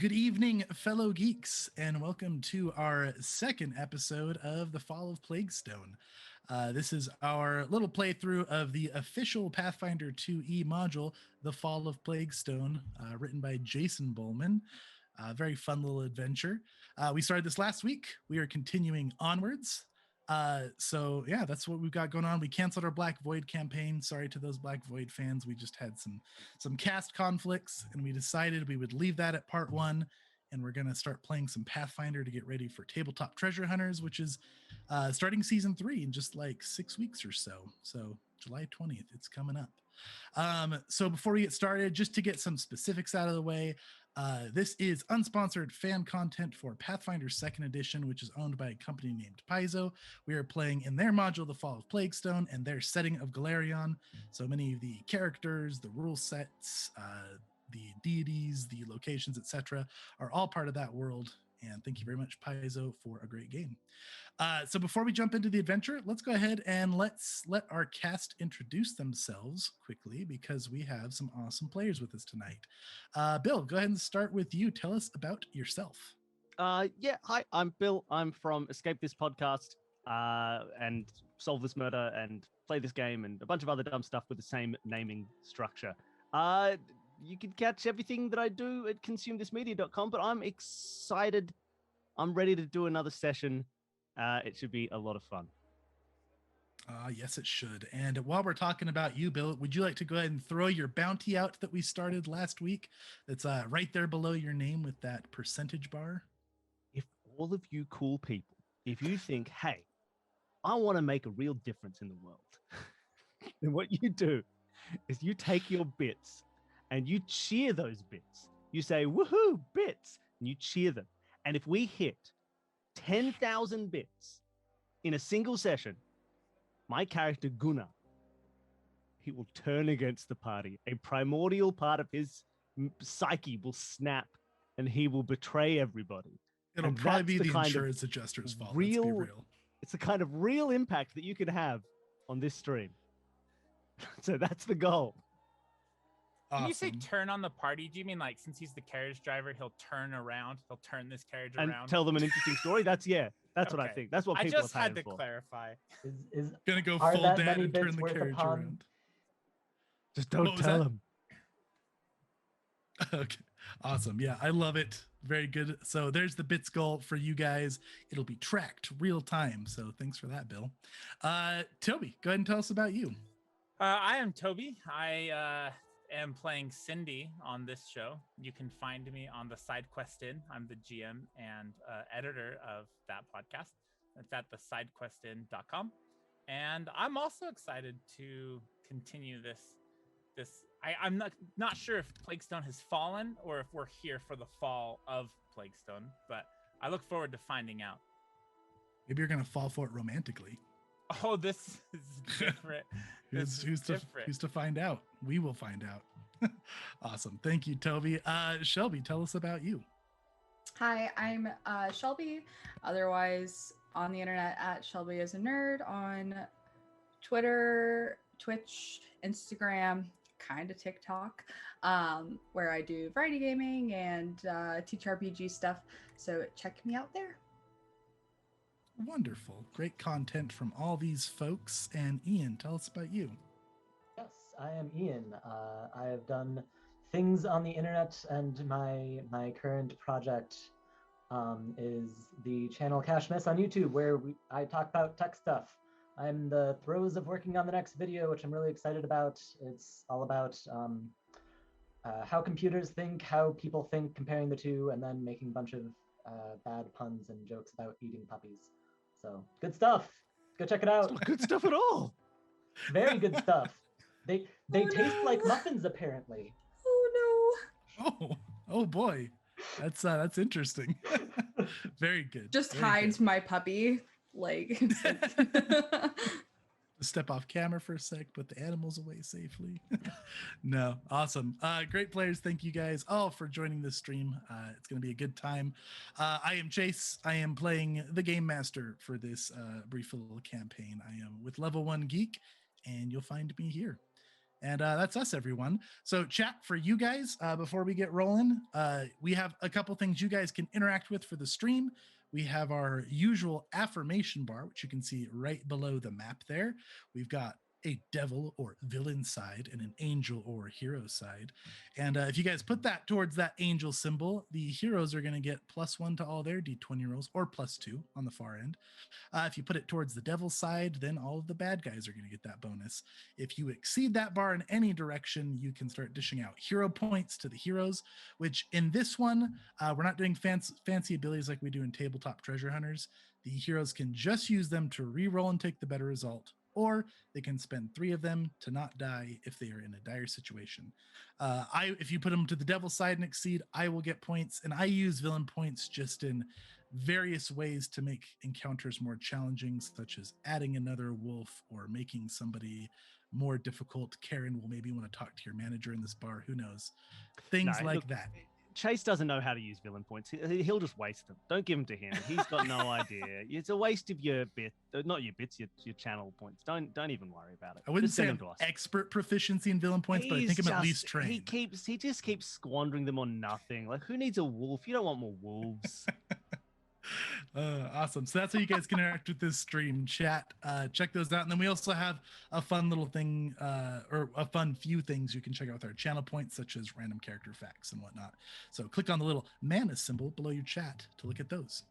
Good evening, fellow geeks, and welcome to our second episode of The Fall of Plaguestone. This is our little playthrough of the official Pathfinder 2e module, The Fall of Plaguestone, written by Jason Bowman. Very fun little adventure. We started this last week. We are continuing onwards. So yeah, that's what we've got going on. We canceled our Black Void campaign. Sorry to those Black Void fans. We just had some cast conflicts, and we decided we would leave that at part 1, and we're going to start playing some Pathfinder to get ready for Tabletop Treasure Hunters, which is starting season 3 in just like 6 weeks or so. So July 20th, it's coming up. So before we get started, just to get some specifics out of the way, this is unsponsored fan content for Pathfinder 2nd Edition, which is owned by a company named Paizo. We are playing in their module, The Fall of Plaguestone, and their setting of Galarion. So many of the characters, the rule sets, the deities, the locations, etc., are all part of that world. And thank you very much, Paizo, for a great game. So before we jump into the adventure, let's go ahead and let's let our cast introduce themselves quickly, because we have some awesome players with us tonight. Bill, go ahead and start with you. Tell us about yourself. Hi, I'm Bill. I'm from Escape This Podcast and Solve This Murder and Play This Game and a bunch of other dumb stuff with the same naming structure. You can catch everything that I do at consumethismedia.com, but I'm excited. I'm ready to do another session. It should be a lot of fun. Yes, it should. And while we're talking about you, Bill, would you like to go ahead and throw your bounty out that we started last week? That's right there below your name with that percentage bar. If all of you cool people, if you think, hey, I want to make a real difference in the world, then what you do is you take your bits and you cheer those bits. You say, woohoo, bits, and you cheer them. And if we hit 10,000 bits in a single session, my character Gunnar, he will turn against the party. A primordial part of his psyche will snap, and he will betray everybody. It'll probably be the insurance adjuster's fault. Let's be real. It's the kind of real impact that you can have on this stream. So that's the goal. Awesome. When you say turn on the party, do you mean like since he's the carriage driver, he'll turn around, he'll turn this carriage around and tell them an interesting story? That's okay. What I think. That's what people I just had to clarify. Is gonna go full dad and turn the carriage around. Just don't tell them. Okay, awesome. Yeah, I love it. Very good. So there's the bits goal for you guys. It'll be tracked real time. So thanks for that, Bill. Toby, go ahead and tell us about you. I am Toby. I am playing Cindy on this show. You can find me on the Side Quest In. I'm the GM and editor of that podcast. It's at thesidequestin.com. And I'm also excited to continue this. I'm not sure if Plaguestone has fallen or if we're here for the fall of Plaguestone, but I look forward to finding out. Maybe you're going to fall for it romantically. Oh, this is different. Who's to find out? We will find out. Awesome. Thank you, Toby. Shelby, tell us about you. Hi, I'm Shelby, otherwise on the internet at Shelby as a Nerd, on Twitter, Twitch, Instagram, kind of TikTok, where I do variety gaming and teach RPG stuff. So check me out there. Wonderful. Great content from all these folks. And Ian, tell us about you. Yes, I am Ian. I have done things on the internet, and my current project is the channel Cash Mess on YouTube, where I talk about tech stuff. I'm in the throes of working on the next video, which I'm really excited about. It's all about how computers think, how people think, comparing the two, and then making a bunch of bad puns and jokes about eating puppies. So good stuff. Go check it out. It's not good stuff at all. Very good stuff. They taste like muffins, apparently. Oh no. Oh boy. That's interesting. Very good. Just Very hides good. my puppy. Like step off camera for a sec, put the animals away safely. No, awesome. Great players. Thank you guys all for joining this stream. It's going to be a good time. I am Chase. I am playing the Game Master for this brief little campaign. I am with Level 1 Geek, and you'll find me here. And that's us, everyone. So chat for you guys, before we get rolling, we have a couple things you guys can interact with for the stream. We have our usual affirmation bar, which you can see right below the map there. We've got a devil or villain side and an angel or hero side. And if you guys put that towards that angel symbol, the heroes are going to get +1 to all their d20 rolls, or +2 on the far end. If you put it towards the devil's side, then all of the bad guys are going to get that bonus. If you exceed that bar in any direction, you can start dishing out hero points to the heroes, which in this one, we're not doing fancy abilities like we do in Tabletop Treasure Hunters. The heroes can just use them to re-roll and take the better result, or they can spend 3 of them to not die if they are in a dire situation. If you put them to the devil's side and exceed, I will get points, and I use villain points just in various ways to make encounters more challenging, such as adding another wolf or making somebody more difficult. Karen will maybe want to talk to your manager in this bar. Who knows? Things like look, that. Chase doesn't know how to use villain points. He'll just waste them. Don't give them to him. He's got no idea. It's a waste of your not your bits, your channel points. Don't even worry about it. I wouldn't just say send them to us. expert proficiency in villain points, but I think I'm at least trained. He just keeps squandering them on nothing. Like, who needs a wolf? You don't want more wolves. Awesome. So that's how you guys can interact with this stream. Chat, check those out. And then we also have a fun little thing, or a fun few things you can check out with our channel points, such as random character facts and whatnot. So click on the little mana symbol below your chat to look at those.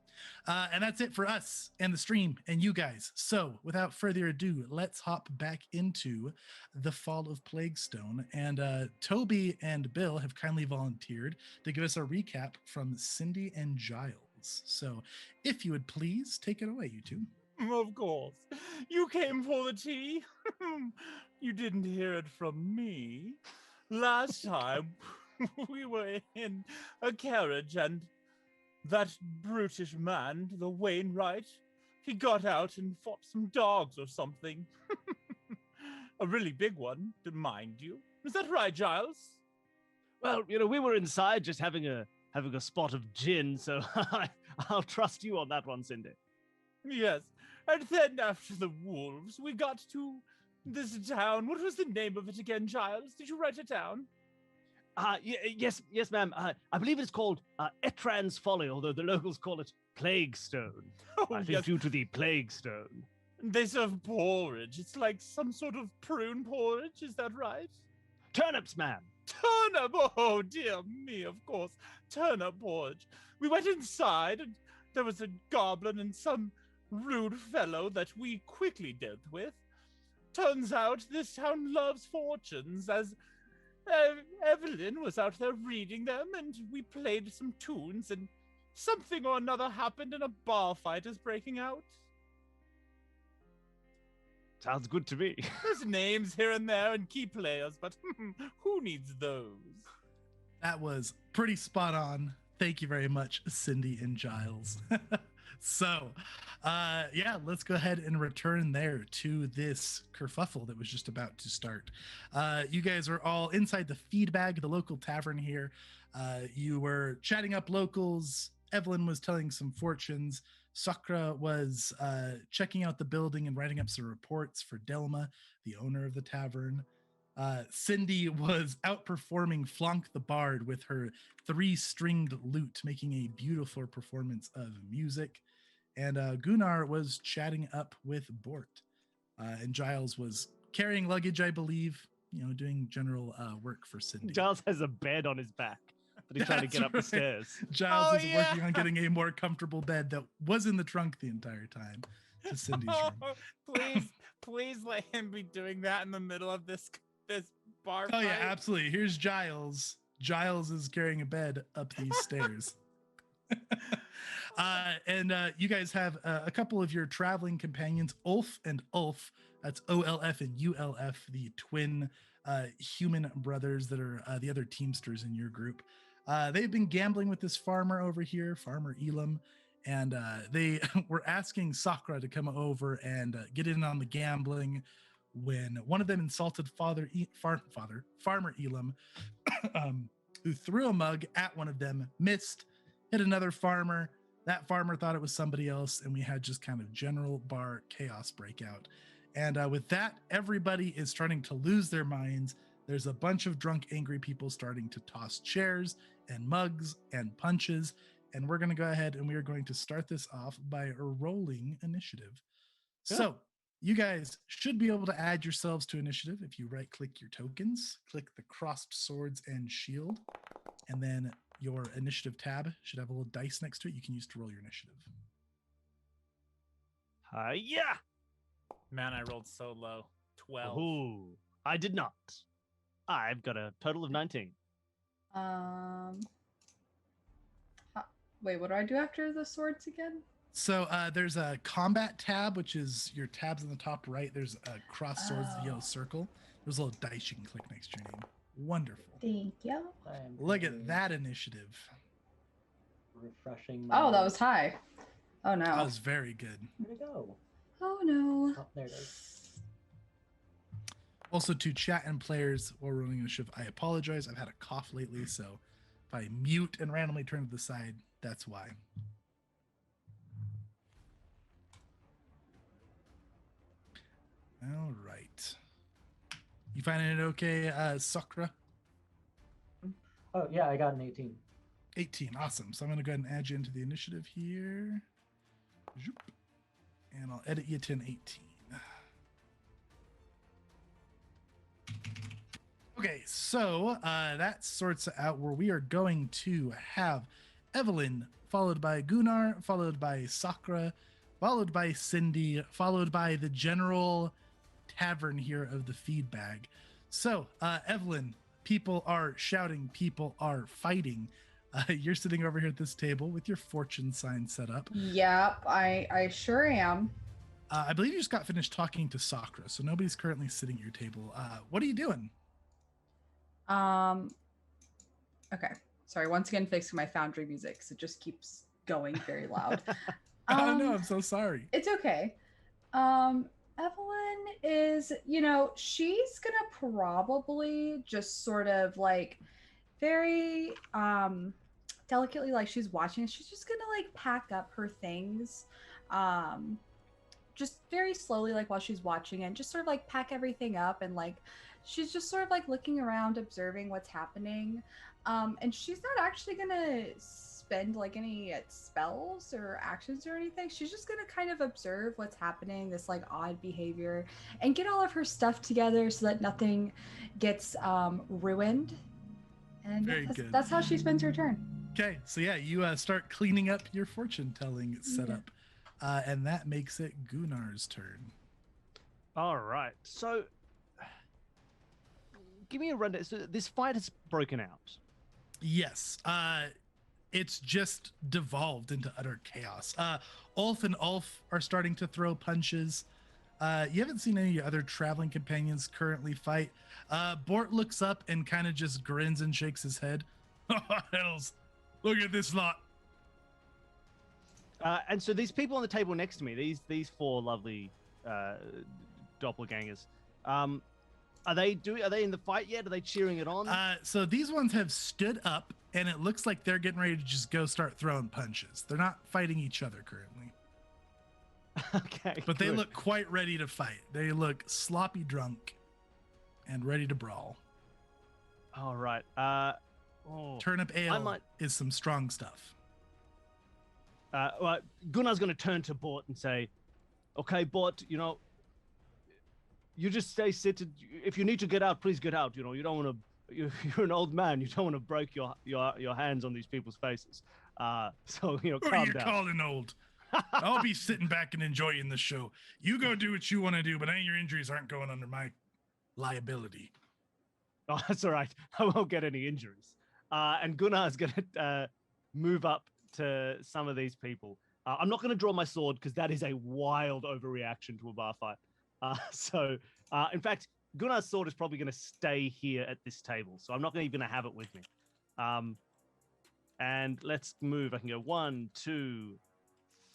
And that's it for us and the stream and you guys. So without further ado, let's hop back into the Fall of Plaguestone. And Toby and Bill have kindly volunteered to give us a recap from Cindy and Giles. So if you would please take it away, you two. Of course. You came for the tea? You didn't hear it from me. Last time, we were in a carriage and that brutish man, the Wainwright, he got out and fought some dogs or something. A really big one, mind you. Is that right, Giles? Well, we were inside just having a spot of gin, so I'll trust you on that one, Cindy. Yes, and then after the wolves, we got to this town. What was the name of it again, Giles? Did you write it down? Yes, ma'am. I believe it's called Etran's Folly, although the locals call it Plaguestone. Oh, I think yes. due to the Plaguestone. They serve porridge. It's like some sort of prune porridge, is that right? Turnips, ma'am. Turnip! Oh, dear me, of course. Turnip porridge. We went inside, and there was a goblin and some rude fellow that we quickly dealt with. Turns out this town loves fortunes, as Evelyn was out there reading them, and we played some tunes, and something or another happened, and a bar fight is breaking out. Sounds good to me. There's names here and there and key players, but who needs those? That was pretty spot on. Thank you very much, Cindy and Giles. So, yeah, let's go ahead and return there to this kerfuffle that was just about to start. You guys are all inside the feed bag, the local tavern here. You were chatting up locals. Evelyn was telling some fortunes. Sakura was checking out the building and writing up some reports for Delma, the owner of the tavern. Cindy was outperforming Flank the Bard with her 3-stringed lute, making a beautiful performance of music. And Gunnar was chatting up with Bort. And Giles was carrying luggage, I believe, doing general work for Cindy. Giles has a bed on his back that he's trying to get up the stairs. Giles is working on getting a more comfortable bed that was in the trunk the entire time to Cindy's room. Please let him be doing that in the middle of this bar Oh fight. yeah, absolutely. Here's Giles. Giles is carrying a bed up these stairs. And you guys have a couple of your traveling companions, Ulf and Ulf. That's OLF and ULF, the twin human brothers that are the other teamsters in your group. They've been gambling with this farmer over here, Farmer Elam, and they were asking Sakura to come over and get in on the gambling when one of them insulted Farmer Elam, who threw a mug at one of them, missed, hit another farmer. That farmer thought it was somebody else, and we had just kind of general bar chaos breakout. And with that, everybody is starting to lose their minds. There's a bunch of drunk, angry people starting to toss chairs and mugs and punches. And we're going to go ahead and we are going to start this off by rolling initiative. Yeah. So you guys should be able to add yourselves to initiative if you right-click your tokens, click the crossed swords and shield, and then your initiative tab should have a little dice next to it you can use to roll your initiative. Yeah. Man, I rolled so low. 12. Ooh, I did not. I've got a total of 19. Wait, what do I do after the swords again? So there's a combat tab, which is your tabs on the top right. There's a cross swords, the yellow circle. There's a little dice you can click next to your name. Wonderful. Thank you. Look at that initiative. Refreshing. Oh, that was high. Oh no. That was very good. Where'd it go? Oh no. Oh, there it is. Also, to chat and players while rolling initiative, I apologize. I've had a cough lately, so if I mute and randomly turn to the side, that's why. All right. You finding it okay, Sakura? Oh, yeah, I got an 18. 18. Awesome. So I'm going to go ahead and add you into the initiative here. Zoop. And I'll edit you to an 18. Okay, so that sorts it out where we are going to have Evelyn, followed by Gunnar, followed by Sakura, followed by Cindy, followed by the general tavern here of the feed bag. So, Evelyn, people are shouting, people are fighting. You're sitting over here at this table with your fortune sign set up. Yep, I sure am. I believe you just got finished talking to Sakura, so nobody's currently sitting at your table. What are you doing? Okay. Sorry, once again fixing my Foundry music because it just keeps going very loud. Oh no, I'm so sorry. It's okay. Evelyn is, she's gonna probably just sort of like very delicately, like she's watching, she's just gonna like pack up her things. Just very slowly, like while she's watching, and just sort of like pack everything up, and like she's just sort of like looking around, observing what's happening. And she's not actually gonna spend like any spells or actions or anything. She's just gonna kind of observe what's happening, this like odd behavior, and get all of her stuff together so that nothing gets ruined. And Very that's, good. that's how she spends her turn. Okay, so yeah, you start cleaning up your fortune-telling setup, and that makes it Gunnar's turn. All right. So, give me a rundown. So this fight has broken out. Yes, it's just devolved into utter chaos. Ulf and Ulf are starting to throw punches. You haven't seen any of your other traveling companions currently fight. Bort looks up and kind of just grins and shakes his head. Hells, look at this lot. And so these people on the table next to me, these four lovely doppelgangers, are they in the fight yet? Are they cheering it on? So these ones have stood up, and it looks like they're getting ready to just go start throwing punches. They're not fighting each other currently. Okay. But they good. look quite ready to fight. They look sloppy drunk and ready to brawl. All right. Turnip ale is some strong stuff. Well, Gunnar's going to turn to Bort and say, "Okay, Bort, you just stay seated. If you need to get out, please get out. You don't want to. You're an old man. You don't want to break your hands on these people's faces. So Who are calm you down." calling old? I'll be sitting back and enjoying the show. You go do what you want to do, but any of your injuries aren't going under my liability. Oh, that's all right. I won't get any injuries. And Gunnar's going to move up to some of these people. I'm not going to draw my sword because that is a wild overreaction to a bar fight. So, in fact, Gunnar's sword is probably going to stay here at this table. So I'm not even going to have it with me. And let's move. I can go 1, 2,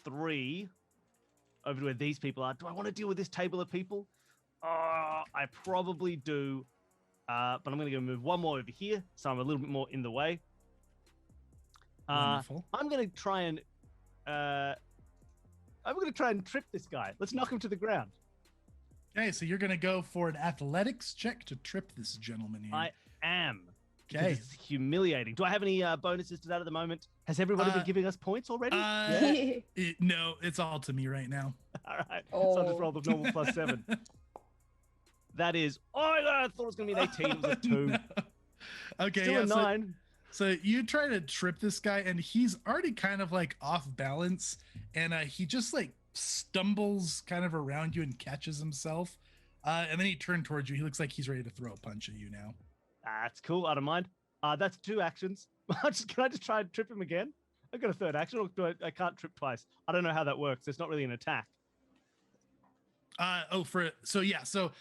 3 over to where these people are. Do I want to deal with this table of people? I probably do. But I'm going to go move one more over here, so I'm a little bit more in the way. Wonderful. I'm going to try and trip this guy. Let's knock him to the ground. Okay, so you're gonna go for an athletics check to trip this gentleman here. I am. Okay. It's humiliating. Do I have any bonuses to that at the moment? Has everybody been giving us points already? No, it's all to me right now. All right. So I'll just Oh. roll the normal +7. That is. Oh, I thought it was going to be an 18. It was a 2. No. Okay, Still yeah, a 9. So you try to trip this guy, and he's already kind of like off balance, and he just like stumbles kind of around you and catches himself. And then he turned towards you. He looks like he's ready to throw a punch at you now. That's cool. I don't mind. That's 2 actions. Can I just try and trip him again? I've got a 3rd action, or do I can't trip twice. I don't know how that works. It's not really an attack. So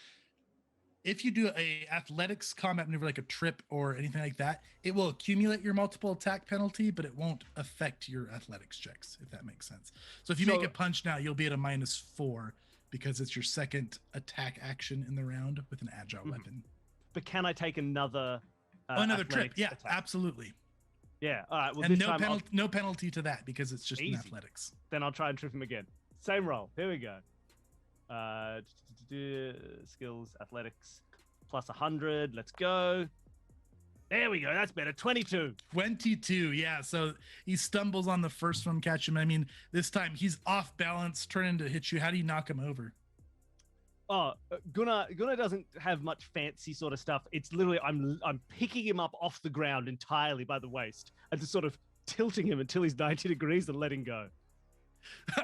if you do a athletics combat maneuver like a trip or anything like that, it will accumulate your multiple attack penalty, but it won't affect your athletics checks, if that makes sense. So if you make a punch now, you'll be at a -4 because it's your second attack action in the round with an agile weapon. But can I take another Another trip? athletics Yeah, attack? absolutely. Yeah. All right. Well, And this time no penalty to that because it's just in Easy. athletics. then I'll try and trip him again. Same roll. Here we go. Skills, athletics, +100. Let's go. There we go. That's better. 22. 22, yeah. So he stumbles on the first one, catch him. I mean, this time he's off balance, turning to hit you. How do you knock him over? Oh, Gunnar doesn't have much fancy sort of stuff. It's literally I'm picking him up off the ground entirely by the waist and just sort of tilting him until he's 90 degrees and letting go.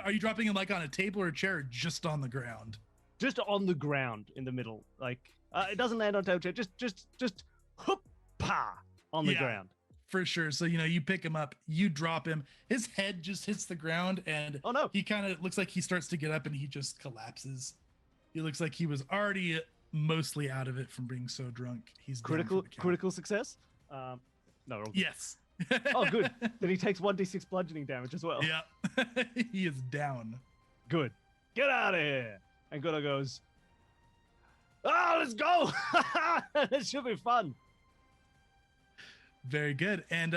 Are you dropping him like on a table or a chair or just on the ground? Just on the ground in the middle. Like it doesn't land on table chair. Just whoop pa on the ground. For sure. So, you pick him up, you drop him. His head just hits the ground and Oh no. he kind of looks like he starts to get up and he just collapses. He looks like he was already mostly out of it from being so drunk. He's down for the count. Critical success. No. Wrong. Yes. Oh, good. Then he takes 1d6 bludgeoning damage as well. Yeah. He is down. Good. Get out of here. And Gunnar goes, oh, let's go. This should be fun. Very good. And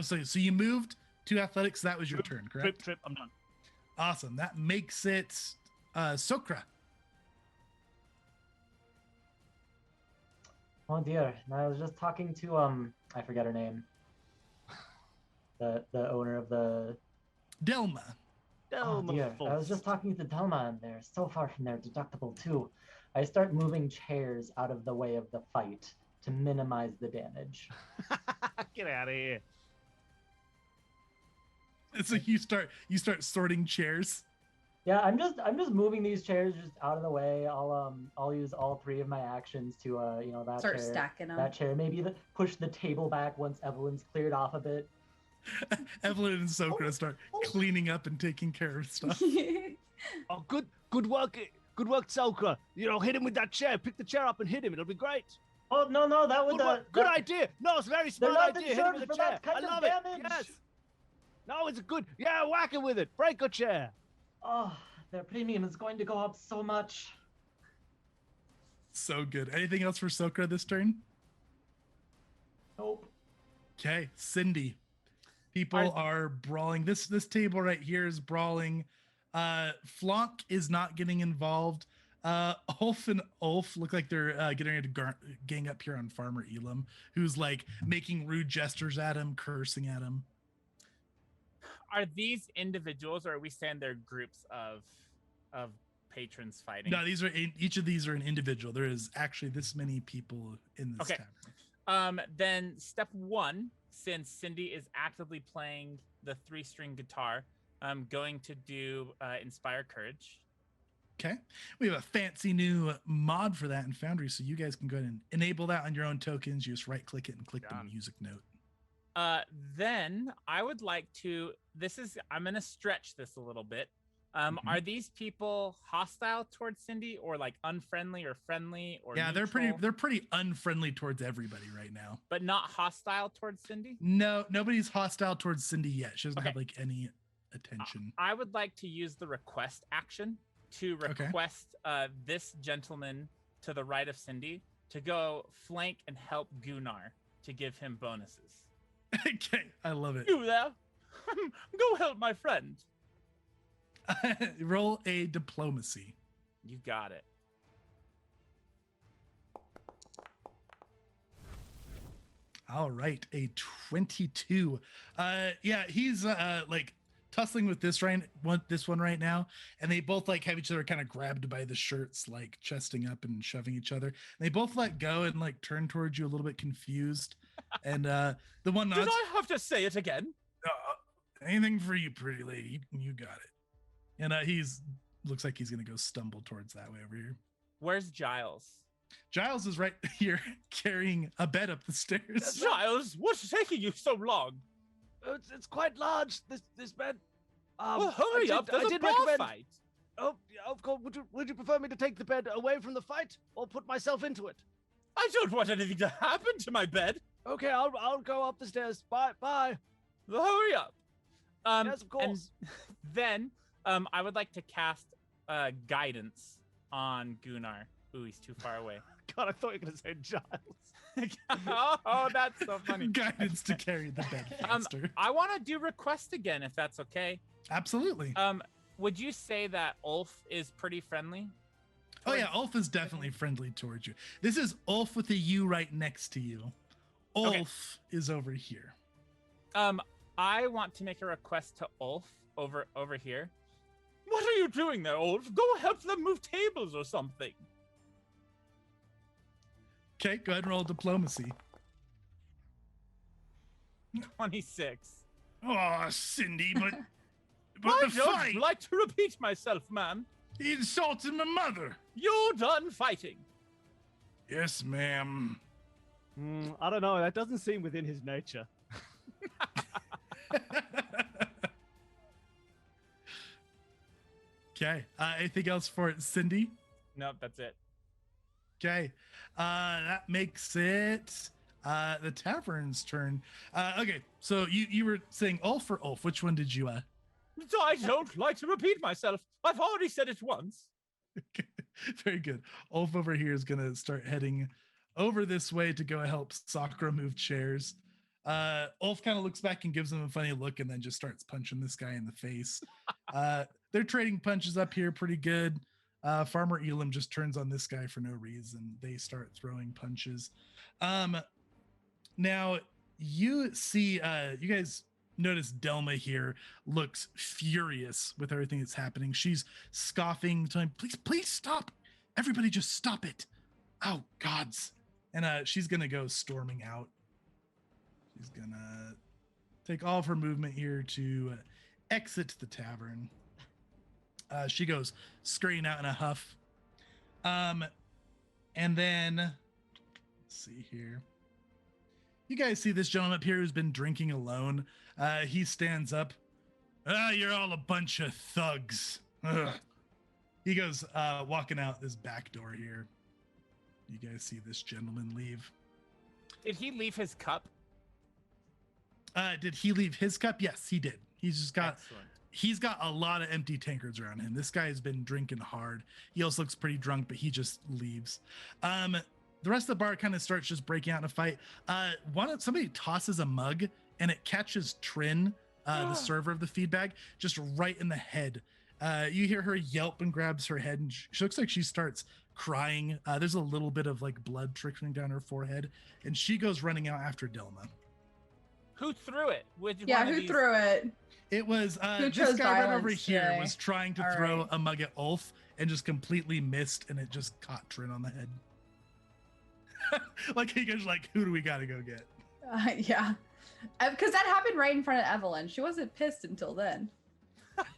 so you moved to athletics. That was your turn, correct? Trip. I'm done. Awesome. That makes it Sokra. Oh dear. And I was just talking to I forget her name. The owner of the Delma. Oh dear. I was just talking to Delma and they're so far from their deductible too. I start moving chairs out of the way of the fight to minimize the damage. Get out of here. So you start sorting chairs. Yeah, I'm just moving these chairs just out of the way. I'll use all 3 of my actions to that Start chair, stacking them. that chair. Maybe push the table back once Evelyn's cleared off a bit. Evelyn and Sokra start cleaning up and taking care of stuff. Oh, good work, Sokra. Hit him with that chair. Pick the chair up and hit him. It'll be great. Oh no, that would Good idea. No, it's a very smart not idea. Hit him with insured the for chair. that kind I of love it. damage. Yes. No, it's a good. Yeah, whack it with it. Break a chair. Oh, their premium is going to go up so much. So good. Anything else for Sokra this turn? Nope. Okay, Cindy. People are brawling. This table right here is brawling. Flonk is not getting involved. Ulf and Ulf look like they're getting ready to gang up here on Farmer Elam, who's like making rude gestures at him, cursing at him. Are these individuals, or are we saying they're groups of patrons fighting? No, each of these are an individual. There is actually this many people in this tavern. Then step 1, since Cindy is actively playing the 3-string guitar, I'm going to do Inspire Courage. Okay. We have a fancy new mod for that in Foundry, so you guys can go ahead and enable that on your own tokens. You just right-click it and click the music note. Then I would like to, I'm going to stretch this a little bit. Are these people hostile towards Cindy, or like unfriendly or friendly, or yeah, neutral? they're pretty unfriendly towards everybody right now. But not hostile towards Cindy? No, nobody's hostile towards Cindy yet. She doesn't have like any attention. I would like to use the request action to request this gentleman to the right of Cindy to go flank and help Gunnar to give him bonuses. Okay, I love it. You there? Go help my friend. Roll a diplomacy. You got it. All right, a 22. Yeah, he's like tussling with this one right now, and they both like have each other kind of grabbed by the shirts, like chesting up and shoving each other. And they both let go and like turn towards you a little bit confused. And the one nods. Did I have to say it again? Anything for you, pretty lady. You got it. And he's looks like he's gonna go stumble towards that way over here. Where's Giles? Giles is right here carrying a bed up the stairs. Giles, what's taking you so long? It's quite large. This bed. Well, hurry up! There's a bar fight. Oh, yeah, of course. Would you prefer me to take the bed away from the fight, or put myself into it? I don't want anything to happen to my bed. Okay, I'll go up the stairs. Bye. Hurry up. Yes, of course. And then I would like to cast guidance on Gunnar. Ooh, he's too far away. God, I thought you were going to say Giles. Oh, that's so funny. Guidance to carry the bed faster. I want to do request again, if that's okay. Absolutely. Would you say that Ulf is pretty friendly? Oh yeah, Ulf is definitely friendly towards you. This is Ulf with a U right next to you. Ulf is over here. I want to make a request to Ulf over here. What are you doing there, Ulf? Go help them move tables or something. Okay, go ahead and roll diplomacy. 26. Oh, Cindy, but I the don't fight! like to repeat myself, man. He insulted my mother. You're done fighting. Yes, ma'am. I don't know. That doesn't seem within his nature. Okay. Anything else for Cindy? Nope, that's it. Okay. That makes it the tavern's turn. Okay. So you were saying Ulf or Ulf? Which one did you I don't like to repeat myself. I've already said it once. Very good. Ulf over here is gonna start heading over this way to go help Sakura move chairs. Ulf kind of looks back and gives him a funny look and then just starts punching this guy in the face. They're trading punches up here pretty good. Farmer Elam just turns on this guy for no reason. They start throwing punches. Now you see, you guys notice Delma here looks furious with everything that's happening. She's scoffing, telling, please stop. Everybody just stop it. Oh, gods. And she's going to go storming out. She's going to take all of her movement here to exit the tavern. She goes scurrying out in a huff. And then, let's see here. You guys see this gentleman up here who's been drinking alone. He stands up. You're all a bunch of thugs. Ugh. He goes walking out this back door here. You guys see this gentleman leave. Did he leave his cup? Did he leave his cup? Yes, he did. He's just got... Excellent. He's got a lot of empty tankards around him. This guy has been drinking hard. He also looks pretty drunk, but he just leaves. The rest of the bar kind of starts just breaking out in a fight. Somebody tosses a mug and it catches Trin, the server of the feed bag, just right in the head. You hear her yelp and grabs her head, and she looks like she starts crying. There's a little bit of like blood trickling down her forehead, and she goes running out after Delma. Who threw it? Who threw it? It was Who this guy right over violence here today? was trying to All throw right. a mug at Ulf and just completely missed, and it just caught Trin on the head. Like he goes like, who do we gotta go get? Yeah. Because that happened right in front of Evelyn. She wasn't pissed until then.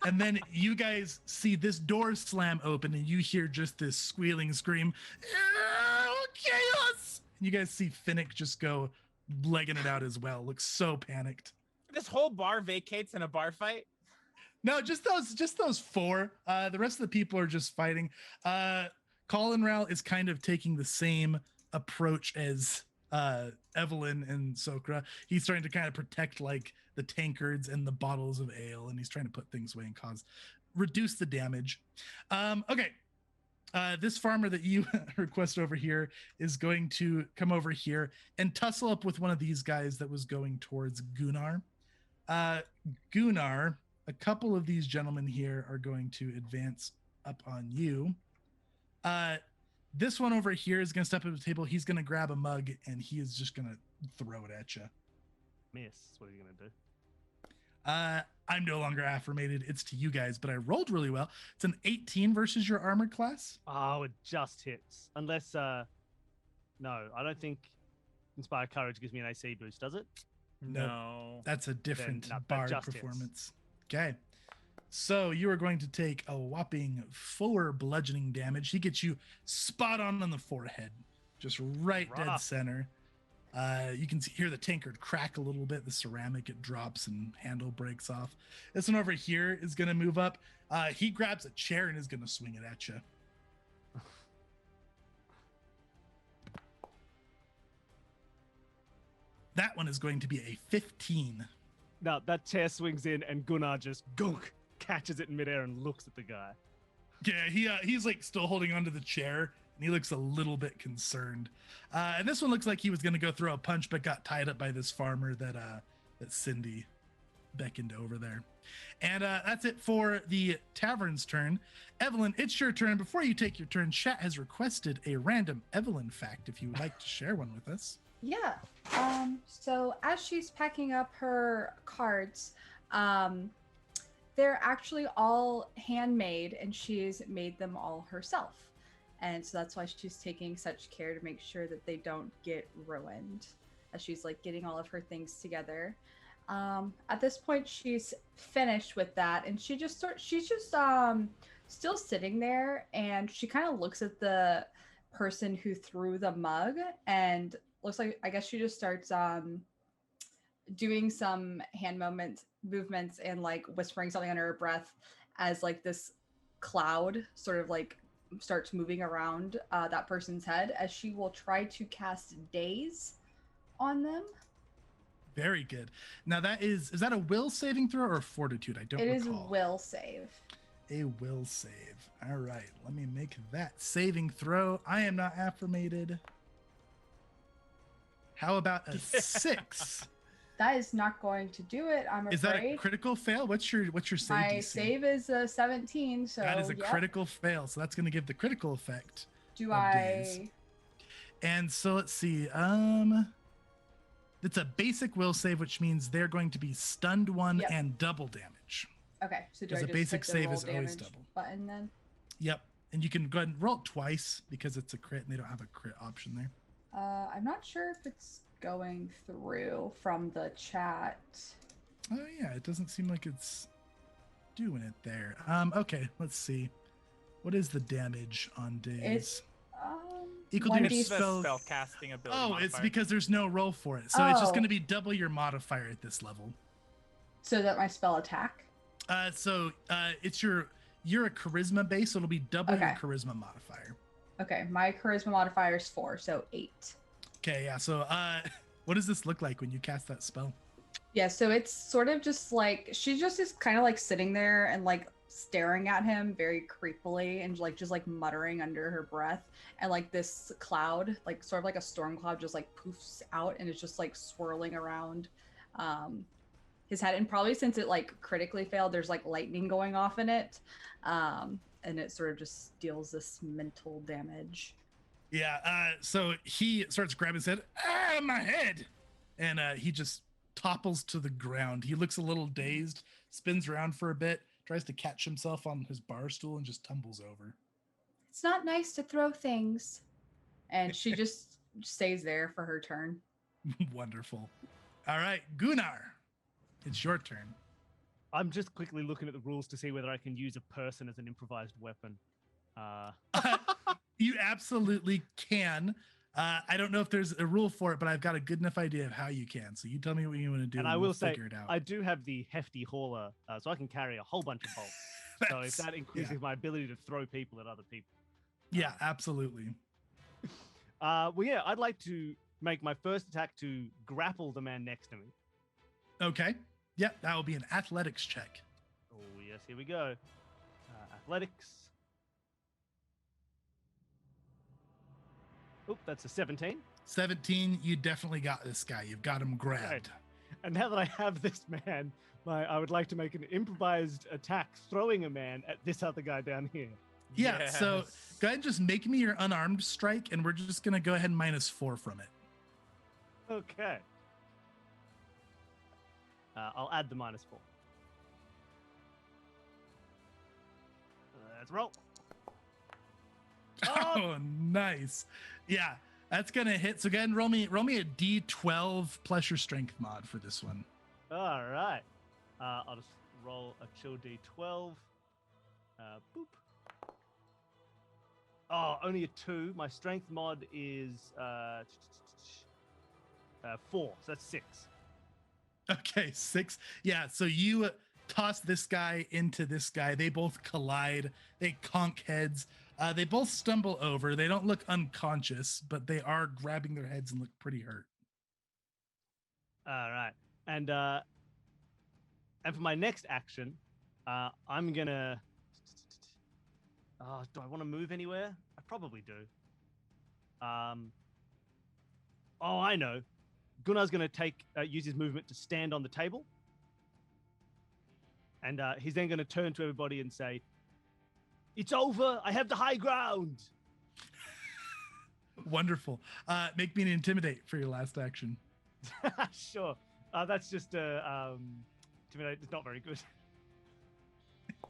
And then you guys see this door slam open and you hear just this squealing scream, chaos! And you guys see Finnick just go legging it out as well. Looks so panicked. This whole bar vacates in a bar fight? No, just those four. The rest of the people are just fighting. Colin Rowell is kind of taking the same approach as Evelyn and Sokra. He's trying to kind of protect like the tankards and the bottles of ale, and he's trying to put things away and reduce the damage. Okay. This farmer that you request over here is going to come over here and tussle up with one of these guys that was going towards Gunnar. Gunnar, a couple of these gentlemen here are going to advance up on you. This one over here is going to step up to the table. He's going to grab a mug and he is just going to throw it at you. Miss. What are you going to do? I'm no longer affirmated. It's to you guys, but I rolled really well. It's an 18 versus your armor class. Oh, it just hits. Unless, no, I don't think Inspire Courage gives me an AC boost, does it? No. That's a different Then, no, that bard just performance. Okay. So you are going to take a whopping 4 bludgeoning damage. He gets you spot on the forehead, just right dead Rough. center. You can hear the tankard crack a little bit. The ceramic, it drops and handle breaks off. This one over here is going to move up. He grabs a chair and is going to swing it at you. That one is going to be a 15. No, that chair swings in and Gunnar just gunk, catches it in midair and looks at the guy. Yeah, he's like still holding onto the chair and he looks a little bit concerned. And this one looks like he was going to go throw a punch, but got tied up by this farmer that Cindy beckoned over there. And that's it for the tavern's turn. Evelyn, it's your turn. Before you take your turn, chat has requested a random Evelyn fact if you would like to share one with us. Yeah. So as she's packing up her cards, they're actually all handmade and she's made them all herself. And so that's why she's taking such care to make sure that they don't get ruined as she's like getting all of her things together. At this point, she's finished with that and she's just still sitting there and she kind of looks at the person who threw the mug and looks like, I guess she just starts doing some hand movements and like whispering something under her breath as like this cloud sort of like starts moving around that person's head as she will try to cast Daze on them. Very good. Now is that a will saving throw or a fortitude? I don't recall. It is will save. A will save. All right, let me make that saving throw. I am not affirmated. How about a 6? That is not going to do it, I'm afraid. Is that a critical fail? What's your save My DC? save is a 17, so that is a yep. critical fail. So that's going to give the critical effect. Do of I? Daze. And so let's see. It's a basic will save, which means they're going to be stunned 1 Yep. and double damage. Okay, so do I Because a just basic hit the save roll is always damage double. button then? Yep. And you can go ahead and roll it twice because it's a crit and they don't have a crit option there. I'm not sure if it's going through from the chat. Oh yeah, it doesn't seem like it's doing it there. Okay, let's see. What is the damage on Daze? It's Equal to your 1d6. spell casting ability. Oh, it's modifier. because there's no roll for it. So it's just Oh. going to be double your modifier at this level. So that my spell attack. It's you're a charisma base, so it'll be double your Okay. charisma modifier. Okay, my charisma modifier is 4, so 8. Okay, yeah. So what does this look like when you cast that spell? Yeah, so it's sort of just like she just is kind of like sitting there and like staring at him very creepily and like just like muttering under her breath, and like this cloud, like sort of like a storm cloud, just like poofs out and it's just like swirling around his head. And probably since it like critically failed, there's like lightning going off in it, and it sort of just deals this mental damage. Yeah. So he starts grabbing his head. My head, and he just topples to the ground. He looks a little dazed, spins around for a bit, tries to catch himself on his bar stool, and just tumbles over. It's not nice to throw things. And she just stays there for her turn. Wonderful. All right, Gunnar, it's your turn. I'm just quickly looking at the rules to see whether I can use a person as an improvised weapon. You absolutely can. I don't know if there's a rule for it, but I've got a good enough idea of how you can. So you tell me what you want to do, And I we'll will say, figure it out. I do have the hefty hauler, so I can carry a whole bunch of bolts. So if that increases my ability to throw people at other people. Yeah, absolutely. Well, yeah, I'd like to make my first attack to grapple the man next to me. Okay. Yep, that will be an athletics check. Oh, yes, here we go. Athletics. Oop, that's a 17. 17, you definitely got this guy. You've got him grabbed. Right. And now that I have this man, I would like to make an improvised attack throwing a man at this other guy down here. Yeah, so Yes. go ahead and just make me your unarmed strike, and we're just going to go ahead and -4 from it. Okay. I'll add the -4. Let's roll. Oh, nice. Yeah, that's going to hit. So go ahead and roll me a D12 plus your strength mod for this one. All right. I'll just roll a chill D12. Boop. Oh, only a 2. My strength mod is 4, so that's 6. Okay, 6. Yeah, so you toss this guy into this guy. They both collide. They conk heads. They both stumble over. They don't look unconscious, but they are grabbing their heads and look pretty hurt. All right. And for my next action, I'm gonna. Do I want to move anywhere? I probably do. Oh, I know. Gunnar's gonna use his movement to stand on the table, and he's then gonna turn to everybody and say, "It's over. I have the high ground." Wonderful. Make me an intimidate for your last action. Sure. That's just intimidate. It's not very good.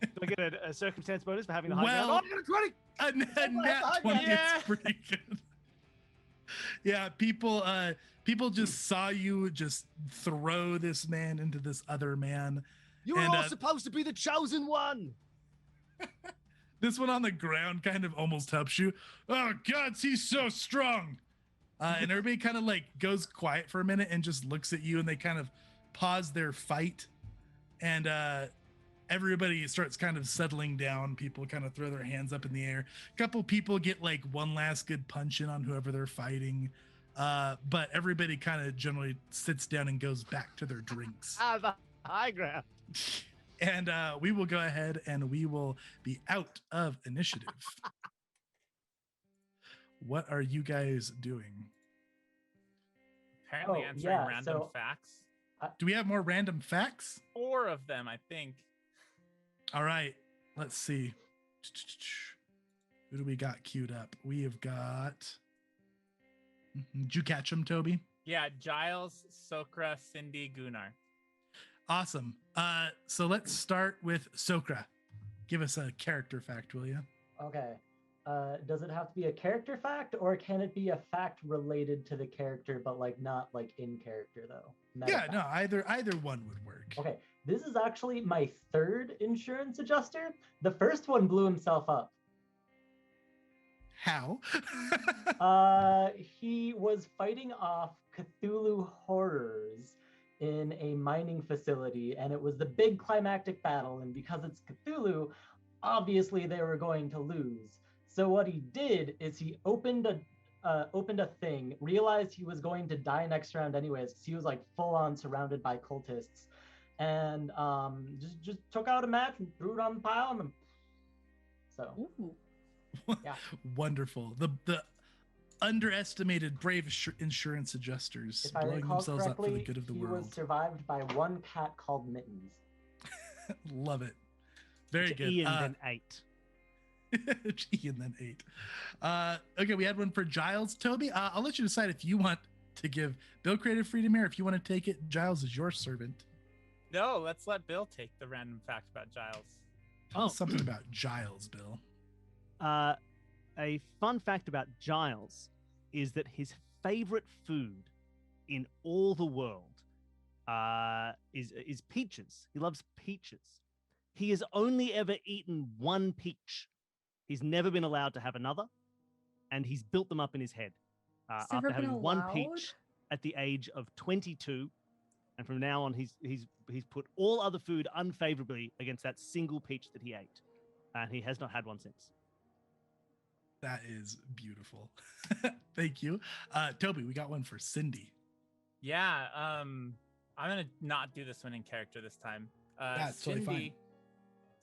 Do I get a circumstance bonus for having the high ground? Oh, I got a 20. A nat 20 is pretty good. Yeah, people just saw you just throw this man into this other man. You were all supposed to be the chosen one. This one on the ground kind of almost helps you. Oh, God, he's so strong. And everybody kind of like goes quiet for a minute and just looks at you, and they kind of pause their fight. And everybody starts kind of settling down. People kind of throw their hands up in the air. A couple people get like one last good punch in on whoever they're fighting. But everybody kind of generally sits down and goes back to their drinks. The high ground. And we will go ahead and we will be out of initiative. What are you guys doing? Apparently answering random facts. Do we have more random facts? 4 of them, I think. All right, let's see. Who do we got queued up? We have got... Did you catch him, Toby? Yeah, Giles, Sokra, Cindy, Gunnar. Awesome. So let's start with Sokra. Give us a character fact, will you? Okay. Does it have to be a character fact, or can it be a fact related to the character, but like not like in character though? Yeah, no, either one would work. Okay. This is actually my 3rd insurance adjuster. The first one blew himself up. How? He was fighting off Cthulhu horrors in a mining facility, and it was the big climactic battle, and because it's Cthulhu, obviously they were going to lose. So what he did is he opened a thing, realized he was going to die next round anyways, because he was like full on surrounded by cultists, and just took out a match and threw it on the pile, and so Ooh. yeah. Wonderful. The underestimated brave insurance adjusters If I blowing recall themselves up for the correctly, good of the he world. was survived by one cat called Mittens. Love it. Very good. Ian then 8. Ian then 8. Okay, we had one for Giles. Toby, I'll let you decide if you want to give Bill creative freedom here. If you want to take it, Giles is your servant. No, let's let Bill take the random fact about Giles. Tell us something about Giles, Bill. A fun fact about Giles is that his favorite food in all the world is peaches. He loves peaches. He has only ever eaten one peach. He's never been allowed to have another, and he's built them up in his head after having one peach at the age of 22. And from now on, he's put all other food unfavorably against that single peach that he ate, and he has not had one since. That is beautiful. Thank you. Toby, we got one for Cindy. Yeah, I'm gonna not do this one in character this time. That's totally fine.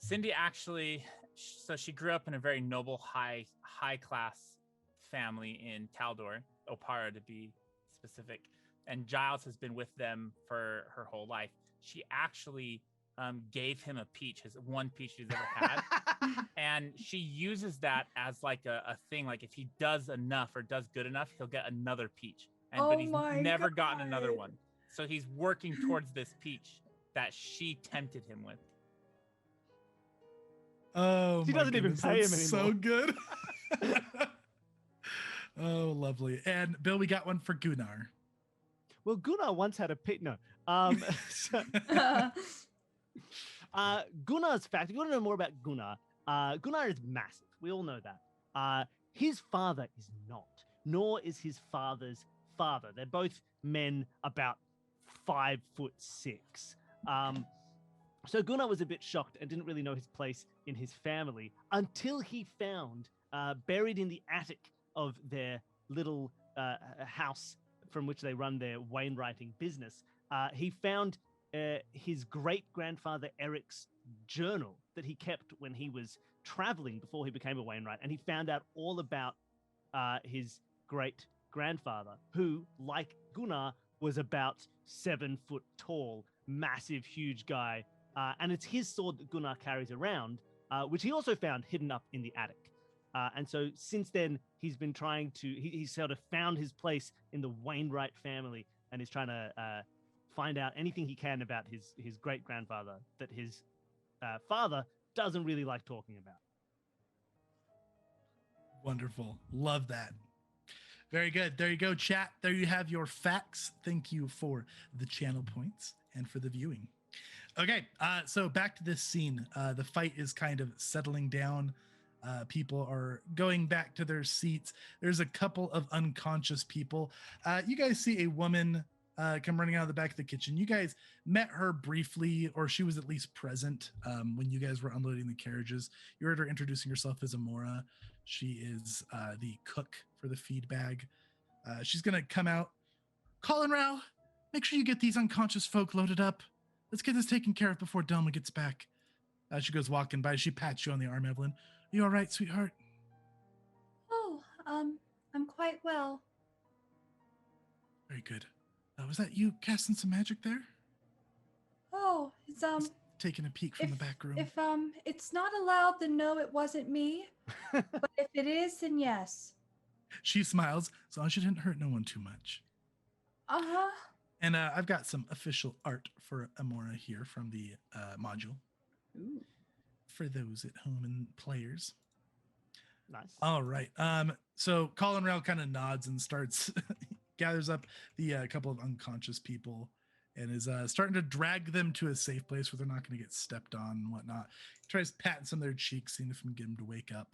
Cindy actually, so she grew up in a very noble, high class family in Taldor, Opara to be specific, and Giles has been with them for her whole life. She actually gave him a peach, his one peach he's ever had. And she uses that as like a thing. Like if he does enough or does good enough, he'll get another peach. But he's never gotten another one. So he's working towards this peach that she tempted him with. Oh, she doesn't even pay him anymore. So good. Oh, lovely. And Bill, we got one for Gunnar. Well, Gunnar once had a pit. No. Gunnar's fact. If you want to know more about Gunnar, Gunnar is massive. We all know that. His father is not, nor is his father's father. They're both men about 5'6". So Gunnar was a bit shocked and didn't really know his place in his family until he found, buried in the attic of their little house from which they run their wainwriting business, he found his great-grandfather Eric's journal that he kept when he was traveling before he became a wainwright, and he found out all about his great-grandfather, who, like Gunnar, was about 7 foot tall, massive, huge guy, and it's his sword that Gunnar carries around, which he also found hidden up in the attic. And so since then, he's been trying to, he's sort of found his place in the Wainwright family and is trying to find out anything he can about his great-grandfather that his father doesn't really like talking about. Wonderful. Love that. Very good. There you go, chat. There you have your facts. Thank you for the channel points and for the viewing. Okay, so back to this scene. The fight is kind of settling down. People are going back to their seats. There's a couple of unconscious people. You guys see a woman come running out of the back of the kitchen. You guys met her briefly, or she was at least present when you guys were unloading the carriages. You heard her introducing herself as Amora. She is the cook for the feed bag. She's going to come out. Colin Rao, make sure you get these unconscious folk loaded up. Let's get this taken care of before Delma gets back. She goes walking by. She pats you on the arm, Evelyn. Are you all right, sweetheart? Oh, I'm quite well. Very good. Was that you casting some magic there? Oh, it's Just taking a peek from the back room. If it's not allowed, then no, it wasn't me. But if it is, then yes. She smiles, as long as you didn't hurt no one too much. Uh-huh. And I've got some official art for Amora here from the module. Ooh. For those at home and players. Nice. All right. So Colin Rao kind of nods and starts gathers up the couple of unconscious people and is starting to drag them to a safe place where they're not going to get stepped on and whatnot. He tries patting some of their cheeks, seeing if he can get them to wake up.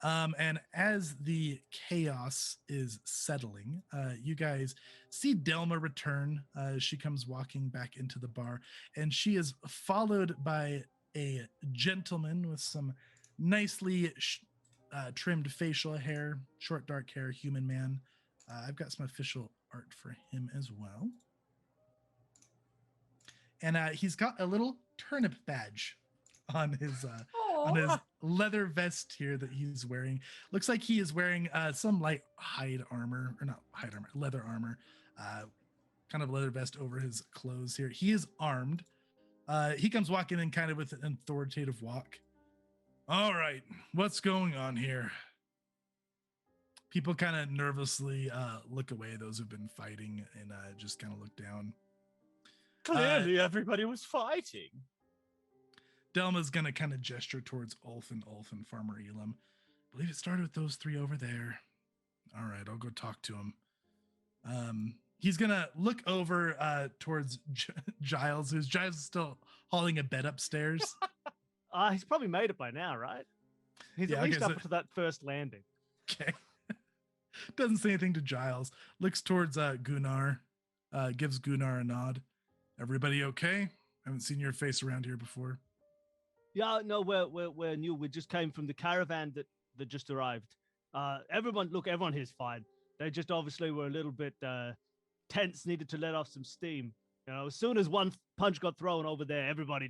And as the chaos is settling, you guys see Delma return. She comes walking back into the bar, and she is followed by a gentleman with some nicely trimmed facial hair, short dark hair, human man. I've got some official art for him as well. And he's got a little turnip badge on his leather vest here that he's wearing. Looks like he is wearing some light hide armor, or not hide armor, leather armor, kind of leather vest over his clothes here. He is armed. He comes walking in kind of with an authoritative walk. All right, what's going on here? People kind of nervously look away, those who've been fighting, and just kind of look down. Clearly, everybody was fighting. Delma's going to kind of gesture towards Ulf and Farmer Elam. I believe it started with those three over there. All right, I'll go talk to him. He's going to look over towards Giles, who's Giles is still hauling a bed upstairs. He's probably made it by now, right? He's at least up to that first landing. Okay. Doesn't say anything to Giles. Looks towards Gunnar. Gives Gunnar a nod. Everybody okay? Haven't seen your face around here before. Yeah, no, we're new. We just came from the caravan that just arrived. Everyone here's fine. They just obviously were a little bit tense, needed to let off some steam. You know, as soon as one punch got thrown over there, everybody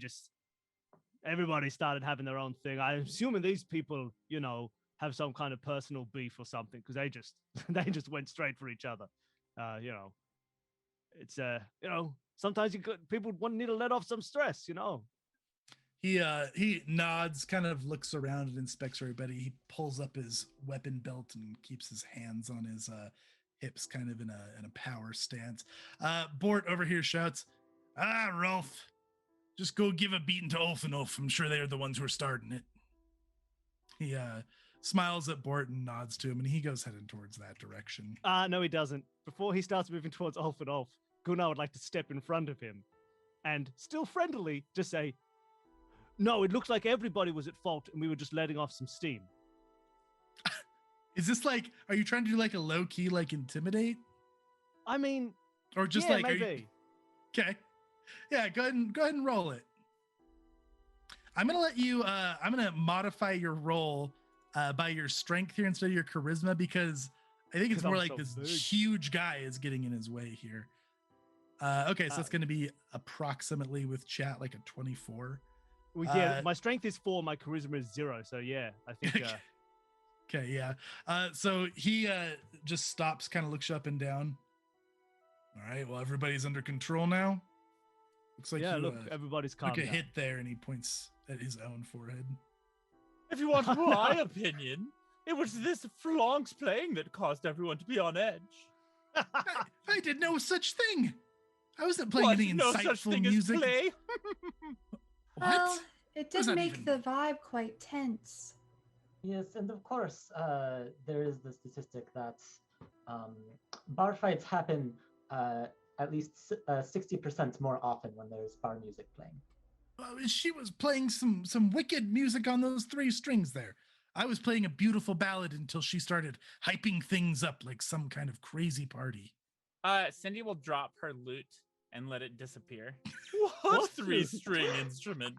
started having their own thing. I'm assuming these people, you know, have some kind of personal beef or something, because they just went straight for each other. You know, it's Sometimes people need to let off some stress, He nods, kind of looks around and inspects everybody. He pulls up his weapon belt and keeps his hands on his hips, kind of in a power stance. Bort over here shouts, Rolf, just go give a beating to Ulf and Ulf. I'm sure they're the ones who are starting it. He smiles at Bort and nods to him, and he goes heading towards that direction. No, he doesn't. Before he starts moving towards Ulf and Ulf, Gunnar would like to step in front of him and, still friendly, just say, no, it looks like everybody was at fault and we were just letting off some steam. Is this like, are you trying to do like a low key, like intimidate? I mean, or just yeah, like, maybe. Okay. Yeah, go ahead and roll it. I'm going to let you, I'm going to modify your roll by your strength here instead of your charisma, because I think it's more like this huge guy is getting in his way here. Okay, so it's going to be approximately with chat like a 24. Well, yeah, my strength is 4, my charisma is 0. So yeah, I think. Okay, yeah. So he just stops, kind of looks up and down. All right, well, everybody's under control now. Looks like everybody's calm. Took a hit there, and he points at his own forehead. If you want my opinion, it was this Flonks playing that caused everyone to be on edge. I did no such thing. I wasn't playing any insightful music. As play? Well, it did make the vibe quite tense. Yes, and of course, there is the statistic that bar fights happen at least 60% more often when there's bar music playing. She was playing some wicked music on those 3 strings there. I was playing a beautiful ballad until she started hyping things up like some kind of crazy party. Cindy will drop her lute and let it disappear. What 3-string instrument?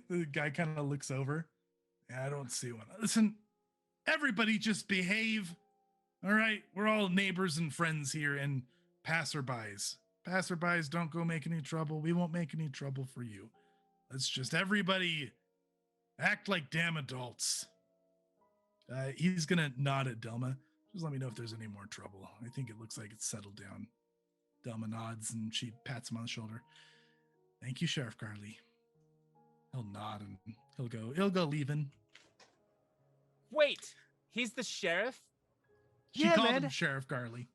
The guy kind of looks over. I don't see one. Listen, everybody just behave. All right, we're all neighbors and friends here and passerbys. Passerbys, don't go make any trouble. We won't make any trouble for you. Let's just everybody act like damn adults. He's gonna nod at Delma. Just let me know if there's any more trouble. I think it looks like it's settled down. Delma nods and she pats him on the shoulder. Thank you, Sheriff Carly. He'll nod and he'll go leaving. Wait, he's the sheriff? She called him Sheriff Carly.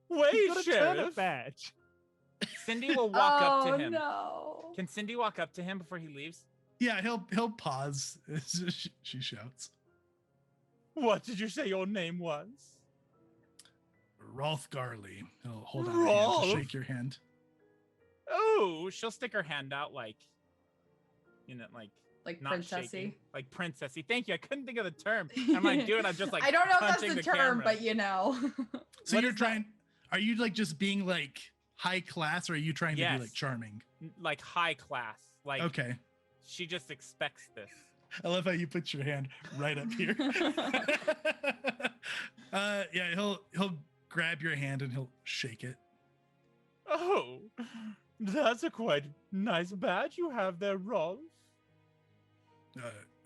Wait, got a Sheriff. turnip badge. Cindy will walk up to him. No. Can Cindy walk up to him before he leaves? Yeah, he'll pause. She shouts. What did you say your name was? Rolf Garley. He'll hold out her hand to shake your hand. Oh, she'll stick her hand out like not princessy. shaking, like princessy. Thank you. I couldn't think of the term. I'm like, dude, I'm just like. I don't know if that's punching the term, camera. but you know. So you're trying. Are you like just being like high class, or are you trying to be like charming? Like high class. Like okay. She just expects this. I love how you put your hand right up here. Yeah, he'll grab your hand and he'll shake it. Oh, that's a quite nice badge you have there, Rolf.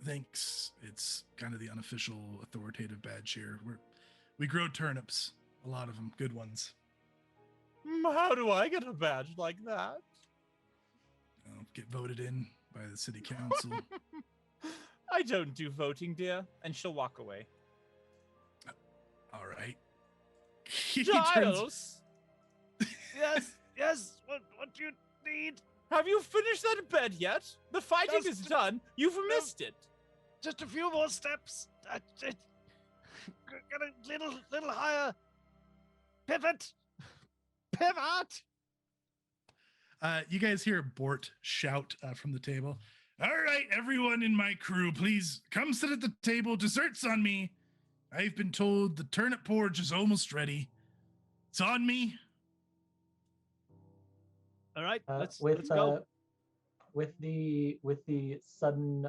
Thanks. It's kind of the unofficial authoritative badge here. We grow turnips, a lot of them, good ones. How do I get a badge like that? Get voted in by the city council. I don't do voting, dear. And she'll walk away. All right. Giles! Yes. What do you need? Have you finished that bed yet? The fighting is done. You've missed it. Just a few more steps. Get a little higher. Pivot. You guys hear Bort shout from the table. All right, everyone in my crew, please come sit at the table. Dessert's on me. I've been told the turnip porridge is almost ready. It's on me. All right, let's go. With the sudden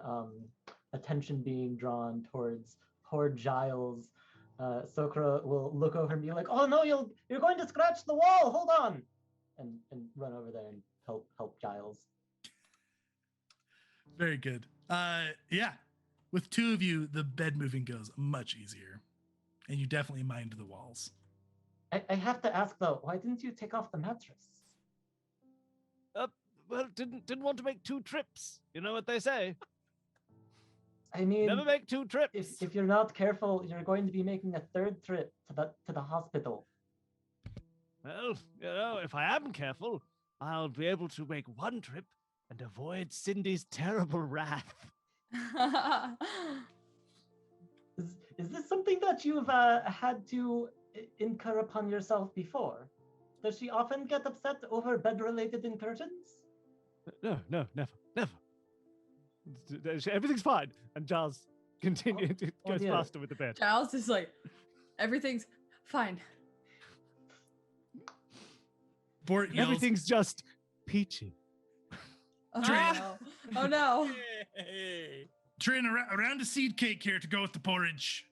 attention being drawn towards poor Giles, Sokra will look over and be like, "Oh no, you're going to scratch the wall. Hold on," and run over there and help Giles. Very good. Yeah, with 2 of you, the bed moving goes much easier, and you definitely mind the walls. I have to ask though, why didn't you take off the mattress? Well, didn't want to make 2 trips. You know what they say. I mean, Never make 2 trips. if you're not careful, you're going to be making a 3rd trip to the hospital. Well, you know, if I am careful, I'll be able to make 1 trip and avoid Cindy's terrible wrath. Is this something that you've had to incur upon yourself before? Does she often get upset over bed-related incursions? No, never. Everything's fine. And Giles goes dear. faster with the bed. Giles is like, everything's fine. Bort yells, Everything's just peachy. Oh Tran. no. Oh no. Hey. Trin, around a seed cake here to go with the porridge.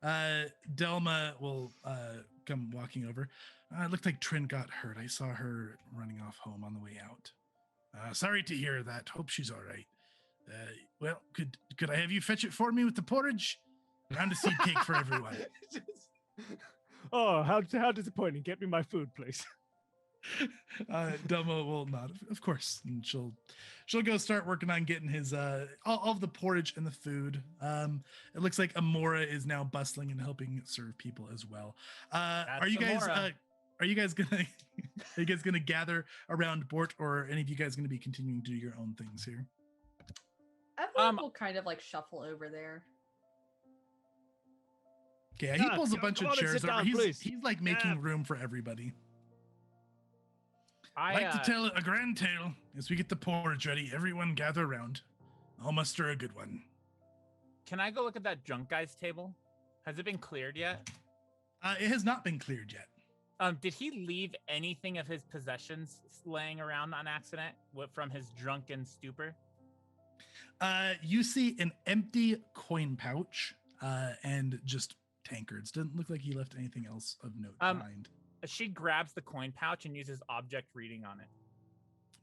Delma will come walking over. It looked like Trin got hurt. I saw her running off home on the way out. Sorry to hear that. Hope she's all right. Well, could I have you fetch it for me with the porridge? Around a seed cake for everyone. Oh, how disappointing. Get me my food, please. Delma will nod, of course, and she'll go start working on getting his all of the porridge and the food. It looks like Amora is now bustling and helping serve people as well. Are you guys gonna gather around Bort, or any of you guys gonna be continuing to do your own things here? I believe we'll kind of like shuffle over there. Okay, he pulls a bunch of chairs over. Down, He's like making Yeah. room for everybody. I Like to tell a grand tale as we get the porridge ready. Everyone gather around. I'll muster a good one. Can I go look at that drunk guy's table? Has it been cleared yet? It has not been cleared yet. Did he leave anything of his possessions laying around on accident from his drunken stupor? You see an empty coin pouch and just tankards. Doesn't look like he left anything else of note behind. She grabs the coin pouch and uses object reading on it.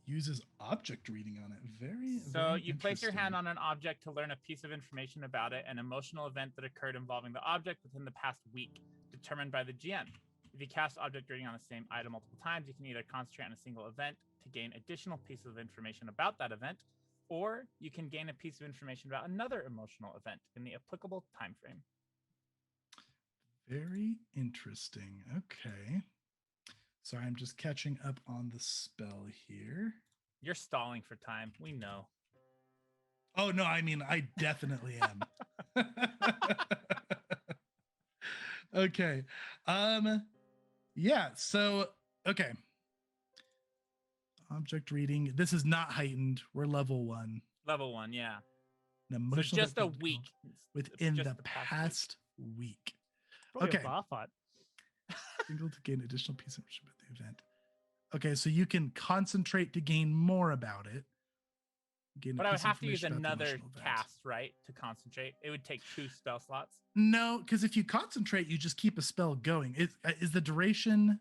Uses object reading on it. Very. So very you place your hand interesting. on an object to learn a piece of information about it, an emotional event that occurred involving the object within the past week, determined by the GM. If you cast object reading on the same item multiple times, you can either concentrate on a single event to gain additional pieces of information about that event, or you can gain a piece of information about another emotional event in the applicable time frame. Very interesting. Okay. Sorry, I'm just catching up on the spell here. You're stalling for time. We know. Oh no, I mean I definitely am. Okay. Yeah, so okay. Object reading. This is not heightened. We're level 1. Level 1, yeah. An So emotional just a effect week. within Just the past week. Probably Okay. a bar fight. Single to gain additional piece of information about the event. Okay, so you can concentrate to gain more about it. Gain a But I would piece of have to use information about the another emotional event. cast, right, to concentrate. It would take 2 spell slots. No, because if you concentrate, you just keep a spell going. Is the duration?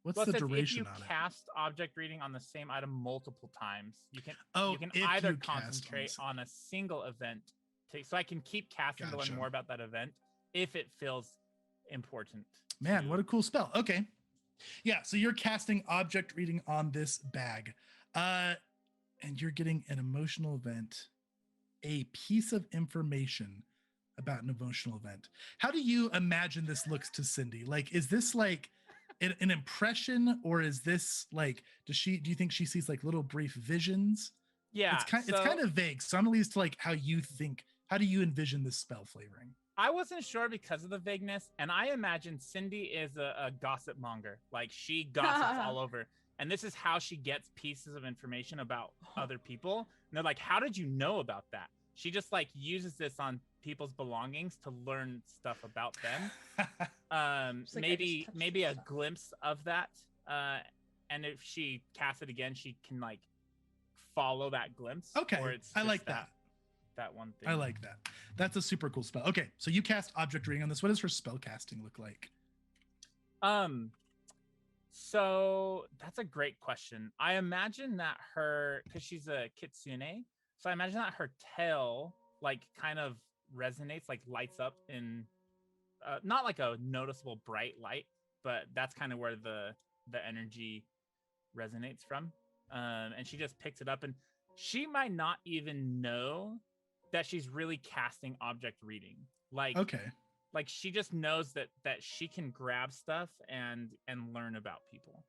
What's Well, it the says duration if you on it? cast object reading on the same item multiple times, you can Oh, you can if either you cast on the concentrate same- on a single event, so I can keep casting to Gotcha. learn more about that event if it feels important. Man, to- what a cool spell. Okay. Yeah, so you're casting object reading on this bag. And you're getting an emotional event, a piece of information about an emotional event. How do you imagine this looks to Cindy? Like, is this like an impression, or is this like, do you think she sees like little brief visions? Yeah, It's kind of vague. So I'm at least like how do you envision this spell flavoring? I wasn't sure because of the vagueness, and I imagine Cindy is a gossip monger. Like, she gossips all over. And this is how she gets pieces of information about other people. And they're like, how did you know about that? She just like uses this on people's belongings to learn stuff about them. She's like, "I just maybe touched a stuff." glimpse of that. And if she casts it again, she can like follow that glimpse. Okay, Or it's I just like that. That one thing. I like that. That's a super cool spell. Okay, so you cast object reading on this. What does her spell casting look like? So that's a great question. I imagine that because she's a kitsune, so I imagine that her tail like kind of resonates, like lights up in not like a noticeable bright light, but that's kind of where the energy resonates from. And she just picks it up, and she might not even know that she's really casting object reading. Like, Okay. like she just knows that she can grab stuff and learn about people.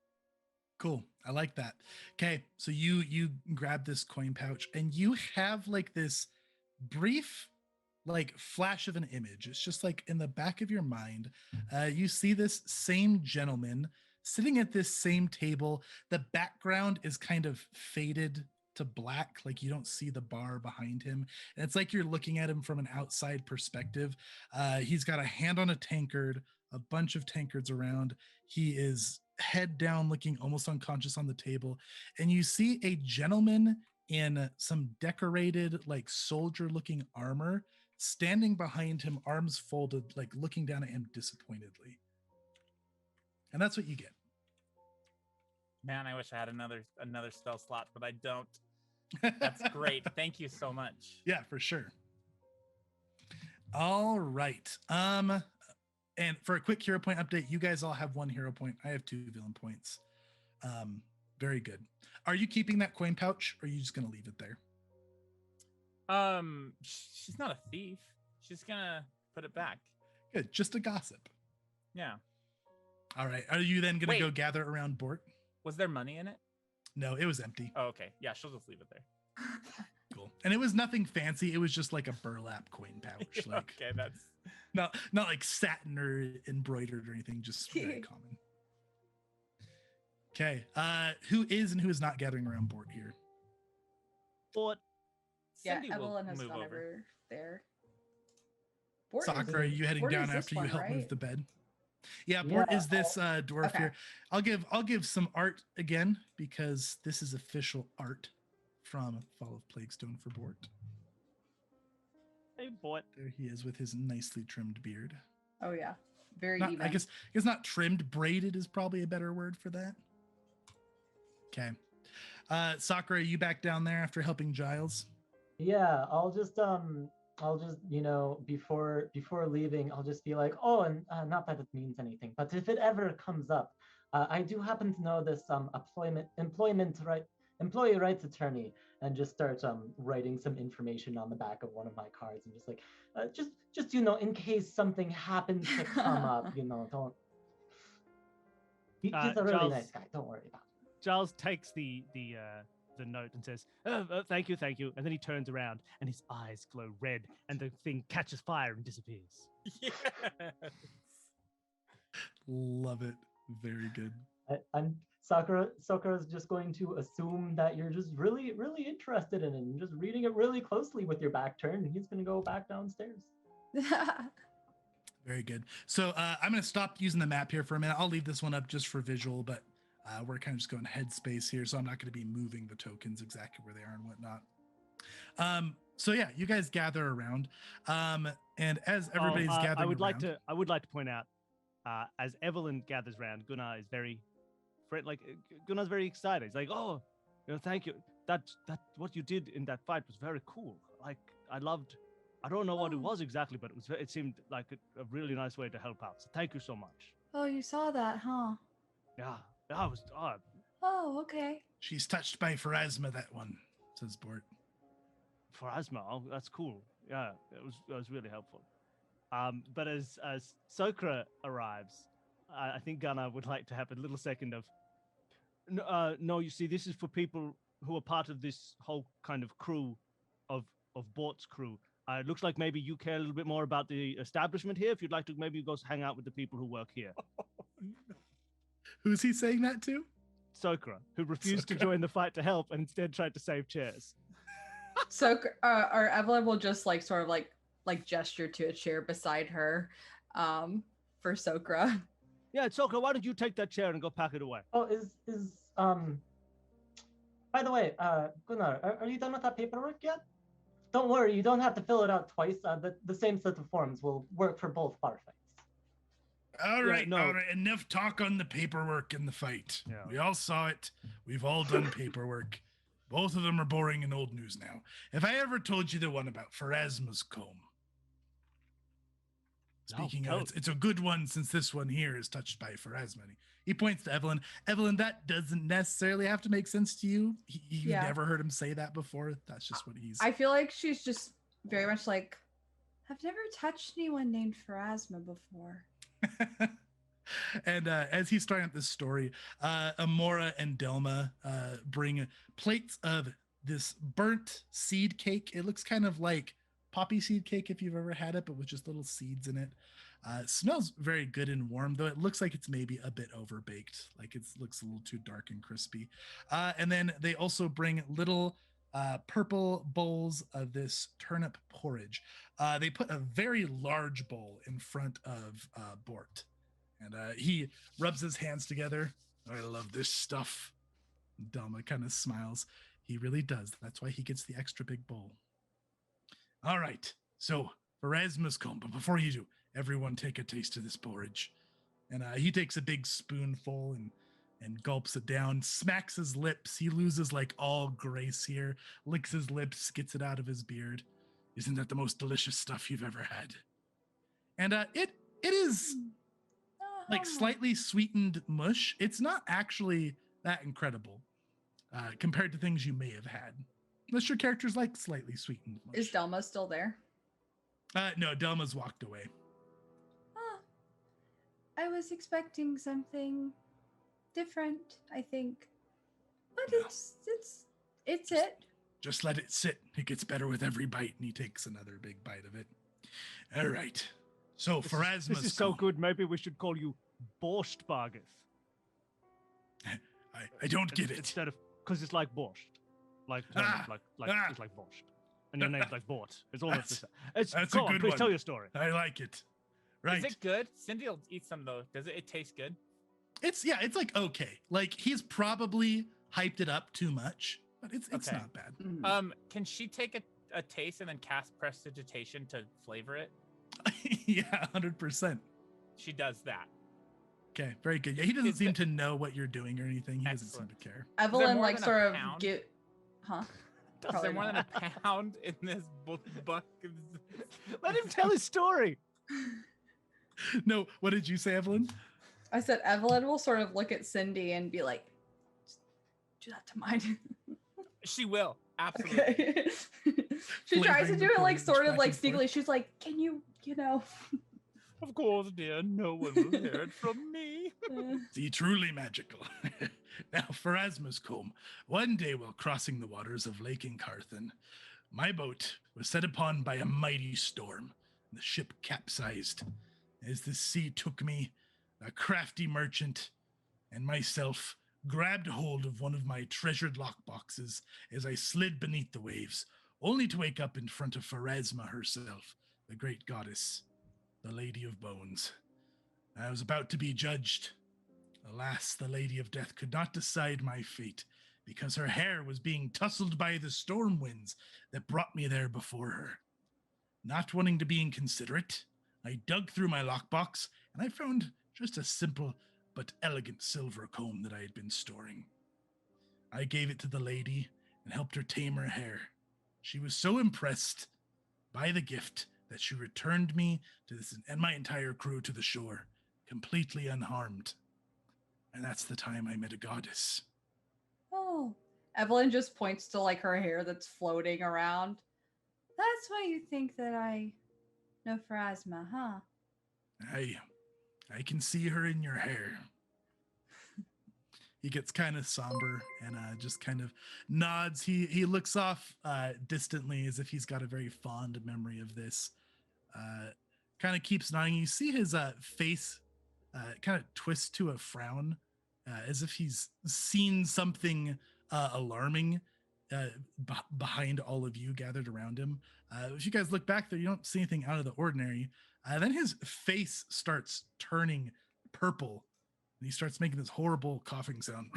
Cool. I like that. Okay. So you grab this coin pouch and you have like this brief like flash of an image. It's just like in the back of your mind. You see this same gentleman sitting at this same table. The background is kind of faded to black, like you don't see the bar behind him, and it's like you're looking at him from an outside perspective. He's got a hand on a tankard, a bunch of tankards around. He is head down, looking almost unconscious on the table, and you see a gentleman in some decorated like soldier looking armor standing behind him, arms folded, like looking down at him disappointedly. And that's what you get. Man, I wish I had another spell slot, but I don't. That's great. Thank you so much. Yeah, for sure. All right. And for a quick hero point update, you guys all have 1 hero point. I have 2 villain points. Very good. Are you keeping that coin pouch, or are you just gonna leave it there? She's not a thief. She's gonna put it back. Good. Just a gossip. Yeah. All right. Are you then gonna go gather around Bort? Was there money in it? No, it was empty. Oh, okay. Yeah, she'll just leave it there. Cool. And it was nothing fancy. It was just like a burlap coin pouch. Like, okay, that's not like satin or embroidered or anything, just very common. Okay. Who is and who is not gathering around Bort here? Bort. Yeah, Cindy will Evelyn has move gone over. over there. Bort is- Sakura, are you heading Bort is down this after you one, help move right? the bed? Yeah, Bort Yeah, is this dwarf okay. here. I'll give some art again because this is official art from Fall of Plaguestone for Bort. Hey, Bort. There he is with his nicely trimmed beard. Oh yeah, very Not, even. I guess not trimmed, braided is probably a better word for that. Okay. Sakura, are you back down there after helping Giles? Yeah, I'll just you know, before leaving, I'll just be like, oh, and not that it means anything, but if it ever comes up, I do happen to know this employee rights attorney, and just start writing some information on the back of one of my cards, and just like just you know, in case something happens to come up, you know, don't. He's a really Giles- nice guy. Don't worry about it. Giles takes the note and says, thank you. And then he turns around and his eyes glow red and the thing catches fire and disappears. Yes. Love it. Very good. I'm Sakura's just going to assume that you're just really, really interested in it and just reading it really closely with your back turned, and he's going to go back downstairs. Very good. So I'm going to stop using the map here for a minute. I'll leave this one up just for visual, but we're kind of just going headspace here, so I'm not going to be moving the tokens exactly where they are and whatnot. So yeah, you guys gather around, and as everybody's gathering, I would around, like to point out, as Evelyn gathers around, Gunnar is Gunnar's very excited. He's like, oh, you know, thank you. That what you did in that fight was very cool. Like, I loved. I don't know what it was exactly, but it seemed like a really nice way to help out. So thank you so much. Oh, you saw that, huh? Yeah, that was odd. Oh, okay. she's touched by Pharasma, that one, says Bort. For Asma, oh, that's cool. Yeah, it was really helpful. But as Sokra arrives, I think Gunnar would like to have a little second of. No, you see, this is for people who are part of this whole kind of crew of Bort's crew. It looks like maybe you care a little bit more about the establishment here. If you'd like to, maybe go hang out with the people who work here. Who's he saying that to? Sokra, who refused to join the fight to help and instead tried to save chairs. So, or Evelyn will just like sort of like gesture to a chair beside her, for Sokra. Yeah, Sokra, why don't you take that chair and go pack it away? Oh, is by the way, Gunnar, are you done with that paperwork yet? Don't worry, you don't have to fill it out twice. The same set of forms will work for both bar fights. All Yeah, right, no. all right. Enough talk on the paperwork in the fight. Yeah. We all saw it. We've all done paperwork. Both of them are boring and old news now. If I ever told you the one about Pharasma's comb. Speaking Oh, of, it's a good one since this one here is touched by Pharasma. He points to Evelyn. Evelyn, that doesn't necessarily have to make sense to you. You've Yeah. never heard him say that before. That's just what he's. I feel like she's just very much like, I've never touched anyone named Pharasma before. And as he's starting up this story, Amora and Delma bring plates of this burnt seed cake. It looks kind of like poppy seed cake if you've ever had it, but with just little seeds in it. It smells very good and warm, though it looks like it's maybe a bit overbaked. Like it looks a little too dark and crispy. And then they also bring little purple bowls of this turnip porridge. They put a very large bowl in front of Bort. And he rubs his hands together. I love this stuff. Delma kind of smiles. He really does. That's why he gets the extra big bowl. All right. So, Pharasma's come, but before you do, everyone take a taste of this porridge. And he takes a big spoonful and gulps it down, smacks his lips. He loses like all grace here, licks his lips, gets it out of his beard. Isn't that the most delicious stuff you've ever had? And it is like slightly sweetened mush. It's not actually that incredible compared to things you may have had. Unless your character's like slightly sweetened mush. Is Delma still there? No, Delma's walked away. Huh. I was expecting something different, I think. But No. it's it. Just let it sit. It gets better with every bite, and he takes another big bite of it. All right. So, Pharasma's This is so good. Maybe we should call you Borscht Bargeth. I don't get it. Instead of, because it's like borscht. Like it's like borscht. And your name's like Bort. It's almost the same. That's go a on, good please one. tell your story. I like it. Right. Is it good? Cindy will eat some though. Does it taste good? It's like okay. Like he's probably hyped it up too much, but it's Okay. not bad. Can she take a taste and then cast prestidigitation to flavor it? Yeah, 100%. She does that. Okay, very good. Yeah, he doesn't Is seem the- to know what you're doing or anything. He doesn't seem Excellent. to care. Evelyn more like than a sort of pound? get, huh? Is Probably there more than a not. pound in this buck? Let him tell his story. No, what did you say, Evelyn? I said Evelyn will sort of look at Cindy and be like, do that to mine. She will. Absolutely. Okay. She tries to Flavoring do the it like porridge sort of back like and forth. sneakily. She's like, can you know? Of course, dear. No one will hear it from me. See, truly magical. Now, Pharasma's comb. One day while crossing the waters of Lake Incarthen, my boat was set upon by a mighty storm. The ship capsized. As the sea took me, a crafty merchant and myself grabbed hold of one of my treasured lockboxes as I slid beneath the waves, only to wake up in front of Pharasma herself, the great goddess, the Lady of Bones. I was about to be judged. Alas, the Lady of Death could not decide my fate because her hair was being tousled by the storm winds that brought me there before her. Not wanting to be inconsiderate, I dug through my lockbox and I found just a simple but elegant silver comb that I had been storing. I gave it to the lady and helped her tame her hair. She was so impressed by the gift that she returned me to this and my entire crew to the shore, completely unharmed. And that's the time I met a goddess. Oh. Evelyn just points to like her hair that's floating around. That's why you think that I know Pharasma, huh? I can see her in your hair. He gets kind of somber and just kind of nods. He looks off distantly as if he's got a very fond memory of this. Kind of keeps nodding. You see his face kind of twist to a frown as if he's seen something alarming behind all of you gathered around him. If you guys look back there, you don't see anything out of the ordinary. Then his face starts turning purple. And he starts making this horrible coughing sound.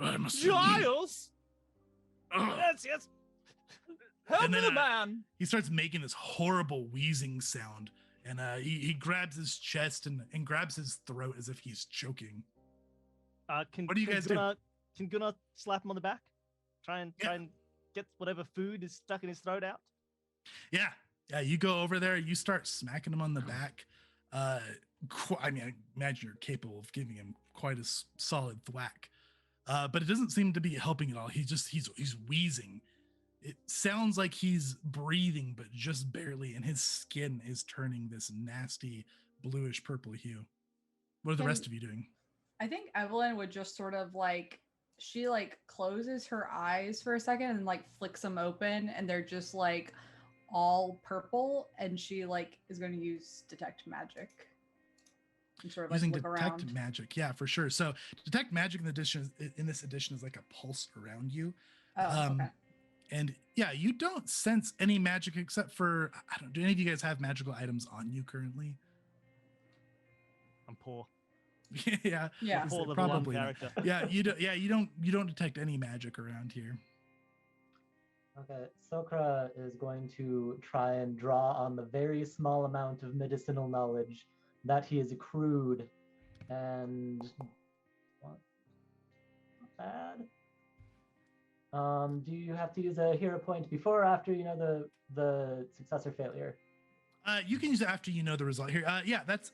I must Giles! Ugh. Yes. Help And me, then, man. He starts making this horrible wheezing sound. And he grabs his chest and grabs his throat as if he's choking. What do you guys do? Can Gunnar slap him on the back? Try and get whatever food is stuck in his throat out? Yeah, Yeah, you go over there, you start smacking him on the back. I mean, I imagine you're capable of giving him quite a solid thwack. But it doesn't seem to be helping at all. He's wheezing. It sounds like he's breathing, but just barely, and his skin is turning this nasty bluish purple hue. What are the rest of you doing? I think Evelyn would just sort of like, she like closes her eyes for a second and like flicks them open, and they're just like all purple, and she like is going to use detect magic and sort of like Using look detect around. magic, yeah, for sure. So detect magic in this edition is like a pulse around you. Oh, okay. And yeah, you don't sense any magic except for, I don't. Do any of you guys have magical items on you currently? I'm poor. Yeah, Yeah. Poor level probably one not. character. Yeah, you don't. Yeah, you don't detect any magic around here. Okay, Sokra is going to try and draw on the very small amount of medicinal knowledge that he has accrued, and what? Not bad. Do you have to use a hero point before or after you know the success or failure? You can use it after you know the result here. Yeah, that's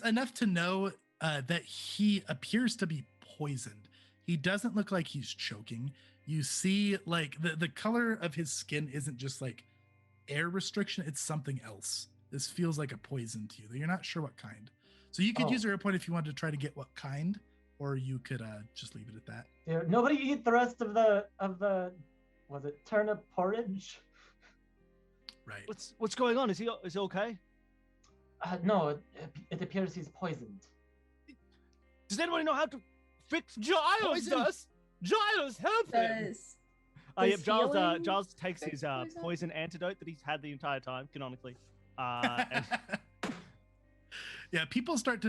enough to know that he appears to be poisoned. He doesn't look like he's choking. You see, like the color of his skin isn't just like air restriction; it's something else. This feels like a poison to you. You're not sure what kind. So you could use a hero point if you wanted to try to get what kind, or you could just leave it at that. Here, nobody eat the rest of the was it turnip porridge? Right. What's going on? Is he okay? No, it appears he's poisoned. Does anybody know how to fix Giles poison? does. Giles, help him. Yep, Giles. healing Giles takes fix his poison? poison antidote that he's had the entire time, canonically. And Yeah, people start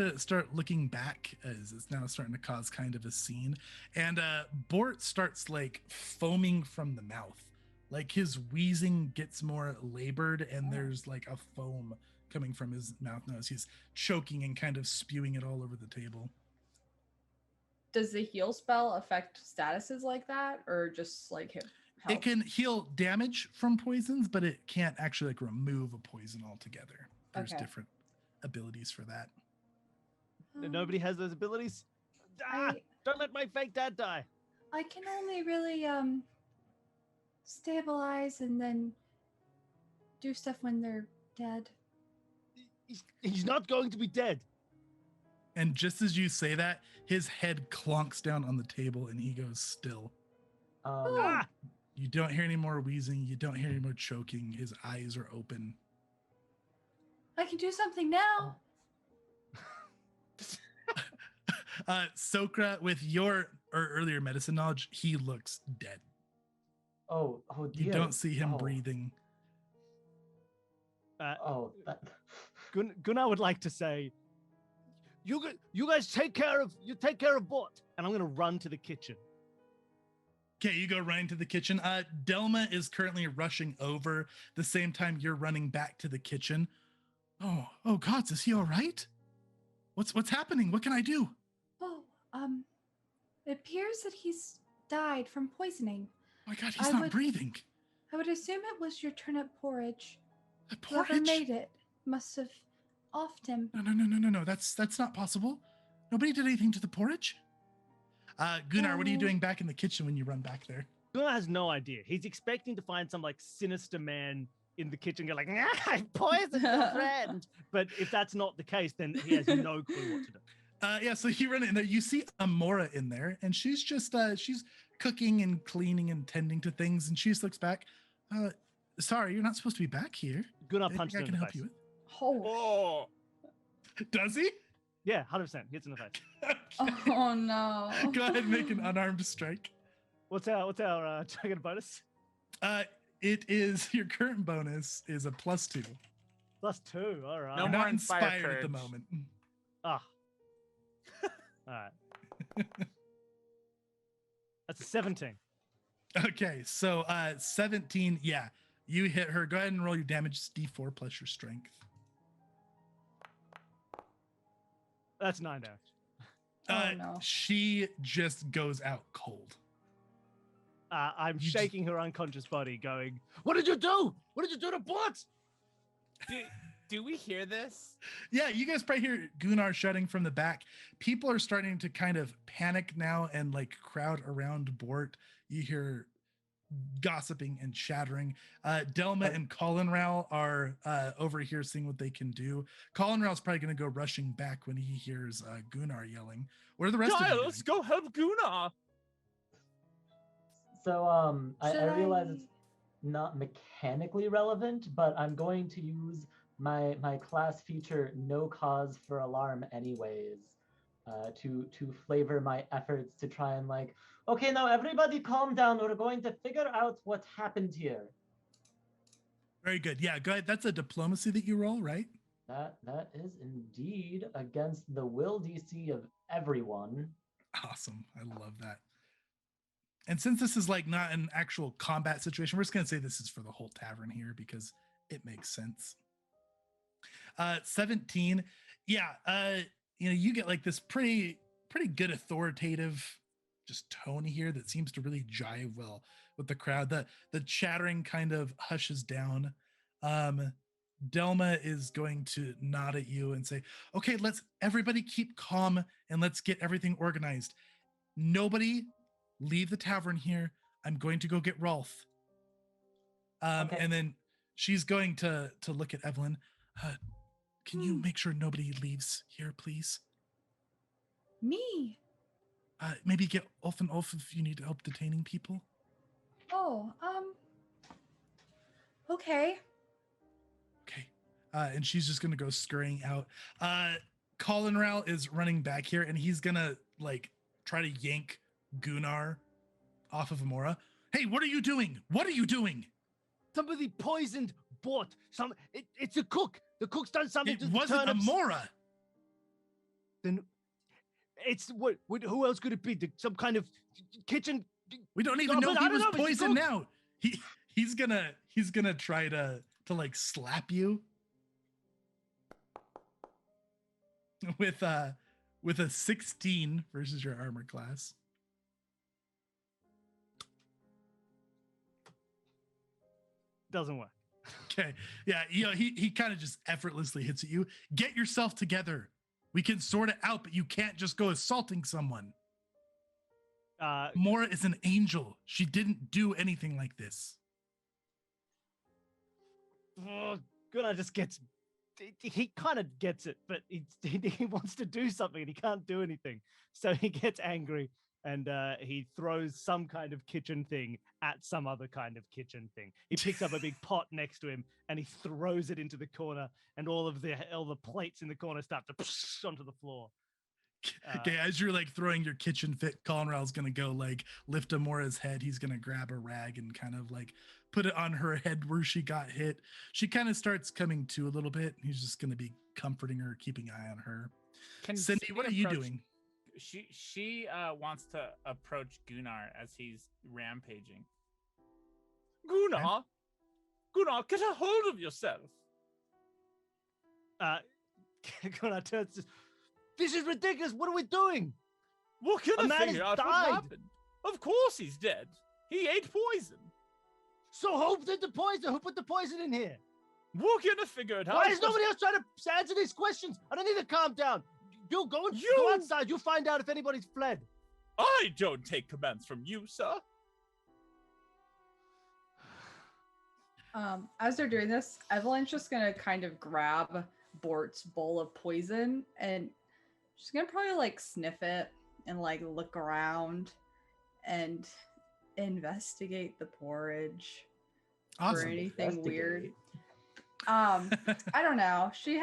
looking back as it's now starting to cause kind of a scene, and Bort starts like foaming from the mouth, like his wheezing gets more labored, and there's like a foam coming from his mouth nose. He's choking and kind of spewing it all over the table. Does the heal spell affect statuses like that, or just like health? It can heal damage from poisons, but it can't actually like remove a poison altogether. There's different abilities for that. nobody has those abilities. Don't let my fake dad die. I can only really stabilize and then do stuff when they're dead. He's not going to be dead. And just as you say that, his head clonks down on the table and he goes still. You don't hear any more wheezing. You don't hear any more choking. His eyes are open. I can do something now. Sokra, with your earlier medicine knowledge, he looks dead. Oh dear. You don't see him breathing. Gunnar would like to say, you guys take care of Bort, and I'm gonna run to the kitchen. Okay, you go running to the kitchen. Delma is currently rushing over the same time you're running back to the kitchen. Oh gods, is he all right? What's happening? What can I do? It appears that he's died from poisoning. Oh my god, he's not breathing. I would assume it was your turnip porridge. The porridge? Whoever made it must have offed him. No. That's not possible. Nobody did anything to the porridge. Gunnar, what are you doing back in the kitchen when you run back there? Gunnar has no idea. He's expecting to find some like sinister man in the kitchen go like, I poisoned your friend. But if that's not the case, then he has no clue what to do. Yeah, so you run in there. You see Amora in there, and she's just she's cooking and cleaning and tending to things, and she just looks back. Sorry, you're not supposed to be back here. Gunnar punched him in the face. You with? Oh. Does he? Yeah, 100%. Hits in the face. Okay. Oh no. Go ahead and make an unarmed strike. What's our dragon bonus? It is your current bonus is a +2. +2. All right. No You're more not inspired courage at the moment. All right. That's a 17. Okay, so 17. Yeah, you hit her. Go ahead and roll your damage. It's D4 plus your strength. That's 9 damage. No. She just goes out cold. I'm shaking her unconscious body, going, "What did you do? What did you do to Bort?" Do we hear this? Yeah, you guys probably hear Gunnar shouting from the back. People are starting to kind of panic now and like crowd around Bort. You hear gossiping and chattering. Delma and Colin Rowell are over here seeing what they can do. Colin Rowell's probably going to go rushing back when he hears Gunnar yelling. What are the rest of you Giles, doing? go help Gunnar. So I realize it's not mechanically relevant, but I'm going to use my class feature no cause for alarm anyways, to flavor my efforts to try and like, okay, now everybody calm down. We're going to figure out what happened here. Very good. Yeah, go ahead. That's a diplomacy that you roll, right? That is indeed against the will DC of everyone. Awesome. I love that. And since this is like not an actual combat situation, we're just going to say this is for the whole tavern here because it makes sense. 17. Yeah. You get like this pretty good authoritative just tone here that seems to really jive well with the crowd. The chattering kind of hushes down. Delma is going to nod at you and say, okay, let's everybody keep calm and let's get everything organized. Nobody leave the tavern here. I'm going to go get Rolf. Okay. And then she's going to look at Evelyn. Can you make sure nobody leaves here, please? Me? Maybe get Ulf and Ulf if you need help detaining people. Oh, okay. Okay. And she's just gonna go scurrying out. Colin Rowell is running back here, and he's gonna like try to yank Gunnar off of Amora. Hey, what are you doing? What are you doing? Somebody poisoned Bort. It's a cook. The cook's done something to It the wasn't turnips. Amora. Then it's what? Who else could it be? Some kind of kitchen. We don't even know if he was poisoned now. He's gonna try to like slap you with a 16 versus your armor class. Doesn't work. Okay. Yeah, he kind of just effortlessly hits at you. Get yourself together. We can sort it out, but you can't just go assaulting someone. Mora is an angel. She didn't do anything like this. Gunnar just gets. He kind of gets it, but he wants to do something and he can't do anything. So he gets angry and he throws some kind of kitchen thing at some other kind of kitchen thing. He picks up a big pot next to him and he throws it into the corner, and all the plates in the corner start to onto the floor. Okay, as you're like throwing your kitchen fit, Colin Rowell's gonna go like lift Amora's head. He's gonna grab a rag and kind of like put it on her head where she got hit. She kind of starts coming to a little bit. He's just gonna be comforting her, keeping an eye on her. Cindy, what are you doing? She wants to approach Gunnar as he's rampaging. Gunnar, get a hold of yourself. Gunnar turns to, this is ridiculous. What are we doing? What can A I man figure has out what died. happened? Of course he's dead. He ate poison. So who did the poison? Who put the poison in here? We're gonna figure it out. Why is nobody else trying to answer these questions? I don't need to calm down. You go outside. You find out if anybody's fled. I don't take commands from you, sir. As they're doing this, Evelyn's just gonna kind of grab Bort's bowl of poison and she's gonna probably like sniff it and like look around and investigate the porridge Awesome. for anything weird. I don't know. She's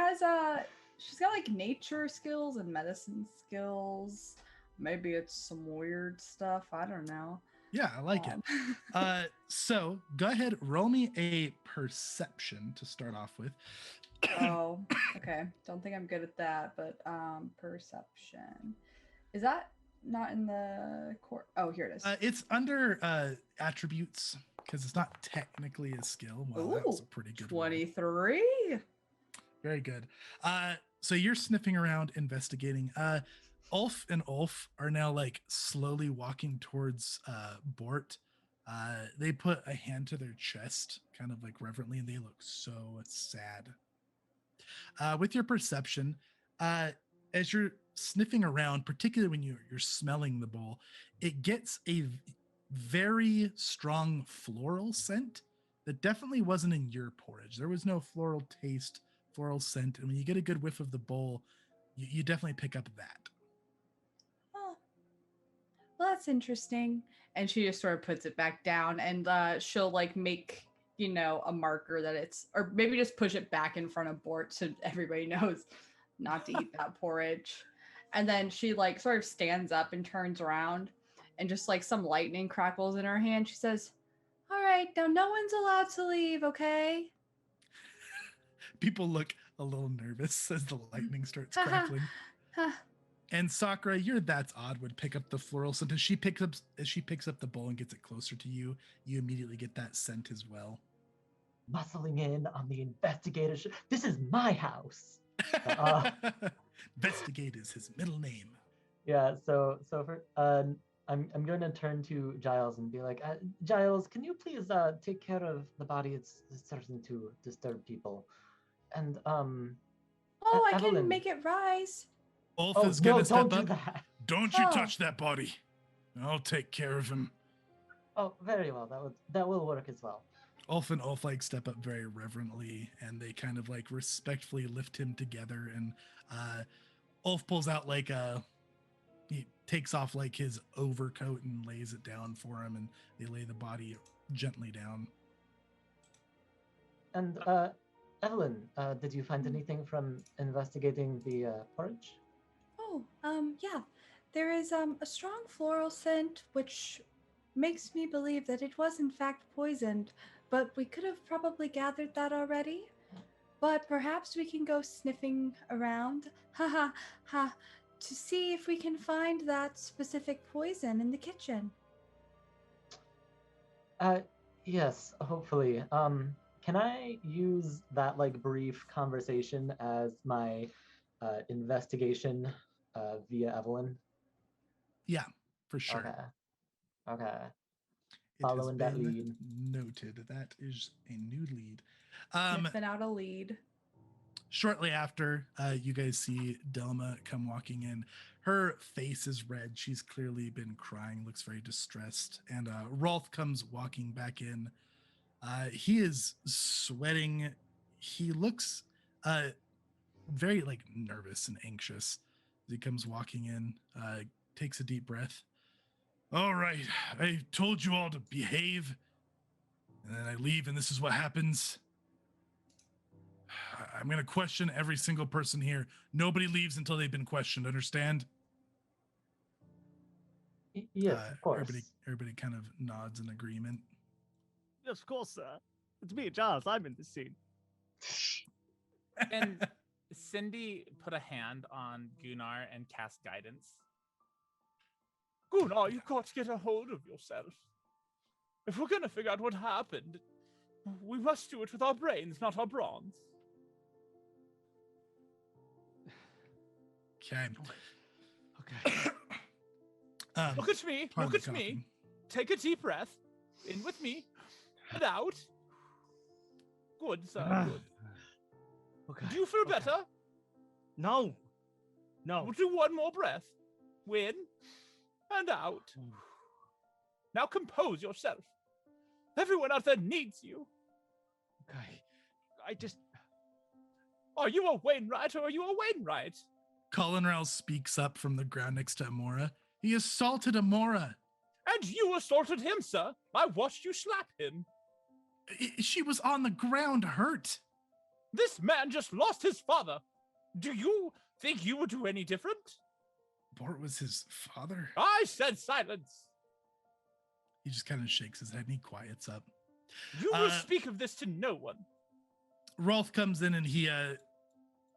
got like nature skills and medicine skills. Maybe it's some weird stuff. I don't know. Yeah, I like it. So go ahead, roll me a perception to start off with. Oh, okay. Don't think I'm good at that, but perception. Is that not in the core? Oh, here it is. It's under attributes because it's not technically a skill. Well, that was a pretty good 23. Roll. Very good. So you're sniffing around, investigating. Ulf and Ulf are now like slowly walking towards Bort. They put a hand to their chest, kind of like reverently, and they look so sad. With your perception, as you're sniffing around, particularly when you're smelling the bowl, it gets a very strong floral scent that definitely wasn't in your porridge. There was no floral taste, floral scent. And when you get a good whiff of the bowl, you definitely pick up that. Oh, well, that's interesting. And she just sort of puts it back down, and she'll like make, a marker that it's, or maybe just push it back in front of Bort so everybody knows not to eat that porridge. And then she like sort of stands up and turns around, and just like some lightning crackles in her hand. She says, "All right, now no one's allowed to leave, okay?" People look a little nervous as the lightning starts crackling. And Sakura, you're That's Odd would pick up the floral scent. As she picks up the bowl and gets it closer to you, you immediately get that scent as well. Muscling in on the investigator. This is my house. Investigate is his middle name. Yeah. So for I'm going to turn to Giles and be like, Giles, can you please take care of the body? It's starting to disturb people. And I Evelyn. can make it rise. Ulf is gonna step don't up. do that. Don't you touch that body. I'll take care of him. Oh, very well. That will work as well. Ulf and Ulf like step up very reverently, and they kind of like respectfully lift him together. And Ulf pulls out like he takes off like his overcoat and lays it down for him, and they lay the body gently down. And Evelyn, did you find anything from investigating the porridge? Oh, yeah. There is a strong floral scent, which makes me believe that it was in fact poisoned, but we could have probably gathered that already. But perhaps we can go sniffing around, to see if we can find that specific poison in the kitchen. Yes, hopefully. Can I use that like brief conversation as my investigation via Evelyn? Yeah, for sure. Okay. It Following has that been lead. noted. That is a new lead. Sniffing out a lead. Shortly after, you guys see Delma come walking in. Her face is red. She's clearly been crying, looks very distressed. And Rolf comes walking back in. He is sweating. He looks very like nervous and anxious as he comes walking in, takes a deep breath. All right, I told you all to behave, and then I leave, and this is what happens. I'm going to question every single person here. Nobody leaves until they've been questioned, understand? Yes, of course. Everybody kind of nods in agreement. Yes, of course, sir. It's me, Giles. I'm in the scene. And Cindy put a hand on Gunnar and cast guidance. Gunnar, you got to get a hold of yourself. If we're going to figure out what happened, we must do it with our brains, not our bronze. Okay. Look at me. Look at me. Take a deep breath. In with me. And out. Good, sir. Good. Okay. Do you feel better? No. We'll do one more breath. In and out. Now compose yourself. Everyone out there needs you. Okay. Are you a Wainwright or are you a Wainwright? Colin Rouse speaks up from the ground next to Amora. He assaulted Amora. And you assaulted him, sir. I watched you slap him. She was on the ground hurt. This man just lost his father. Do you think you would do any different? Bort was his father? I said silence. He just kind of shakes his head and he quiets up. You will speak of this to no one. Rolf comes in and he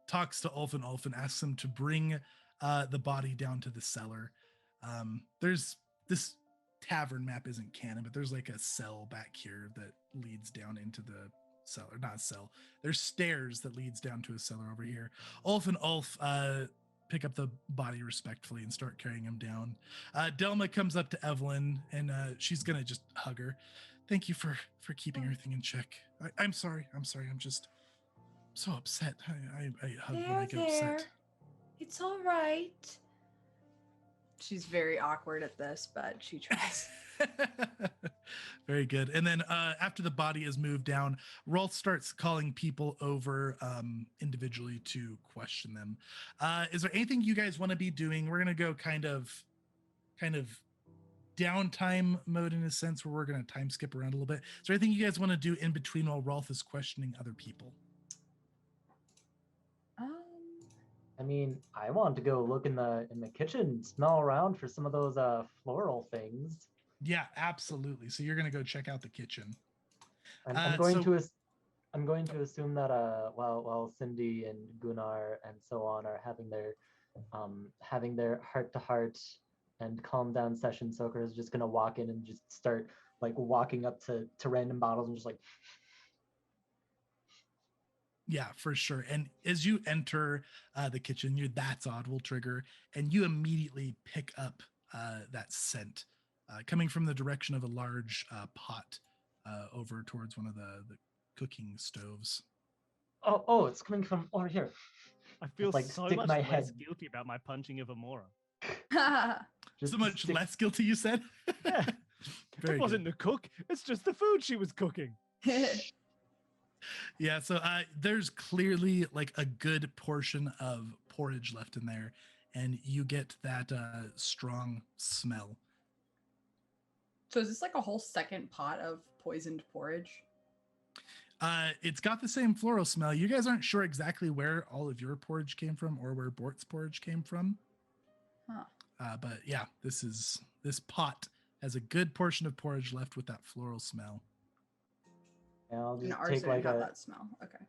talks to Ulf and asks him to bring the body down to the cellar. There's this tavern map isn't canon, but there's like a cell back here that leads down into the cellar. Not a cell. There's stairs that leads down to a cellar over here. Ulf pick up the body respectfully and start carrying him down. Delma comes up to Evelyn and she's gonna just hug her. Thank you for keeping everything in check. I'm sorry. I'm so upset. I hug when I There, get there. upset. It's all right. She's very awkward at this, but she tries. Very good. And then after the body is moved down, Rolf starts calling people over individually to question them. Is there anything you guys want to be doing? We're gonna go kind of downtime mode in a sense, where we're gonna time skip around a little bit. Is there anything you guys want to do in between while Rolf is questioning other people? I mean, I want to go look in the kitchen, smell around for some of those floral things. Yeah, absolutely. So you're gonna go check out the kitchen. I'm going to assume that while Cindy and Gunnar and so on are having their heart to heart and calm down session, Soker is just gonna walk in and just start like walking up to random bottles and just like. Yeah, for sure. And as you enter the kitchen, that's odd will trigger, and you immediately pick up that scent coming from the direction of a large pot over towards one of the cooking stoves. Oh, it's coming from over here. I feel like so stick much my less head. guilty about my punching of Amora. So much less guilty, you said? Yeah. Very It wasn't good. the cook. It's just the food she was cooking. Yeah, so there's clearly like a good portion of porridge left in there, and you get that strong smell. So is this like a whole second pot of poisoned porridge? It's got the same floral smell. You guys aren't sure exactly where all of your porridge came from or where Bort's porridge came from. Huh. But yeah, this pot has a good portion of porridge left with that floral smell. And I'll And just ours take didn't like have that smell. Okay.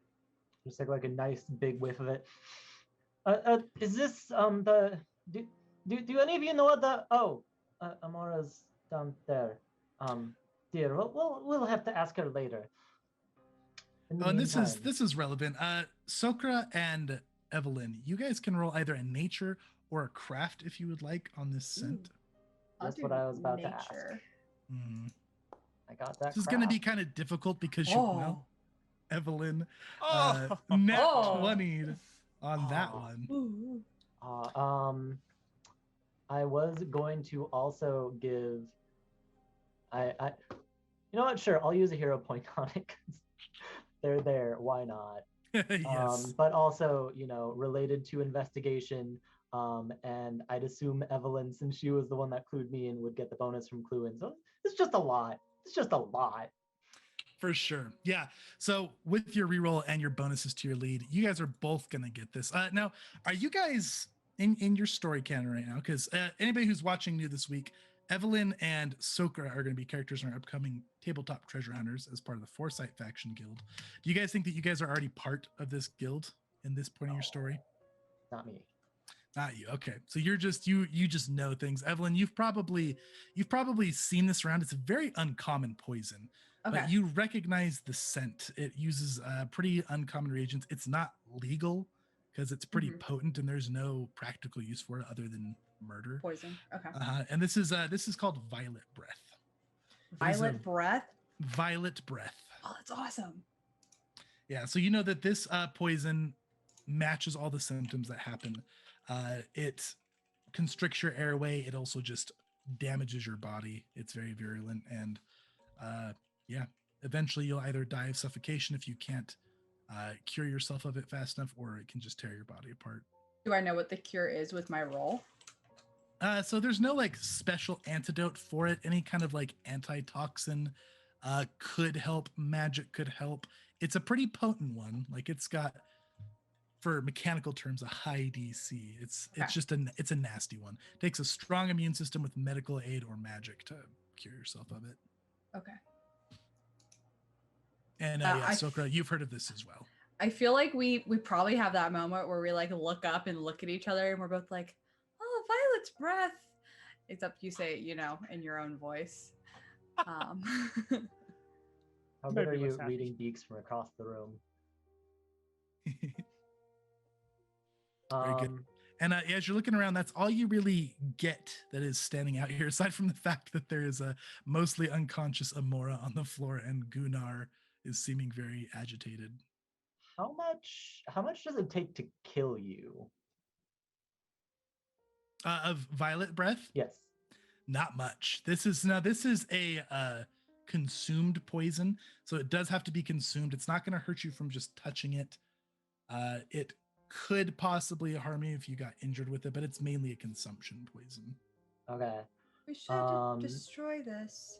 just take like a nice big whiff of it. Is this the do any of you know what the Amora's down there? Dear, we'll have to ask her later. In the And meantime, this is relevant. Sokra and Evelyn, you guys can roll either a nature or a craft if you would like on this scent. that's what I was about to ask. Mm. I got that. This is going to be kind of difficult because Evelyn, Oh. net Oh. 20'd on that one. Ooh. I was going to also give. You know what? Sure, I'll use a hero point on it. 'Cause they're there. Why not? Yes. But also, related to investigation. And I'd assume Evelyn, since she was the one that clued me in, would get the bonus from clue in. So it's just a lot. For sure. Yeah. So with your reroll and your bonuses to your lead, you guys are both going to get this. Now, are you guys in your story canon right now? Because anybody who's watching new this week, Evelyn and Sokra are going to be characters in our upcoming tabletop treasure hunters as part of the Foresight faction guild. Do you guys think that you guys are already part of this guild in this point of your story? Not me. Not you. Okay. So you're just you just know things. Evelyn, you've probably seen this around. It's a very uncommon poison. Okay. But you recognize the scent. It uses pretty uncommon reagents. It's not legal because it's pretty potent and there's no practical use for it other than murder. Poison. Okay. And this is called violet breath. Violet breath. Violet breath. Oh, that's awesome. Yeah. So you know that this poison matches all the symptoms that happen. It constricts your airway. It also just damages your body. It's very virulent and eventually you'll either die of suffocation if you can't cure yourself of it fast enough, or it can just tear your body apart. Do I know what the cure is with my roll? So there's no like special antidote for it. Any kind of like antitoxin could help. Magic could help. It's a pretty potent one. Like it's got, for mechanical terms, a high DC. It's just it's a nasty one. It takes a strong immune system with medical aid or magic to cure yourself of it. Okay. And Sokra, you've heard of this as well. I feel like we probably have that moment where we like look up and look at each other and we're both like, oh, Violet's breath. Except you say it, in your own voice. How good are you reading Geeks from across the room? Very good. And as you're looking around, that's all you really get that is standing out here, aside from the fact that there is a mostly unconscious Amora on the floor and Gunnar is seeming very agitated. How much does it take to kill you? Of violet breath? Yes. Not much. This is a consumed poison, so it does have to be consumed. It's not going to hurt you from just touching it. It could possibly harm you if you got injured with it, but it's mainly a consumption poison. Okay. We should destroy this.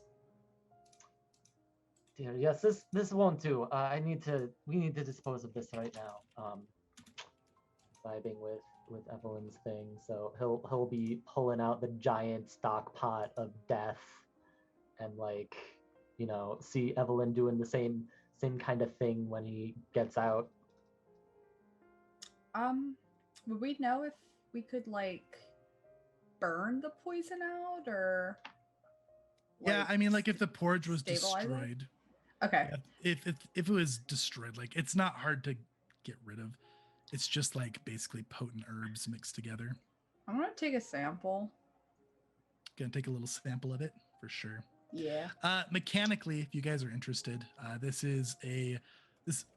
Dear, yes, this won't do. We need to dispose of this right now. Vibing with Evelyn's thing, so he'll be pulling out the giant stock pot of death, and like, see Evelyn doing the same kind of thing when he gets out. Would we know if we could like burn the poison out or? Yeah, I mean, like if the porridge was stabilize it? destroyed. Okay. Yeah, if it was destroyed, like it's not hard to get rid of. It's just like basically potent herbs mixed together. I'm gonna take a sample. Gonna take a little sample of it for sure. Yeah. Mechanically, if you guys are interested, this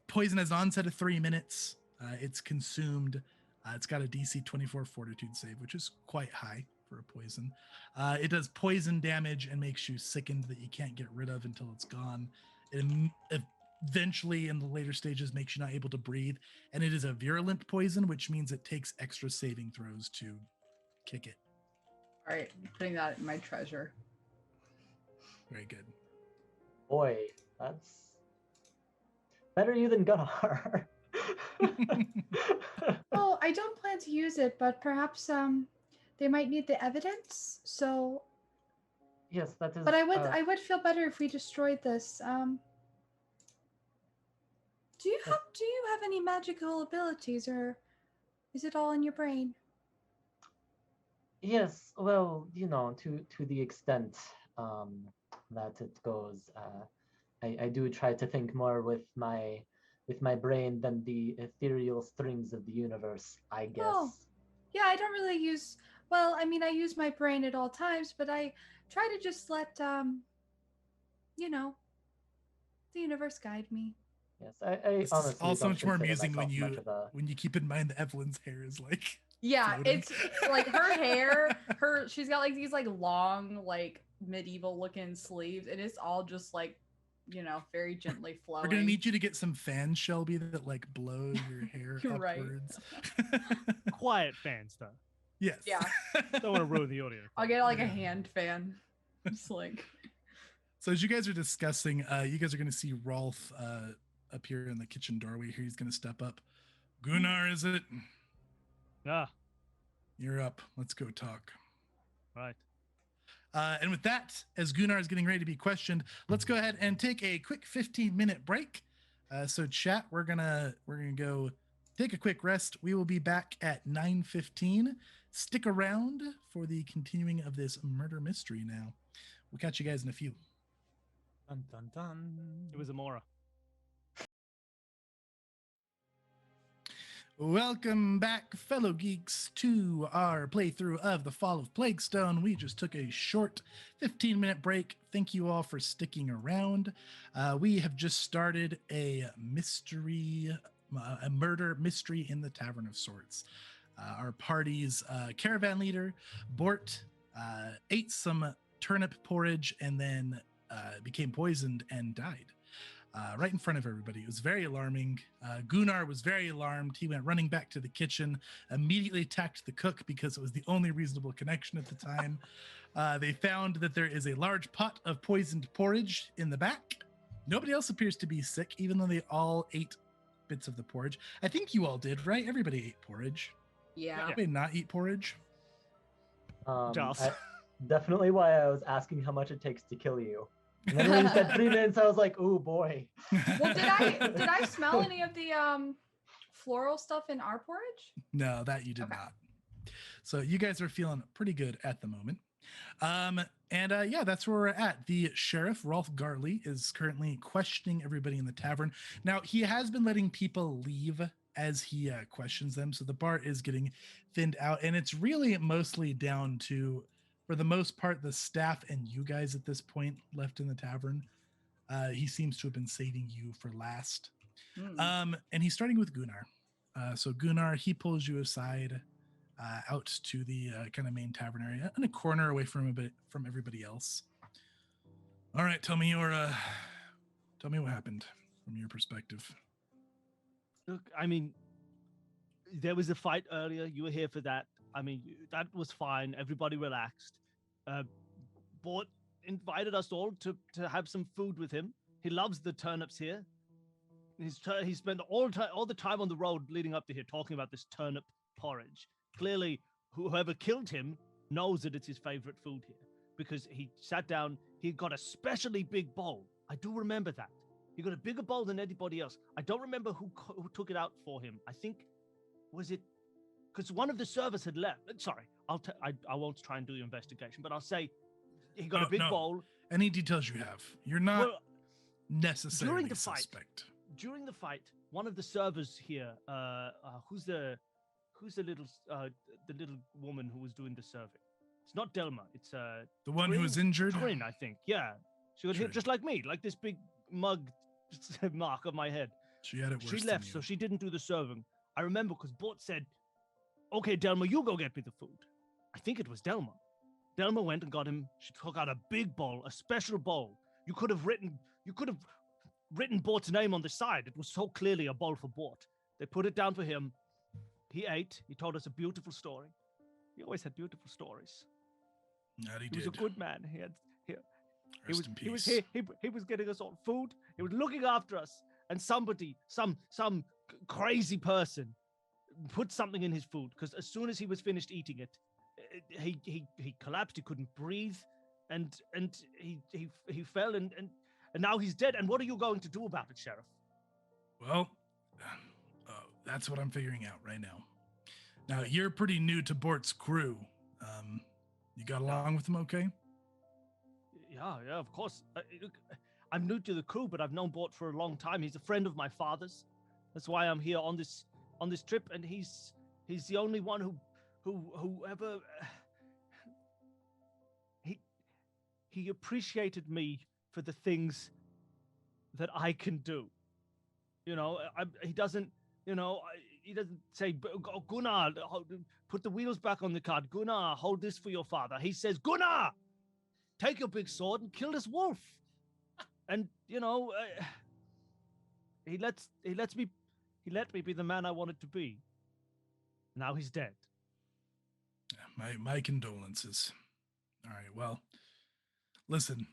poison has an onset of 3 minutes. It's consumed. It's got a DC 24 fortitude save, which is quite high for a poison. It does poison damage and makes you sickened that you can't get rid of until it's gone. It eventually, in the later stages, makes you not able to breathe. And it is a virulent poison, which means it takes extra saving throws to kick it. All right, I'm putting that in my treasure. Very good. Boy, that's better you than Gunnar. Well, I don't plan to use it, but perhaps they might need the evidence. So yes, that is. But I would feel better if we destroyed this. Do you have any magical abilities, or is it all in your brain? Yes, well, to the extent that it goes, I do try to think more with my brain than the ethereal strings of the universe, I guess. Oh, yeah, I don't really use. Well, I mean, I use my brain at all times, but I try to just let the universe guide me. Yes, I honestly It's also don't much more consider amusing when myself you keep in mind that Evelyn's hair is like Yeah, floating. it's like her hair, she's got like these like long, like medieval looking sleeves, and it's all just like, very gently flowing. We're gonna need you to get some fans, Shelby, that like blow your hair You're right. upwards. Quiet fans, though. Yes. Yeah. Don't want to ruin the audio. I'll get like a hand fan. Just like. So as you guys are discussing, you guys are gonna see Rolf appear in the kitchen doorway here. He's gonna step up. Gunnar, is it? Ah, You're up. Let's go talk. right. And with that, as Gunnar is getting ready to be questioned, let's go ahead and take a quick 15-minute break. So chat, we're gonna go take a quick rest. We will be back at 9:15. Stick around for the continuing of this murder mystery now. We'll catch you guys in a few. Dun, dun, dun. It was Amora. Welcome back, fellow geeks, to our playthrough of The Fall of Plaguestone. We just took a short 15-minute break. Thank you all for sticking around. We have just started a murder mystery in the Tavern of Sorts. Our party's caravan leader, Bort, ate some turnip porridge and then became poisoned and died. Right in front of everybody. It was very alarming. Gunnar was very alarmed. He went running back to the kitchen, immediately attacked the cook because it was the only reasonable connection at the time. They found that there is a large pot of poisoned porridge in the back. Nobody else appears to be sick, even though they all ate bits of the porridge. I think you all did, right? Everybody ate porridge. Yeah. Anybody not eat porridge? Giles. Definitely why I was asking how much it takes to kill you. And then when you said 3 minutes, I was like, "Oh boy." Well, did I smell any of the floral stuff in our porridge? No, that you did Okay. not. So you guys are feeling pretty good at the moment. Yeah, that's where we're at. The sheriff, Rolf Garley, is currently questioning everybody in the tavern. Now, he has been letting people leave as he questions them. So the bar is getting thinned out. And it's really mostly down to, for the most part, the staff and you guys at this point left in the tavern. He seems to have been saving you for last. And he's starting with Gunnar. So Gunnar, he pulls you aside out to the kind of main tavern area in a corner away from everybody else. All right, tell me what happened from your perspective. Look, I mean, there was a fight earlier. You were here for that. I mean, that was fine. Everybody relaxed. Bort invited us all to have some food with him. He loves the turnips here. He spent all the time on the road leading up to here talking about this turnip porridge. Clearly, whoever killed him knows that it's his favorite food here because he sat down. He got a specially big bowl. I do remember that. He got a bigger bowl than anybody else. I don't remember who took it out for him. I think, was it because one of the servers had left? Sorry, I won't try and do the investigation, but I'll say he got a big bowl. Any details you have? You're not necessarily suspect. During the fight, one of the servers here, who's the little woman who was doing the serving? It's not Delma. It's the one who was injured. Trin, I think. Yeah, she got hit just like me, like this big mug mark on my head. She had it worse. She left, so she didn't do the serving. I remember because Bort said, "Okay, Delma, you go get me the food." I think it was Delma. Delma went and got him. She took out a big bowl, a special bowl. You could have written Bort's name on the side. It was so clearly a bowl for Bort. They put it down for him. He ate. He told us a beautiful story. He always had beautiful stories. He was a good man. He was here. He was getting us all food. He was looking after us. And somebody, some crazy person, put something in his food because as soon as he was finished eating it, he collapsed. He couldn't breathe, and he fell and now he's dead. And what are you going to do about it, Sheriff? Well, that's what I'm figuring out right now. Now, you're pretty new to Bort's crew. You got along with him okay? Yeah, of course. I'm new to the crew, but I've known Bort for a long time. He's a friend of my father's. That's why I'm here on this trip, and he's the only one who ever he appreciated me for the things that I can do. You know, he doesn't say, Gunnar, put the wheels back on the cart. Gunnar, hold this for your father. He says, Gunnar, take your big sword and kill this wolf. And, you know, he let me be the man I wanted to be. Now he's dead. My condolences. All right, well, listen,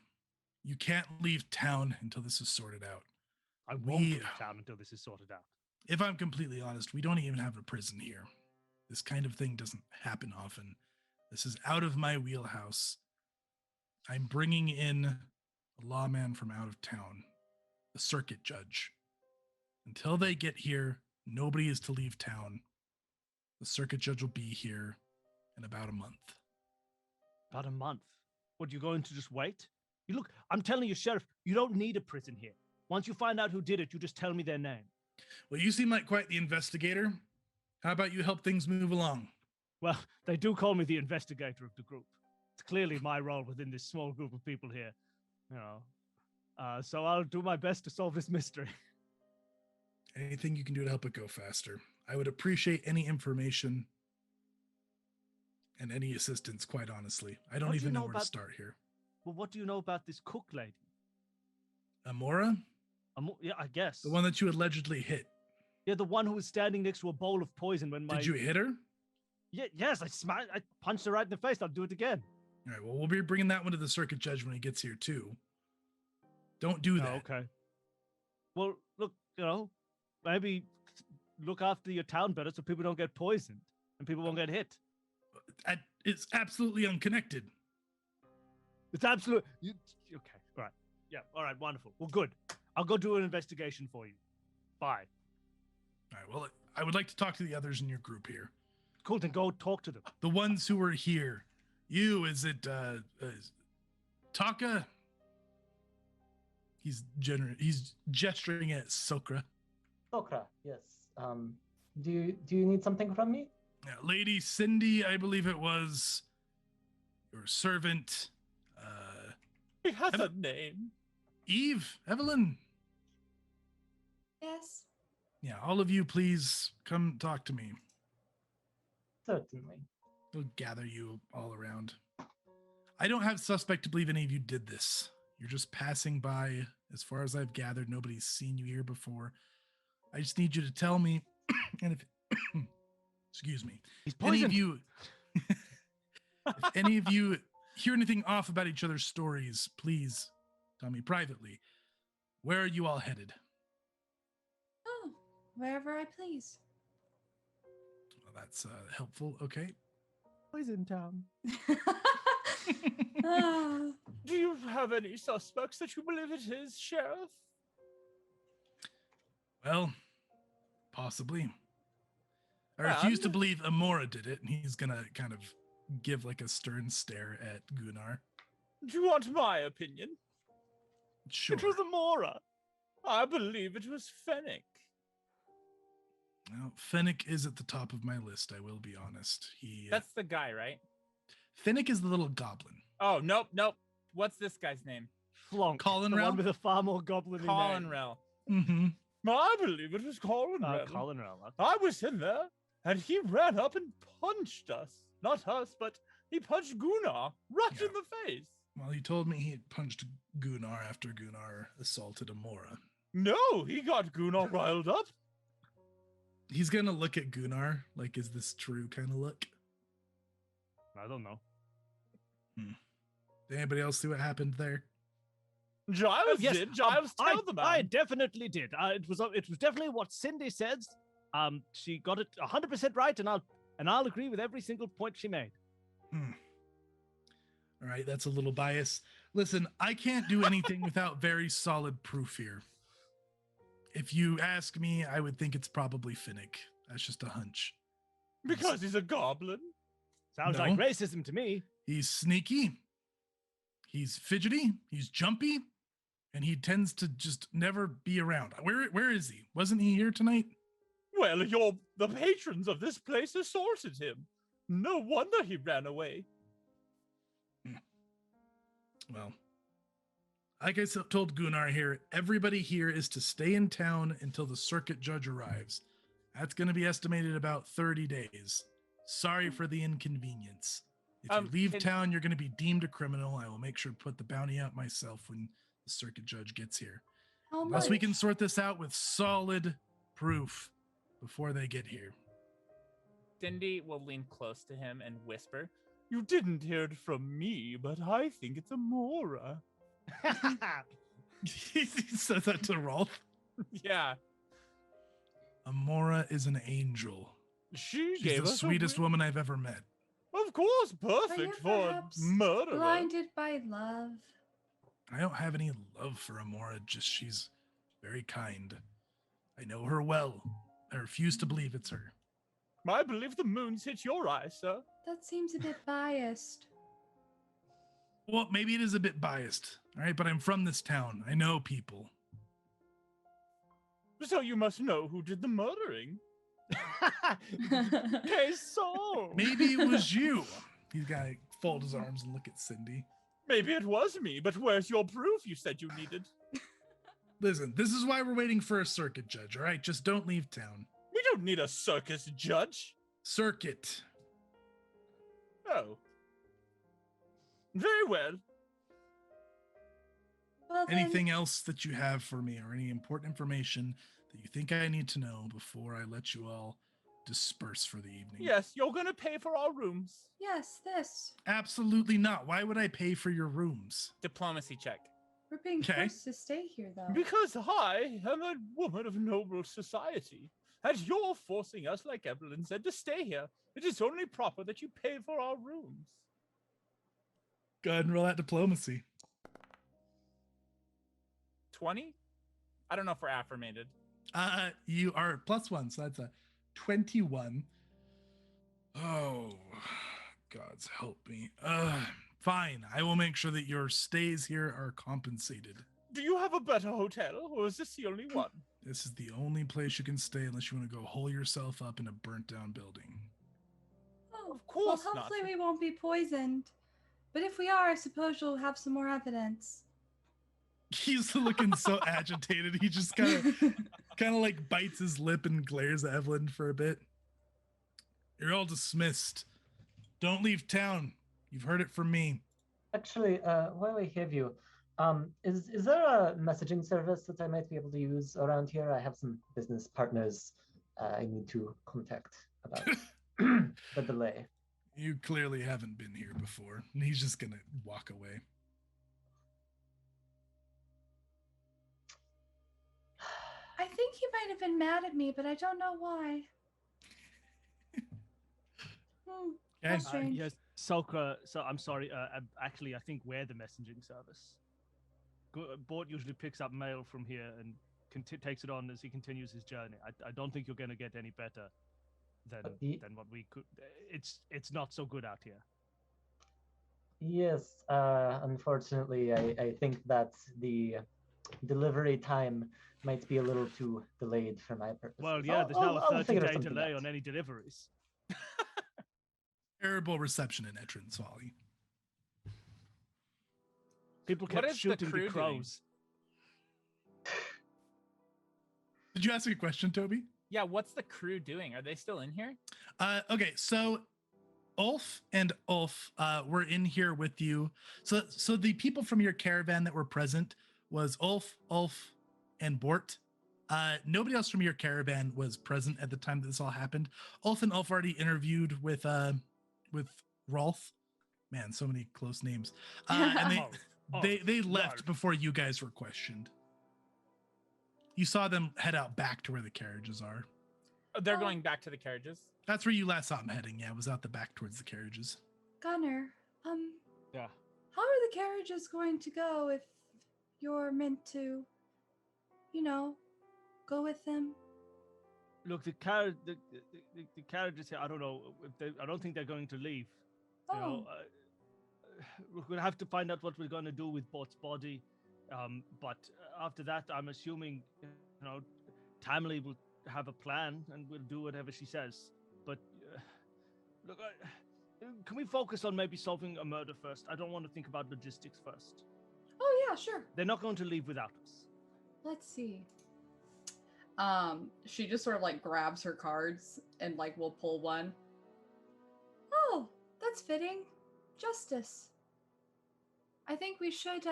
you can't leave town until this is sorted out. I won't leave town until this is sorted out. If I'm completely honest, we don't even have a prison here. This kind of thing doesn't happen often. This is out of my wheelhouse. I'm bringing in a lawman from out of town, a circuit judge. Until they get here, nobody is to leave town. The circuit judge will be here in about a month. About a month? What, you going to just wait? You look, I'm telling you, Sheriff, you don't need a prison here. Once you find out who did it, you just tell me their name. Well, you seem like quite the investigator. How about you help things move along? Well, they do call me the investigator of the group. It's clearly my role within this small group of people here. You know, so I'll do my best to solve this mystery. Anything you can do to help it go faster. I would appreciate any information and any assistance, quite honestly. I don't even know where to start here. Well, what do you know about this cook lady? Amora? Yeah, I guess. The one that you allegedly hit. Yeah, the one who was standing next to a bowl of poison when Did you hit her? Yeah, yes, I punched her right in the face. I'll do it again. All right, well, we'll be bringing that one to the circuit judge when he gets here, too. Don't do that. Okay. Well, look, you know, maybe look after your town better so people don't get poisoned and people won't get hit. It's absolutely unconnected. It's absolute. Okay, right. Yeah, all right, wonderful. Well, good. I'll go do an investigation for you. Bye. All right, well, I would like to talk to the others in your group here. Cool, then go talk to them. The ones who were here. You, is it Taka? He's gesturing at Sokra. Sokra, yes. Do you need something from me? Yeah, Lady Cindy, I believe it was. Your servant. He has a name. Eve, Evelyn. Yes. Yeah, all of you, please come talk to me. Certainly. We'll gather you all around. I don't have suspect to believe any of you did this. You're just passing by. As far as I've gathered, nobody's seen you here before. I just need you to tell me, and if excuse me, He's any poisoned. of you, if any of you hear anything off about each other's stories, please tell me privately. Where are you all headed? Oh, wherever I please. Well, that's helpful. Okay. Poison town. Ah, Do you have any suspects that you believe it is, Sheriff? Well, possibly. I refuse to And? believe Amora did it, and he's gonna kind of give like a stern stare at Gunnar. Do you want my opinion? Sure. It was Amora. I believe it was Fennec. Well, Fennec is at the top of my list, I will be honest. That's the guy, right? Fennec is the little goblin. Oh, nope. What's this guy's name? Flonk. Colin the Rell? one with a far more goblin Colin name. Rell. Mm-hmm. I believe it was Colin Rell. Colin Rell. Okay. I was in there, and he ran up and punched us. Not us, but he punched Gunnar right Yeah. in the face. Well, he told me he had punched Gunnar after Gunnar assaulted Amora. No, he got Gunnar riled up. He's gonna look at Gunnar like, is this true kind of look? I don't know. Did anybody else see what happened there? Giles did. Giles told the man. I definitely did. It was definitely what Cindy said. She got it 100% right, and I'll agree with every single point she made. All right, that's a little biased. Listen, I can't do anything without very solid proof here. If you ask me, I would think it's probably Finnick. That's just a hunch. Because he's a goblin. Sounds No. like racism to me. He's sneaky, he's fidgety, he's jumpy, and he tends to just never be around. Where is he? Wasn't he here tonight? Well, the patrons of this place assaulted him. No wonder he ran away. Well, like I told Gunnar here, everybody here is to stay in town until the circuit judge arrives. That's going to be estimated about 30 days. Sorry for the inconvenience. If you leave town, you're going to be deemed a criminal. I will make sure to put the bounty out myself when the circuit judge gets here. how Unless much? we can sort this out with solid proof before they get here. Cindy will lean close to him and whisper, "You didn't hear it from me, but I think it's Amora." He says that to Rolf. Yeah. Amora is an angel. She's She's the sweetest woman I've ever met. Of course, Are you perfect for a perhaps murderer. blinded by love? I don't have any love for Amora, just she's very kind. I know her well. I refuse to believe it's her. I believe the moon's hit your eye, sir. That seems a bit biased. Well, maybe it is a bit biased, all right? But I'm from this town. I know people. So you must know who did the murdering. Okay, so Maybe it was you. He's got to fold his arms and look at Cindy. maybe it was me, but where's your proof you said you needed? Listen, this is why we're waiting for a circuit judge, all right? Just don't leave town. We don't need a circus judge. Circuit. Oh. Very well. Well, then, Anything else that you have for me or any important information that you think I need to know before I let you all disperse for the evening? Yes, you're gonna pay for our rooms. yes, this. Absolutely not. Why would I pay for your rooms? Diplomacy check. We're being Okay. forced to stay here, though. Because I am a woman of noble society, and you're forcing us, like Evelyn said, to stay here. It is only proper that you pay for our rooms. Go ahead and roll that diplomacy. 20? I don't know if we're affirmated. You are +1, so that's a 21. Oh, God's help me. Fine. I will make sure that your stays here are compensated. Do you have a better hotel, or is this the only one? This is the only place you can stay unless you want to go hole yourself up in a burnt down building. Oh, Of course well, not. hopefully we won't be poisoned. But if we are, I suppose you'll have some more evidence. He's looking so agitated. He just kind of kind of like bites his lip and glares at Evelyn for a bit. You're all dismissed. Don't leave town. You've heard it from me. Actually, while I have you, is there a messaging service that I might be able to use around here? I have some business partners I need to contact about the delay. You clearly haven't been here before. And he's just gonna walk away. I think he might have been mad at me, but I don't know why. Okay. How strange. Yes, Sulka. So I'm sorry. Actually, I think we're the messaging service. Bort usually picks up mail from here and takes it on as he continues his journey. I don't think you're going to get any better than what we could. It's not so good out here. Yes, unfortunately, I think that the delivery time might be a little too delayed for my purposes. Well, yeah, there's now a 30-day delay on any deliveries. Terrible reception in Etrin's Valley. People kept shooting the crows. Did you ask a question, Toby? Yeah, what's the crew doing? Are they still in here? Okay, so Ulf and Ulf were in here with you. So the people from your caravan that were present was Ulf, and Bort. Nobody else from your caravan was present at the time that this all happened. Ulf and Ulf already interviewed with Rolf. Man, so many close names. And they left before you guys were questioned. You saw them head out back to where the carriages are. Oh, they're going back to the carriages? That's where you last saw them heading. Yeah, it was out the back towards the carriages. Gunnar, Yeah. how are the carriages going to go if you're meant to, go with them? Look, the carriages here. I don't know. I don't think they're going to leave. You know, we're going to have to find out what we're going to do with Bort's body. But after that, I'm assuming, Tamley will have a plan and we'll do whatever she says. But look, can we focus on maybe solving a murder first? I don't want to think about logistics first. Oh, yeah, sure. They're not going to leave without us. Let's see. She just sort of like grabs her cards and will pull one. Oh, that's fitting. Justice. I think we should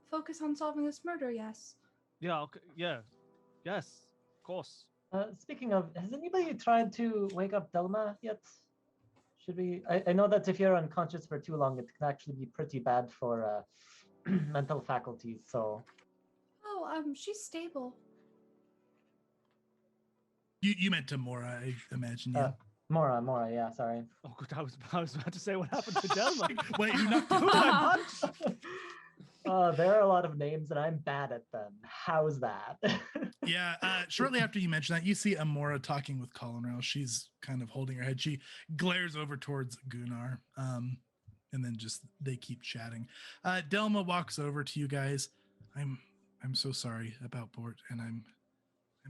focus on solving this murder, yes. Yeah, okay. Yeah. Yes, of course. Speaking of, has anybody tried to wake up Delma yet? Should we? I know that if you're unconscious for too long, it can actually be pretty bad for mental faculties. So. Oh, she's stable. You meant to Mora, I imagine. Yeah. Mora. Yeah, sorry. Oh, good. I was about to say what happened to Delma. Wait, you knocked Who did I punch? There are a lot of names, and I'm bad at them. How's that? Yeah. Shortly after you mention that, you see Amora talking with Colin. She's kind of holding her head. She glares over towards Gunnar, and then they keep chatting. Delma walks over to you guys. I'm so sorry about Bort, and I'm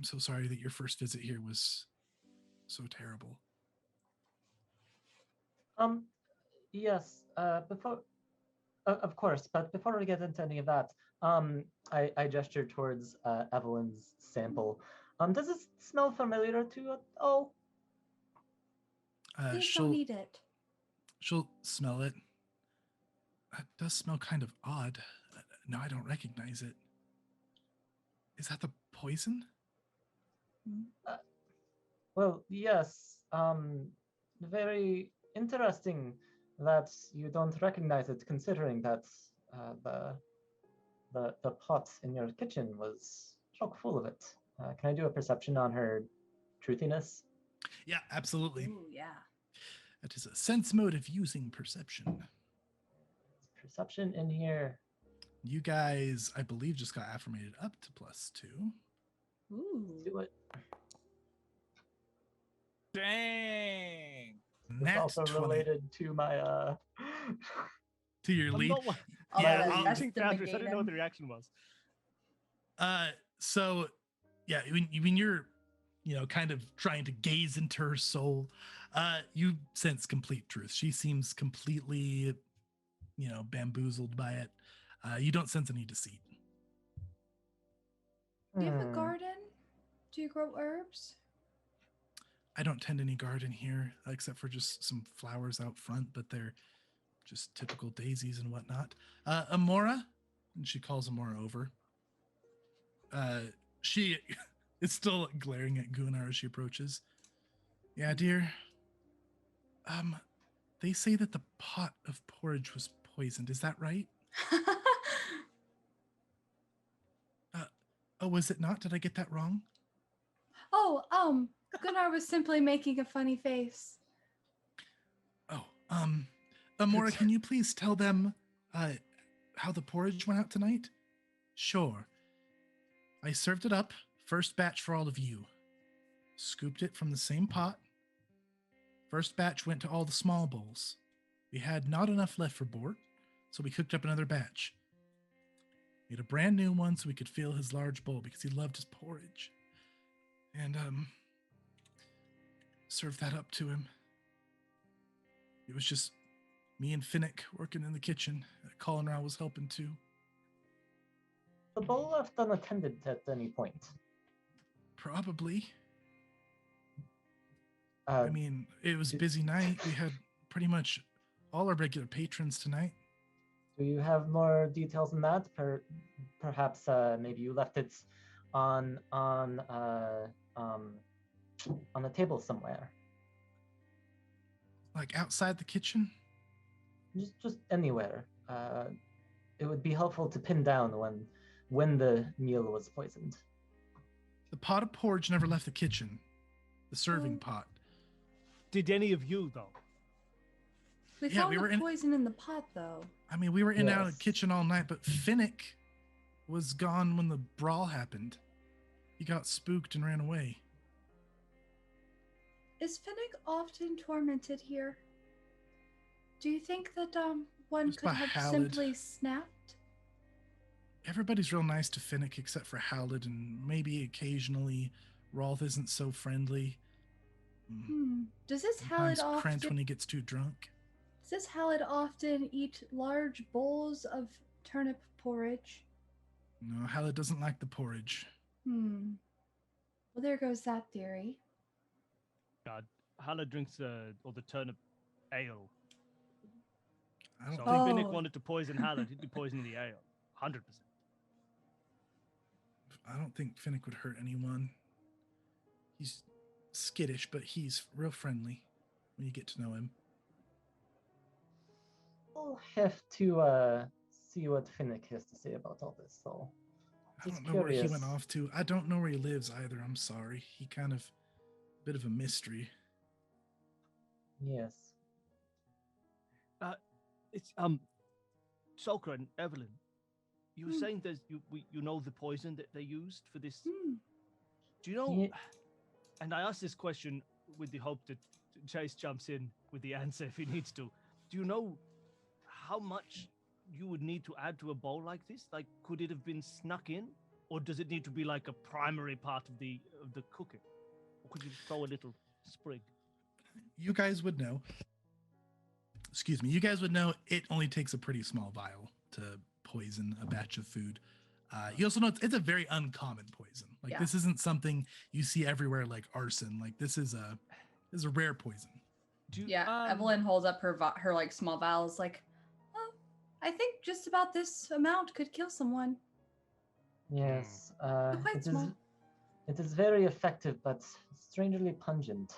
so sorry that your first visit here was so terrible. Yes. Before. Of course, but before we get into any of that, I gesture towards Evelyn's sample. Does it smell familiar to you? Oh, please don't eat it. She'll smell it. It does smell kind of odd. No, I don't recognize it. Is that the poison? Well, yes. Very interesting that you don't recognize it, considering that the pot in your kitchen was chock full of it. Can I do a perception on her truthiness? Yeah, absolutely. Ooh, yeah. That is a sense mode of using perception. Perception in here. You guys, I believe, just got affirmated up to +2. Ooh. Do it. Dang. It's also 20. related to my To your lead. Yeah, I'll I think I didn't know what the reaction was. So yeah, when you're kind of trying to gaze into her soul, you sense complete truth. She seems completely bamboozled by it. You don't sense any deceit. Do you have a garden? Do you grow herbs? I don't tend any garden here, except for just some flowers out front, but they're just typical daisies and whatnot. Amora, and she calls Amora over. She is still glaring at Gunnar as she approaches. Yeah, dear. They say that the pot of porridge was poisoned. Is that right? Oh, was it not? Did I get that wrong? Oh, Gunnar was simply making a funny face. Oh, Amora, can you please tell them how the porridge went out tonight? Sure. I served it up, first batch for all of you. Scooped it from the same pot. First batch went to all the small bowls. We had not enough left for Bort, so we cooked up another batch. Made a brand new one so we could fill his large bowl because he loved his porridge. And, served that up to him. It was just me and Finnick working in the kitchen. Colin Rao was helping too. The bowl left unattended at any point. Probably. I mean, it was a busy night. We had pretty much all our regular patrons tonight. Do you have more details than that? Perhaps maybe you left it on a table somewhere. Like outside the kitchen? Just anywhere. It would be helpful to pin down when the meal was poisoned. The pot of porridge never left the kitchen. The serving pot. Did any of you, though? We found the poison in the pot, though. I mean, we were in and out of the kitchen all night, but Finnick was gone when the brawl happened. He got spooked and ran away. Is Finnick often tormented here? Do you think that one Just could by have Hallad. simply snapped? Everybody's real nice to Finnick except for Hallad, and maybe occasionally Rolf isn't so friendly. Does this Sometimes Hallad Krent often? when he gets too drunk. Does this Hallad often eat large bowls of turnip porridge? No, Hallad doesn't like the porridge. Well, there goes that theory. God, Hala drinks all the turnip ale. I don't So think if Finnick wanted to poison Hala, he'd be poisoning the ale. 100%. I don't think Finnick would hurt anyone. He's skittish, but he's real friendly when you get to know him. We'll have to see what Finnick has to say about all this. So, I don't know where he went off to. I don't know where he lives either. I'm sorry. He kind of bit of a mystery. Yes. It's Solkra and Evelyn. You were saying you know the poison that they used for this. Do you know? And I asked this question with the hope that Chase jumps in with the answer if he needs to. Do you know how much you would need to add to a bowl like this? Like, could it have been snuck in, or does it need to be like a primary part of the cooking? Or could you throw a little sprig? You guys would know. Excuse me. You guys would know it only takes a pretty small vial to poison a batch of food. You also know it's a very uncommon poison. Like this isn't something you see everywhere like arson. Like this is a rare poison. Evelyn holds up her like small vials, like, oh, I think just about this amount could kill someone. Yes, quite small. It is very effective, but strangely pungent.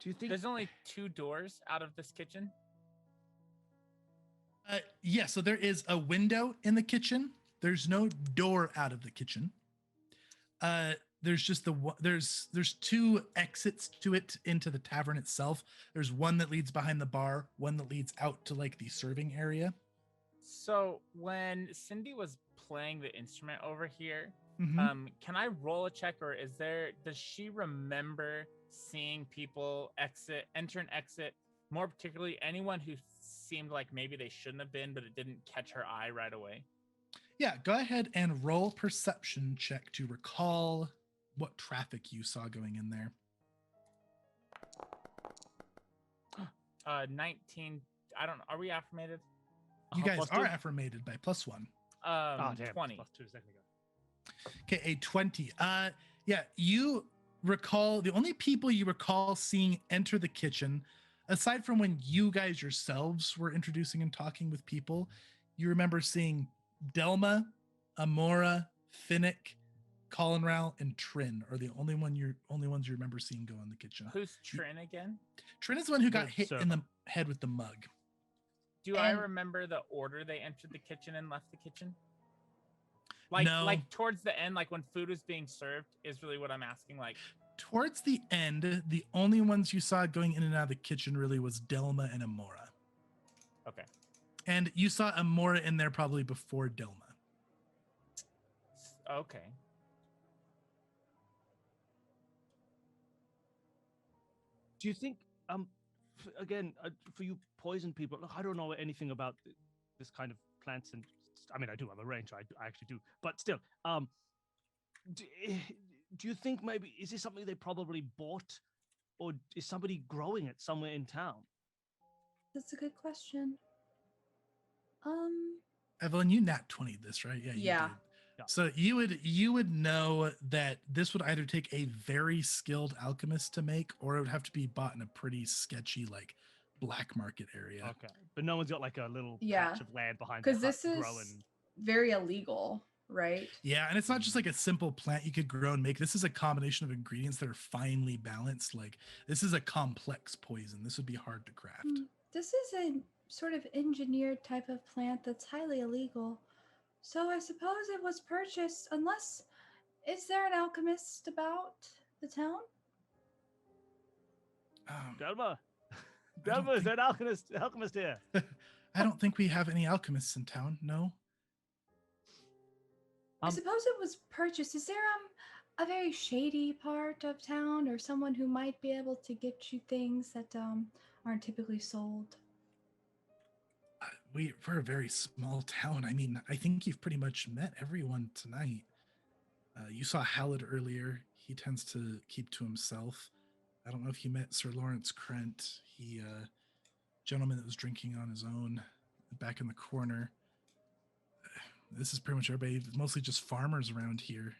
Do you think there's only 2 doors out of this kitchen? Yeah, so there is a window in the kitchen. There's no door out of the kitchen. There's just there's 2 exits to it into the tavern itself. There's one that leads behind the bar, one that leads out to like the serving area. So when Cindy was playing the instrument over here, can I roll a check, or does she remember seeing people enter and exit, more particularly anyone who seemed like maybe they shouldn't have been, but it didn't catch her eye right away? Yeah, go ahead and roll perception check to recall what traffic you saw going in there. 19. Are we affirmated? You guys are affirmated by +1. Oh, damn. 20. +2 a second ago. Okay, a 20. Yeah, you recall the only people you recall seeing enter the kitchen, aside from when you guys yourselves were introducing and talking with people, you remember seeing Delma, Amora, Finnick, Colin Rowell, and Trin are the only ones you remember seeing go in the kitchen. Who's Trin again? Trin is the one who got The hit in server. the head with the mug. Do I And- remember the order they entered the kitchen and left the kitchen? No. Like towards the end, like when food was being served, is really what I'm asking. Like, Towards the end, the only ones you saw going in and out of the kitchen really was Delma and Amora. okay, And you saw Amora in there probably before Delma. okay. Do you think, again, for you poison people, look, I don't know anything about this kind of plants, and I mean, I do have a range, I actually do, but still, do you think maybe, is this something they probably bought, or is somebody growing it somewhere in town? That's a good question. Evelyn, you nat 20 this, right? Yeah. You Yeah. did. Yeah. So you would know that this would either take a very skilled alchemist to make, or it would have to be bought in a pretty sketchy like black market area. Okay, but no one's got like a little Yeah. patch of land behind Because their this hut is growing. very illegal, right? Yeah, and it's not just like a simple plant you could grow and make. This is a combination of ingredients that are finely balanced. Like this is a complex poison. This would be hard to craft. This is a sort of engineered type of plant that's highly illegal. So I suppose it was purchased, unless, is there an alchemist about the town? Delma, I don't Delma, is think- there an alchemist here? I don't think we have any alchemists in town. No. I suppose it was purchased. Is there a very shady part of town, or someone who might be able to get you things that aren't typically sold? We're a very small town. I mean, I think you've pretty much met everyone tonight. You saw Hallett earlier. He tends to keep to himself. I don't know if you met Sir Lawrence Krent. He, gentleman that was drinking on his own back in the corner. This is pretty much everybody. Mostly just farmers around here.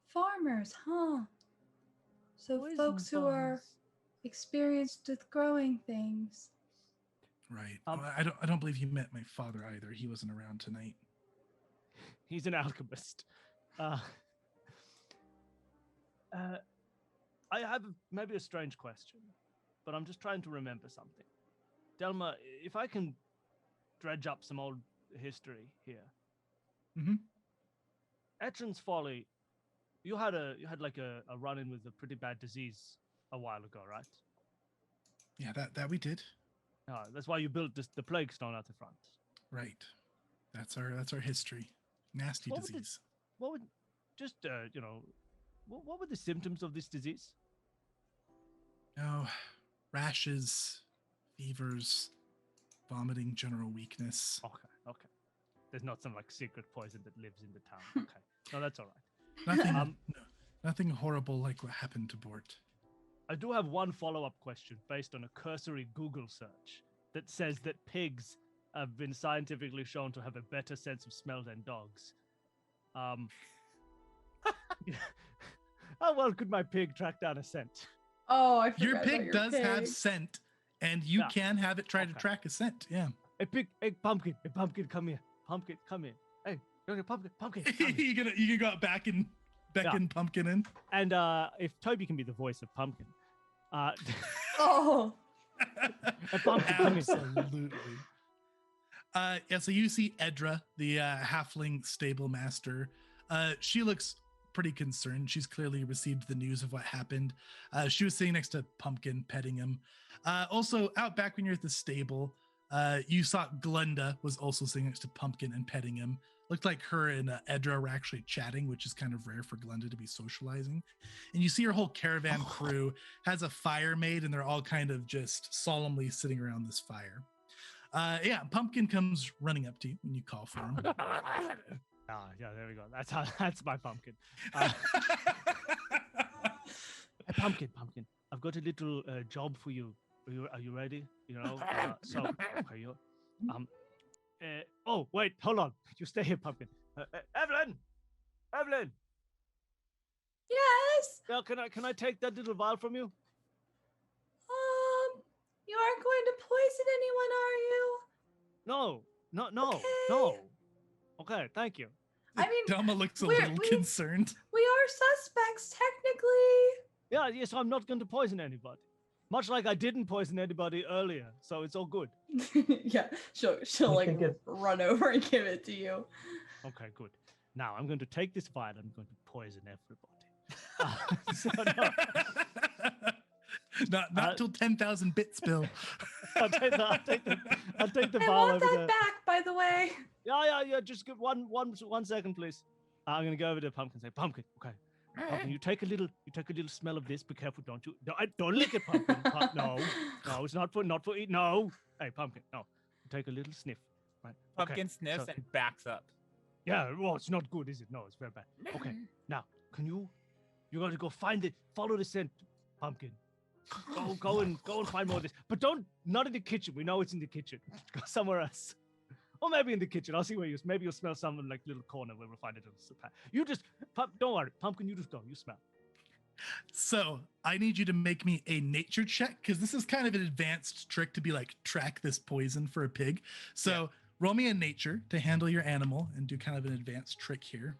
Farmers, huh? So Poison folks who are farmers. experienced with growing things. Right. Um, I don't believe you met my father either. He wasn't around tonight. He's an alchemist. I have maybe a strange question, but I'm just trying to remember something. Delma, if I can dredge up some old history here. Mhm. Etrin's Folly, you had like a run-in with a pretty bad disease a while ago, right? Yeah, that we did. That's why you built the Plaguestone at the front. Right. That's our history. Nasty What would disease. What would just what were the symptoms of this disease? Oh, rashes, fevers, vomiting, general weakness. Okay. There's not some like secret poison that lives in the town. Okay, no, that's all right. Nothing, Um, nothing horrible like what happened to Bort. I do have one follow-up question based on a cursory Google search that says that pigs have been scientifically shown to have a better sense of smell than dogs. How well could my pig track down a scent? Oh, I forgot Your about pig your does have pig. scent, and you Yeah. can have it try to Okay. track a scent. Yeah. Hey, pumpkin, come here. Pumpkin, come here. Hey, pumpkin, come here. you can go out back and beckon Pumpkin in. And if Toby can be the voice of Pumpkin, Oh, hey, Pumpkin, come here. Absolutely. Yeah, so you see Edra, the halfling stable master. She looks pretty concerned. She's clearly received the news of what happened. She was sitting next to Pumpkin, petting him. Also, out back when you're at the stable, you saw Glenda was also sitting next to Pumpkin and petting him. Looked like her and Edra were actually chatting, which is kind of rare for Glenda to be socializing. And you see her whole caravan crew has a fire made, and they're all kind of just solemnly sitting around this fire. Yeah, Pumpkin comes running up to you when you call for him. Yeah, there we go. That's my Pumpkin. Hey, Pumpkin, I've got a little job for you. Are you ready? Okay, oh wait, hold on. You stay here, Pumpkin. Evelyn, Evelyn. Yes. Yeah, can I take that little vial from you? You aren't going to poison anyone, are you? No. Okay. Okay, thank you. I mean, Delma looks a we're- little we- concerned. We are suspects, technically. Yeah, yes, I'm not going to poison anybody. Much like I didn't poison anybody earlier, so it's all good. Yeah, she'll I like think it's- run over and give it to you. Okay, good. Now I'm going to take this vial. I'm going to poison everybody. So, no, not till 10,000 bits, Bill. I'll take the I vial want over that there. back, by the way. Yeah. Just give one second, please. I'm gonna go over to Pumpkin and say, Pumpkin, okay. Pumpkin, you take a little smell of this. Be careful, don't you? Don't lick it, Pumpkin. No, it's not for eat. No, hey, Pumpkin, no. Take a little sniff. Right. Pumpkin Okay. sniffs so- and backs up. Yeah, well, it's not good, is it? No, it's very bad. Okay, now you got to go follow the scent, Pumpkin. Go and find more of this, but not in the kitchen. We know it's in the kitchen. Go somewhere else, or maybe in the kitchen. I'll see where maybe you'll smell something like little corner where we'll find it. You just don't worry, Pumpkin. You just go. You smell. So I need you to make me a nature check because this is kind of an advanced trick to be like track this poison for a pig. So roll me a nature to handle your animal and do kind of an advanced trick here.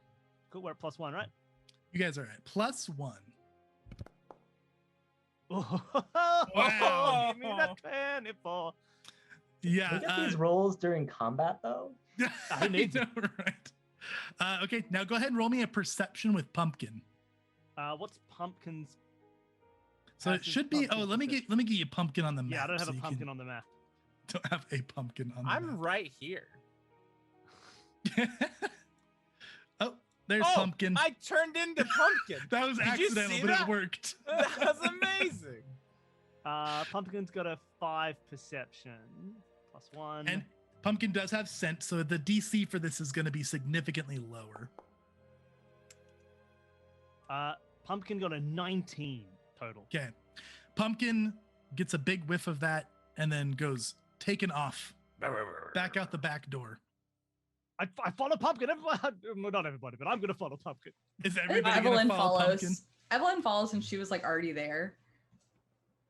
Cool. We're at +1, right? You guys are at +1. Wow! Give me that 24. Yeah. We get these rolls during combat, though. I need know, right? Okay, now go ahead and roll me a perception with Pumpkin. What's Pumpkin's? So it should be. Oh, let me get you Pumpkin on the map. Yeah, I don't have so a you pumpkin on the map. Don't have a pumpkin on the I'm map. right here. Oh, there's Oh, Pumpkin. I turned into Pumpkin. That was Did you accidental, see but that? it worked. That was amazing. Pumpkin's got a 5 perception. +1. And Pumpkin does have scent, so the DC for this is going to be significantly lower. Pumpkin got a 19 total. Okay. Pumpkin gets a big whiff of that and then goes taken off back out the back door. I follow Pumpkin. Everybody, well, not everybody, but I'm going to follow Pumpkin. Is I think everybody going Evelyn to follow follows. Pumpkin? Evelyn follows and she was like already there.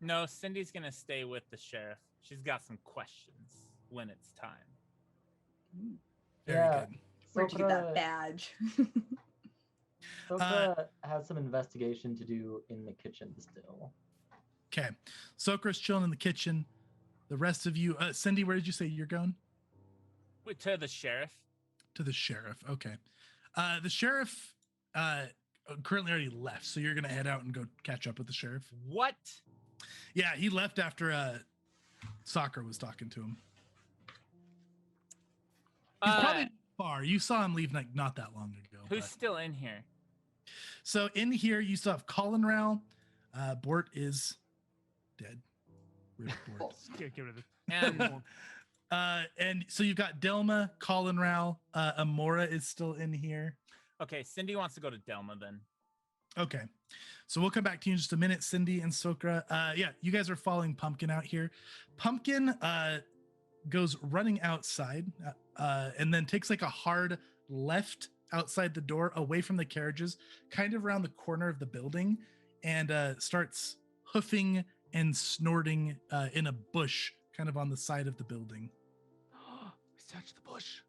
No, Cindy's gonna stay with the sheriff. She's got some questions when it's time. Very Yeah. good. Where'd you get that Sokra- badge? Sokra has some investigation to do in the kitchen still. Okay. Sokra's chilling in the kitchen. The rest of you, Cindy, where did you say you're going? To the sheriff. To the sheriff. Okay. The sheriff currently already left, so you're going to head out and go catch up with the sheriff. What? Yeah, he left after Soccer was talking to him. He's probably far. You saw him leave like not that long ago. Who's but- still in here? So in here, you still have Colin Rao. Bort is dead. Rip Bort. Get rid of it. And And so you've got Delma, Colin Rao, Amora is still in here. okay, Cindy wants to go to Delma then. Okay. So we'll come back to you in just a minute, Cindy and Sokra. Yeah, you guys are following Pumpkin out here. Pumpkin goes running outside and then takes like a hard left outside the door away from the carriages, kind of around the corner of the building, and starts hoofing and snorting in a bush kind of on the side of the building. Search the bush.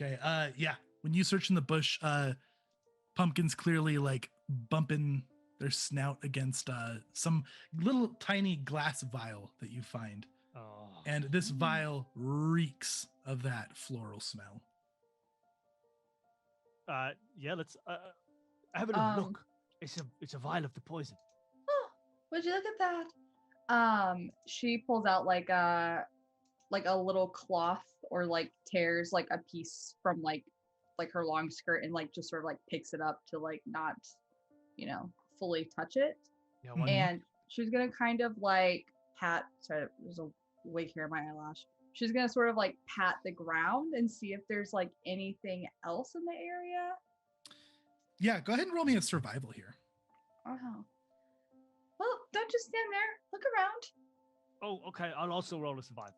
Okay. Yeah. When you search in the bush, Pumpkin's clearly like bumping their snout against some little tiny glass vial that you find. Oh. And this vial reeks of that floral smell. Yeah, let's have a little look. It's a vial of the poison. Oh, would you look at that? She pulls out like a little cloth or like tears like a piece from like her long skirt and like just sort of like picks it up to like not, fully touch it. Yeah, Mhm. And she's gonna kind of like pat. Sorry, there's a wig here in my eyelash. She's gonna sort of like pat the ground and see if there's like anything else in the area. Yeah, go ahead and roll me a survival here. Oh. Well, don't just stand there. Look around. Oh, okay. I'll also roll a survival.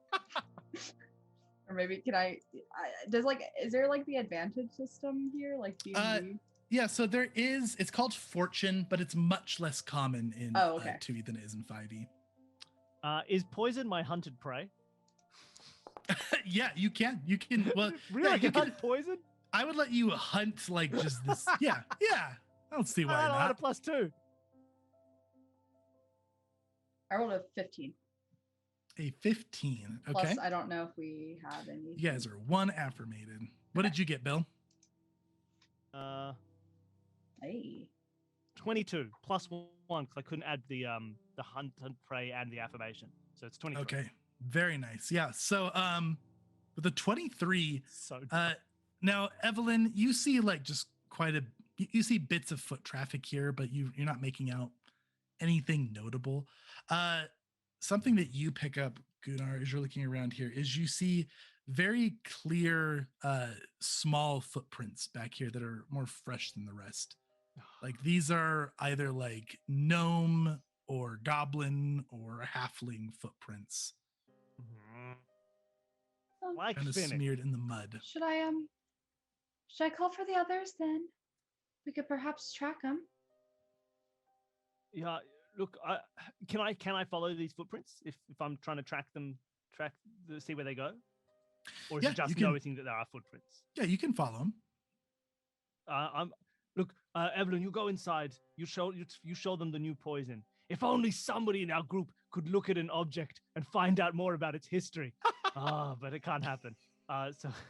Or maybe can is there like the advantage system here, like D&D? Yeah, so there is. It's called Fortune, but it's much less common in okay. 2e than it is in 5e. Is poison my hunted prey? Yeah, you can. You can. Well, really? yeah, you can. Hunt poison? I would let you hunt like just this. Yeah. I don't see why I not. a +2. I rolled a 15. A 15. Okay. Plus, I don't know if we have any. You guys are one affirmated. What did you get, Bill? Hey. 22 +1 because I couldn't add the hunt and prey and the affirmation, so it's 23. Okay, very nice. Yeah. So with the 23, So now Evelyn, you see like just quite a you see bits of foot traffic here, but you're not making out anything notable. Something that you pick up, Gunnar, as you're looking around here, is you see very clear small footprints back here that are more fresh than the rest. Like these are either like gnome or goblin or halfling footprints, like kind of smeared in the mud. Should I call for the others then? We could perhaps track them. Yeah, look, can I follow these footprints if I'm trying to see where they go, or is it just noticing that there are footprints? Yeah, you can follow them. Look, Evelyn, you go inside. You show them the new poison. If only somebody in our group could look at an object and find out more about its history. But it can't happen.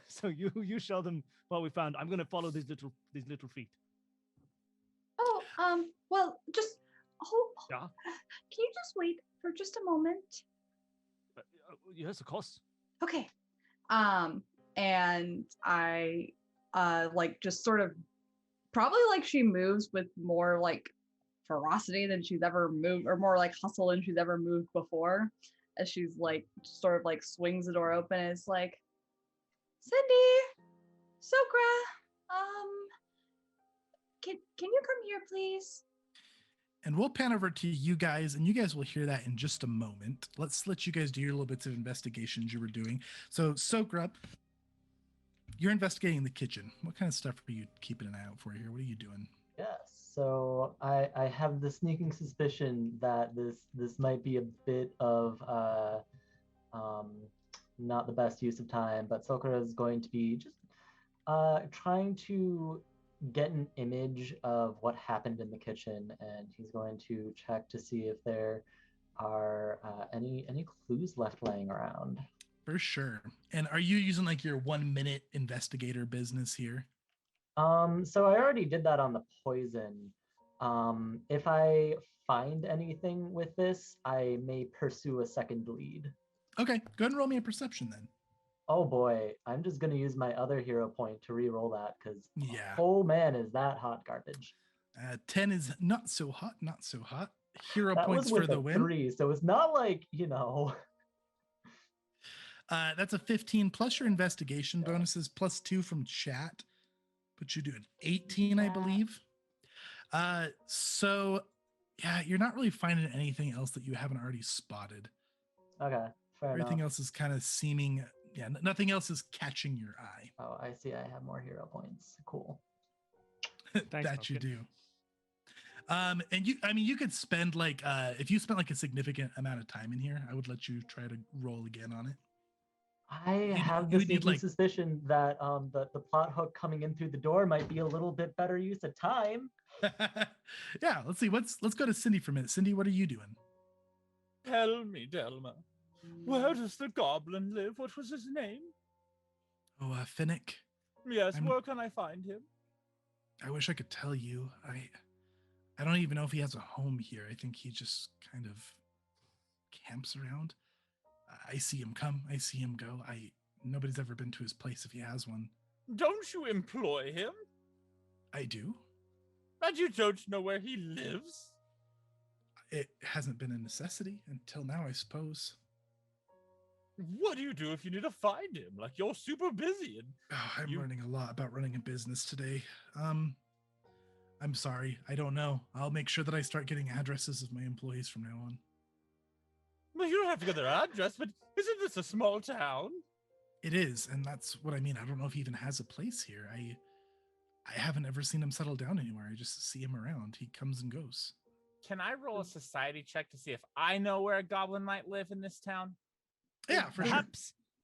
So you show them what we found. I'm going to follow these little feet. Oh, well, just Yeah. Can you just wait for just a moment? Yes, of course. Okay. And I like just sort of probably like she moves with more like ferocity than she's ever moved, or more like hustle than she's ever moved before, as she's like sort of like swings the door open and it's like, Cindy, Sokra, can you come here please? And we'll pan over to you guys, and you guys will hear that in just a moment. Let's let you guys do your little bits of investigations you were doing. So Sokra, you're investigating the kitchen. What kind of stuff are you keeping an eye out for here? What are you doing? Yes. So I have the sneaking suspicion that this might be a bit of not the best use of time, but Sokra is going to be just trying to get an image of what happened in the kitchen, and he's going to check to see if there are any clues left laying around. For sure. And are you using like your 1 minute investigator business here? So I already did that on the poison. If I find anything with this, I may pursue a second lead. Okay, go ahead and roll me a perception then. Oh boy, I'm just gonna use my other hero point to re-roll that because oh man, is that hot garbage. 10 is not so hot. Hero that points was with for the a win. 3, so it's not like, That's a 15 plus your investigation bonuses plus 2 from chat. But you do an 18, I believe. So yeah, you're not really finding anything else that you haven't already spotted. Okay, fair Everything enough. else is kind of seeming, nothing else is catching your eye. Oh, I see. I have more hero points. Cool. Thanks, That you do. And you could spend like, if you spent like a significant amount of time in here, I would let you try to roll again on it. I have the sneaking suspicion that the plot hook coming in through the door might be a little bit better use of time. Yeah, let's see. Let's go to Cindy for a minute. Cindy, what are you doing? Tell me, Delma, where does the goblin live? What was his name? Oh, Finnick. Yes, where can I find him? I wish I could tell you. I don't even know if he has a home here. I think he just kind of camps around. I see him come. I see him go. Nobody's ever been to his place if he has one. Don't you employ him? I do. And you don't know where he lives? It hasn't been a necessity until now, I suppose. What do you do if you need to find him? Like, you're super busy. And I'm learning a lot about running a business today. I'm sorry. I don't know. I'll make sure that I start getting addresses of my employees from now on. Well, you don't have to get their address, but isn't this a small town? It is, and that's what I mean. I don't know if he even has a place here. I haven't ever seen him settle down anywhere. I just see him around. He comes and goes. Can I roll a society check to see if I know where a goblin might live in this town? Yeah, for sure.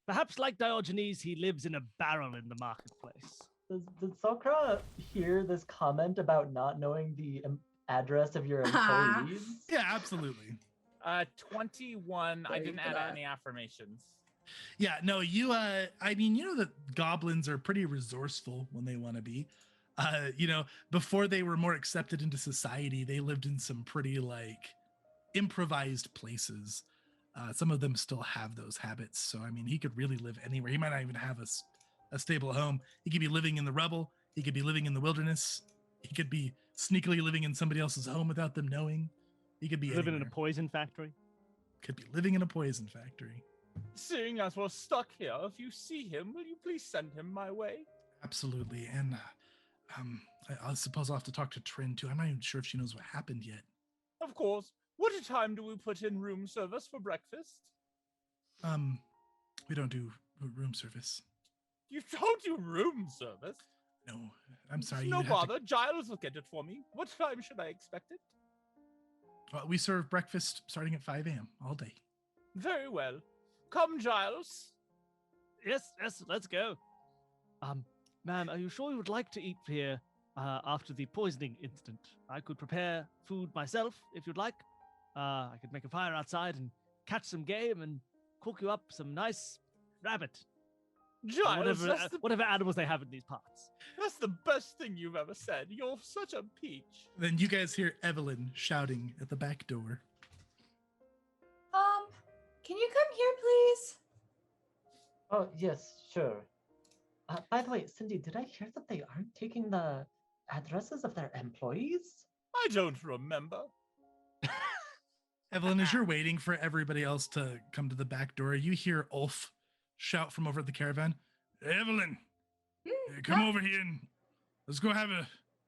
Perhaps like Diogenes, he lives in a barrel in the marketplace. Did Sokra hear this comment about not knowing the address of your employees? Yeah, absolutely. 21. I didn't add any affirmations. Yeah, no, you I mean, you know that goblins are pretty resourceful when they want to be. You know, before they were more accepted into society, they lived in some pretty like improvised places. Some of them still have those habits. So I mean, he could really live anywhere. He might not even have a stable home. He could be living in the rubble. He could be living in the wilderness. He could be sneakily living in somebody else's home without them knowing. He could be living anywhere. in a poison factory. Could be living in a poison factory. Seeing as we're stuck here, if you see him, will you please send him my way? Absolutely. And I suppose I'll have to talk to Trin too. I'm not even sure if she knows what happened yet. Of course. What time do we put in room service for breakfast? We don't do room service. You don't do room service? No, I'm sorry. No bother. Giles will get it for me. What time should I expect it? We serve breakfast starting at 5 a.m. all day. Very well. Come, Giles. Yes, let's go. Ma'am, are you sure you would like to eat here after the poisoning incident? I could prepare food myself if you'd like. I could make a fire outside and catch some game and cook you up some nice rabbit. Giles, whatever animals they have in these parts. That's the best thing you've ever said. You're such a peach. Then you guys hear Evelyn shouting at the back door. Can you come here, please? Oh, yes, sure. By the way, Cindy, did I hear that they aren't taking the addresses of their employees? I don't remember. Evelyn, as you're waiting for everybody else to come to the back door, you hear Ulf shout from over at the caravan. Evelyn, come over here and let's go have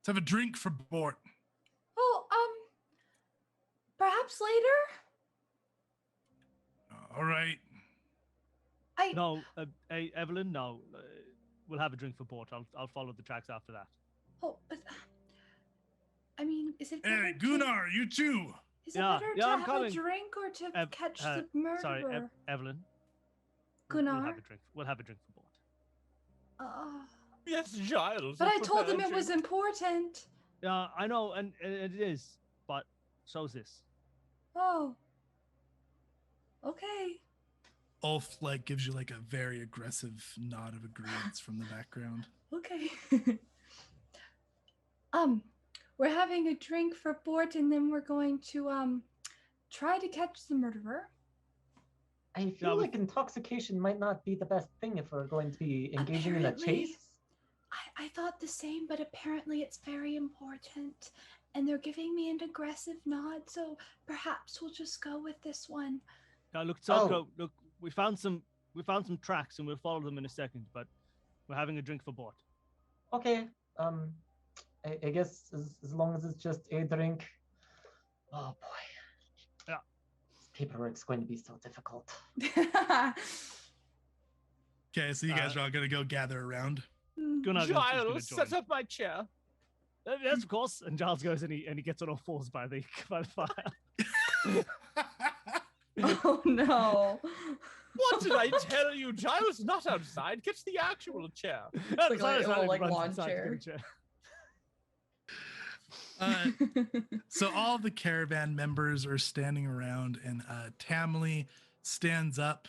a drink for Bort. Oh, perhaps later? All right. No, hey, Evelyn, no. We'll have a drink for Bort. I'll follow the tracks after that. Oh, but, I mean, is it Hey, Gunnar, you too. Is it better to I'm have coming. a drink or to catch the murderer? Sorry, Evelyn. Gunnar. We'll have a drink for Bort. Yes, Giles. But I told him it was important. Yeah, I know, and it is, but so's this. Oh. Okay. Ulf gives you a very aggressive nod of agreement from the background. Okay. We're having a drink for Bort, and then we're going to try to catch the murderer. I feel like intoxication might not be the best thing if we're going to be engaging in a chase. I thought the same, but apparently it's very important. And they're giving me an aggressive nod, so perhaps we'll just go with this one. Look, Soko, look, we found some tracks and we'll follow them in a second, but we're having a drink for Bort. Okay. I guess as long as it's just a drink. Oh boy. Yeah. This paperwork's going to be so difficult. Okay, so you guys are all gonna go gather around. Giles, set up my chair. Yes, of course. And Giles goes and he gets on all fours by the fire. Oh no. What did I tell you? Giles, not outside. Get the actual chair. It's like lawn chair. So all the caravan members are standing around, and Tamley stands up.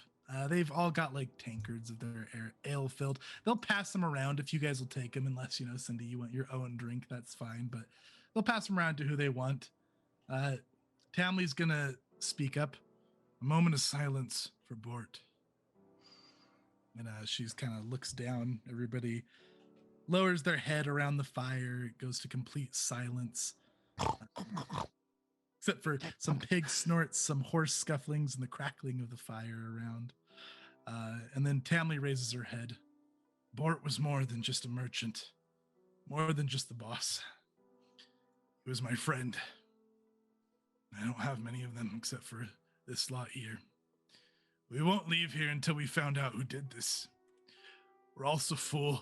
They've all got tankards of their ale filled. They'll pass them around if you guys will take them, unless, Cindy, you want your own drink, that's fine, but they'll pass them around to who they want. Tamley's gonna speak up. A moment of silence for Bort. And she's kind of looks down. Everybody lowers their head around the fire. It goes to complete silence. Except for some pig snorts, some horse scufflings, and the crackling of the fire around. And then Tamley raises her head. Bort was more than just a merchant. More than just the boss. He was my friend. I don't have many of them except for this lot here. We won't leave here until we found out who did this. We're also full,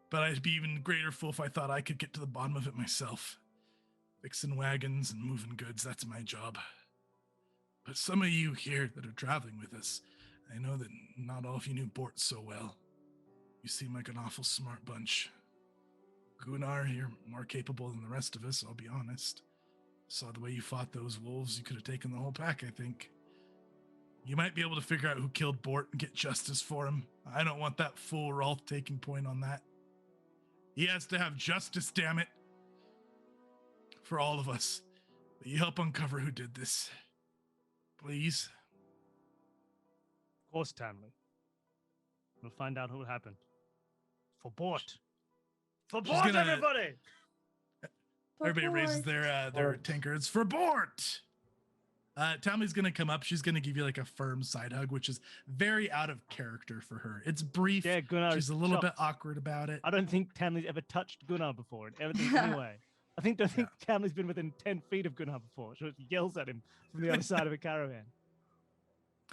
but I'd be even greater fool if I thought I could get to the bottom of it myself. Fixing wagons and moving goods, that's my job. But some of you here that are traveling with us, I know that not all of you knew Bort so well. You seem like an awful smart bunch. Gunnar, you're more capable than the rest of us, I'll be honest. Saw the way you fought those wolves, you could have taken the whole pack, I think. You might be able to figure out who killed Bort and get justice for him. I don't want that fool Rolf taking point on that. He has to have justice, damn it. For all of us. Will you help uncover who did this? Please? Of course, Tamley. We'll find out who happened. For Bort. For Bort, everybody! Everybody raises their tankards for Bort. Tamley's gonna come up. She's gonna give you like a firm side hug, which is very out of character for her. It's brief. Yeah, Gunnar. She's a little bit awkward about it. I don't think Tamley's ever touched Gunnar before in everything anyway. I don't think Tamley's been within 10 feet of Gunnar before. She yells at him from the other side of a caravan.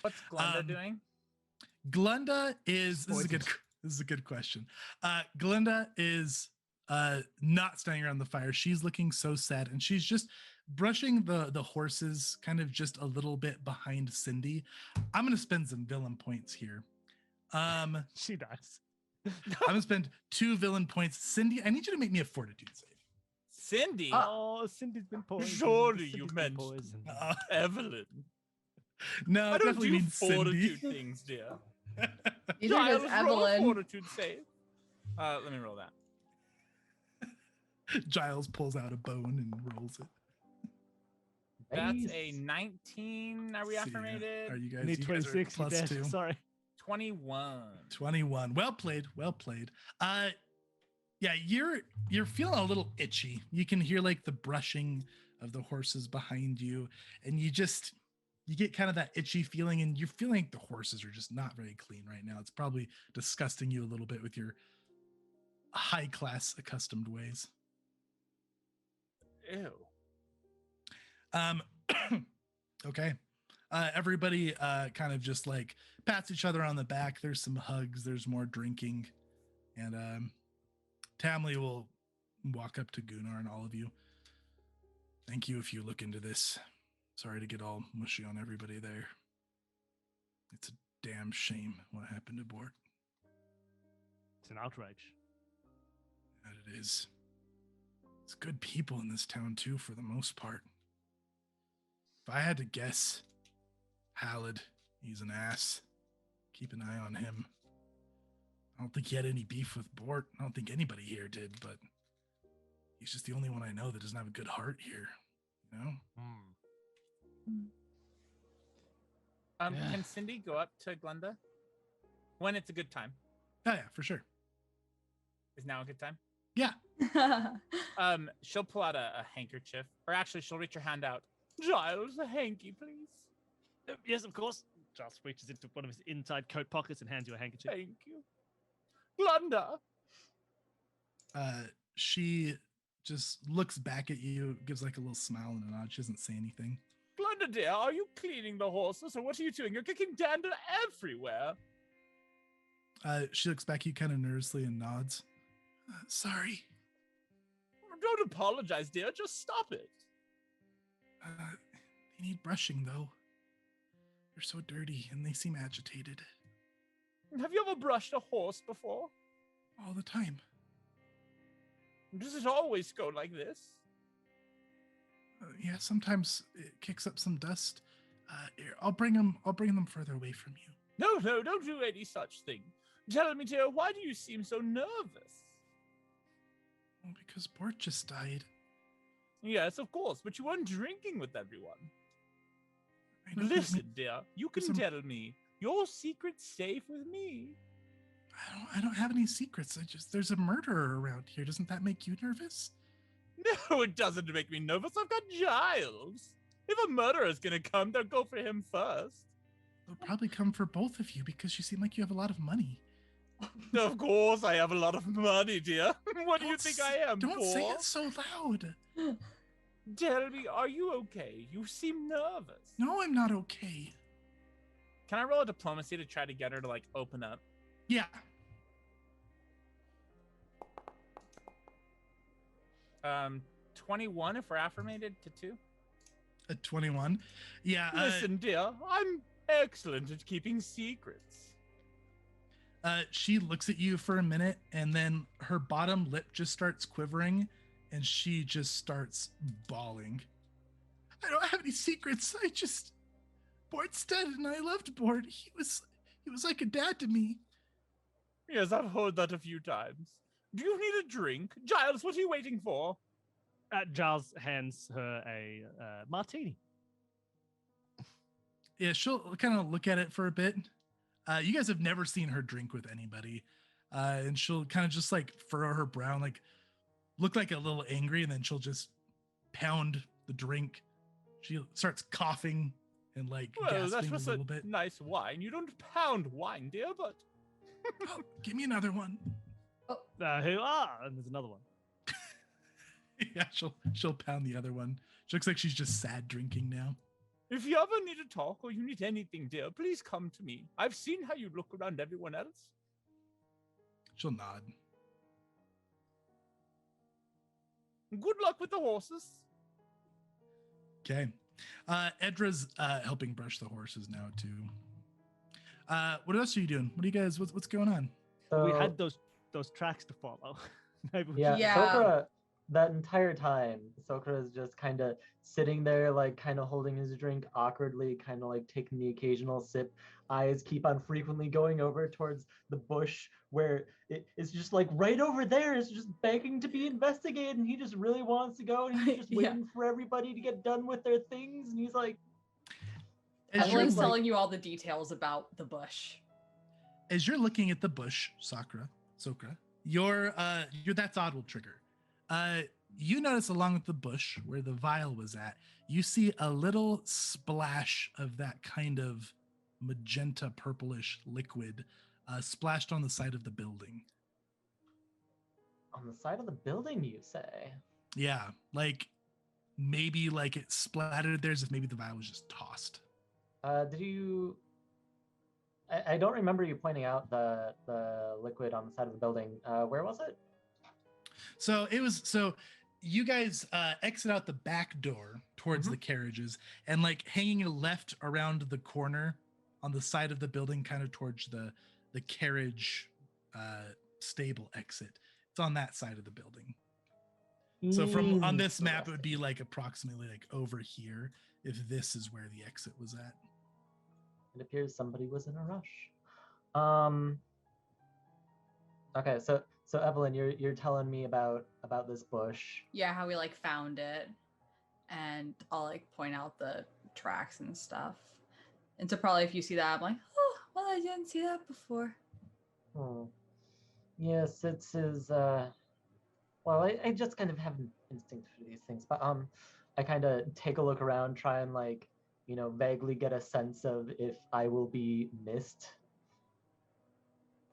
What's Glenda doing? Glenda is this is a good question. Glenda is not standing around the fire. She's looking so sad, and she's just brushing the horses kind of just a little bit behind Cindy. I'm gonna spend some villain points here. She does. I'm gonna spend 2 villain points. Cindy, I need you to make me a fortitude save. Cindy? Oh, Cindy's been poisoned. Surely you meant Evelyn. No, I don't definitely do means Cindy. fortitude things, dear. Neither does Roll a Evelyn. fortitude save. Let me roll that. Giles pulls out a bone and rolls it. That's a 19. Are we affirmated? Are you guys? Need You guys are 26. plus 2. Sorry. 21. 21. Well played. Well played. Yeah, you're feeling a little itchy. You can hear like the brushing of the horses behind you, and you get kind of that itchy feeling, and you're feeling like the horses are just not very clean right now. It's probably disgusting you a little bit with your high class accustomed ways. Ew. Okay. Everybody kind of just like pats each other on the back. There's some hugs, there's more drinking, and Tamley will walk up to Gunnar and all of you. Thank you if you look into this. Sorry to get all mushy on everybody there. It's a damn shame what happened to Bort. It's an outrage. That it is. It's good people in this town too, for the most part. If I had to guess, Halid, he's an ass. Keep an eye on him. I don't think he had any beef with Bort. I don't think anybody here did, but he's just the only one I know that doesn't have a good heart here. You know? Can Cindy go up to Glenda when it's a good time? Oh, yeah, for sure. Is now a good time? Yeah. She'll pull out a handkerchief, or actually, she'll reach her hand out. Giles, a hanky, please. Yes, of course. Giles reaches into one of his inside coat pockets and hands you a handkerchief. Thank you. Glenda. She just looks back at you, gives like a little smile and a nod. She doesn't say anything. Glenda, dear, are you cleaning the horses, or what are you doing? You're kicking dander everywhere. She looks back at you kind of nervously and nods. Sorry. Don't apologize, dear. Just stop it. They need brushing, though. They're so dirty, and they seem agitated. Have you ever brushed a horse before? All the time. Does it always go like this? Yeah, sometimes it kicks up some dust. Here, I'll bring them further away from you. No, don't do any such thing. Tell me, dear, why do you seem so nervous? Well, because Bort just died. Yes, of course, but you weren't drinking with everyone. I know, Listen, dear, you can tell me. Your secret's safe with me. I don't have any secrets. There's a murderer around here. Doesn't that make you nervous? No, it doesn't make me nervous. I've got Giles. If a murderer's gonna come, they'll go for him first. They'll probably come for both of you because you seem like you have a lot of money. Of course I have a lot of money, dear. What do you think I am, Don't poor? say it so loud. Tell me, are you okay? You seem nervous. No, I'm not okay. Can I roll a diplomacy to try to get her to, like, open up? Yeah. 21 if we're affirmated to 2. A 21. Yeah. Listen, dear, I'm excellent at keeping secrets. She looks at you for a minute, and then her bottom lip just starts quivering, and she just starts bawling. I don't have any secrets. Bort's dead, and I loved Bort. He was like a dad to me. Yes, I've heard that a few times. Do you need a drink? Giles, what are you waiting for? Giles hands her a martini. Yeah, she'll kind of look at it for a bit. You guys have never seen her drink with anybody. And she'll kind of just like furrow her brow, like look like a little angry, and then she'll just pound the drink. She starts coughing and like Well, that gasping was a little bit. nice wine. You don't pound wine, dear, but... Oh, give me another one. Who are? And there's another one. Yeah, she'll pound the other one. She looks like she's just sad drinking now. If you ever need to talk or you need anything, dear, please come to me. I've seen how you look around everyone else. She'll nod. Good luck with the horses. Okay. Edra's helping brush the horses now too. What else are you doing? What do you guys? What's going on? So, We had those tracks to follow. Maybe we yeah, should- Yeah. Sokra, that entire time, Sokra is just kind of sitting there, like kind of holding his drink awkwardly, kind of like taking the occasional sip. Eyes keep on frequently going over towards the bush where it's just like right over there. It's just begging to be investigated, and he just really wants to go, and he's just Yeah. waiting for everybody to get done with their things, and he's like, As you're, Evelyn's like- telling you all the details about the bush. as you're looking at the bush, Sokra, you're that's odd will trigger. You notice along with the bush where the vial was at, you see a little splash of that kind of magenta purplish liquid splashed on the side of the building. on the side of the building, you say? Yeah, like maybe like it splattered there as if maybe the vial was just tossed. Did you? I don't remember you pointing out the liquid on the side of the building. Where was it? So you guys exit out the back door towards the carriages, and like hanging left around the corner on the side of the building, kind of towards the carriage stable exit. It's on that side of the building. So from on this map, it would be like approximately like over here if this is where the exit was at. It appears somebody was in a rush. Okay, so Evelyn, you're telling me about this bush. Yeah, how we like found it, and I'll like point out the tracks and stuff. And so probably if you see that, I'm like, oh, well, I didn't see that before. Hmm. Yes, it's his. Well, I just kind of have an instinct for these things, but I kind of take a look around, try and like, vaguely get a sense of if I will be missed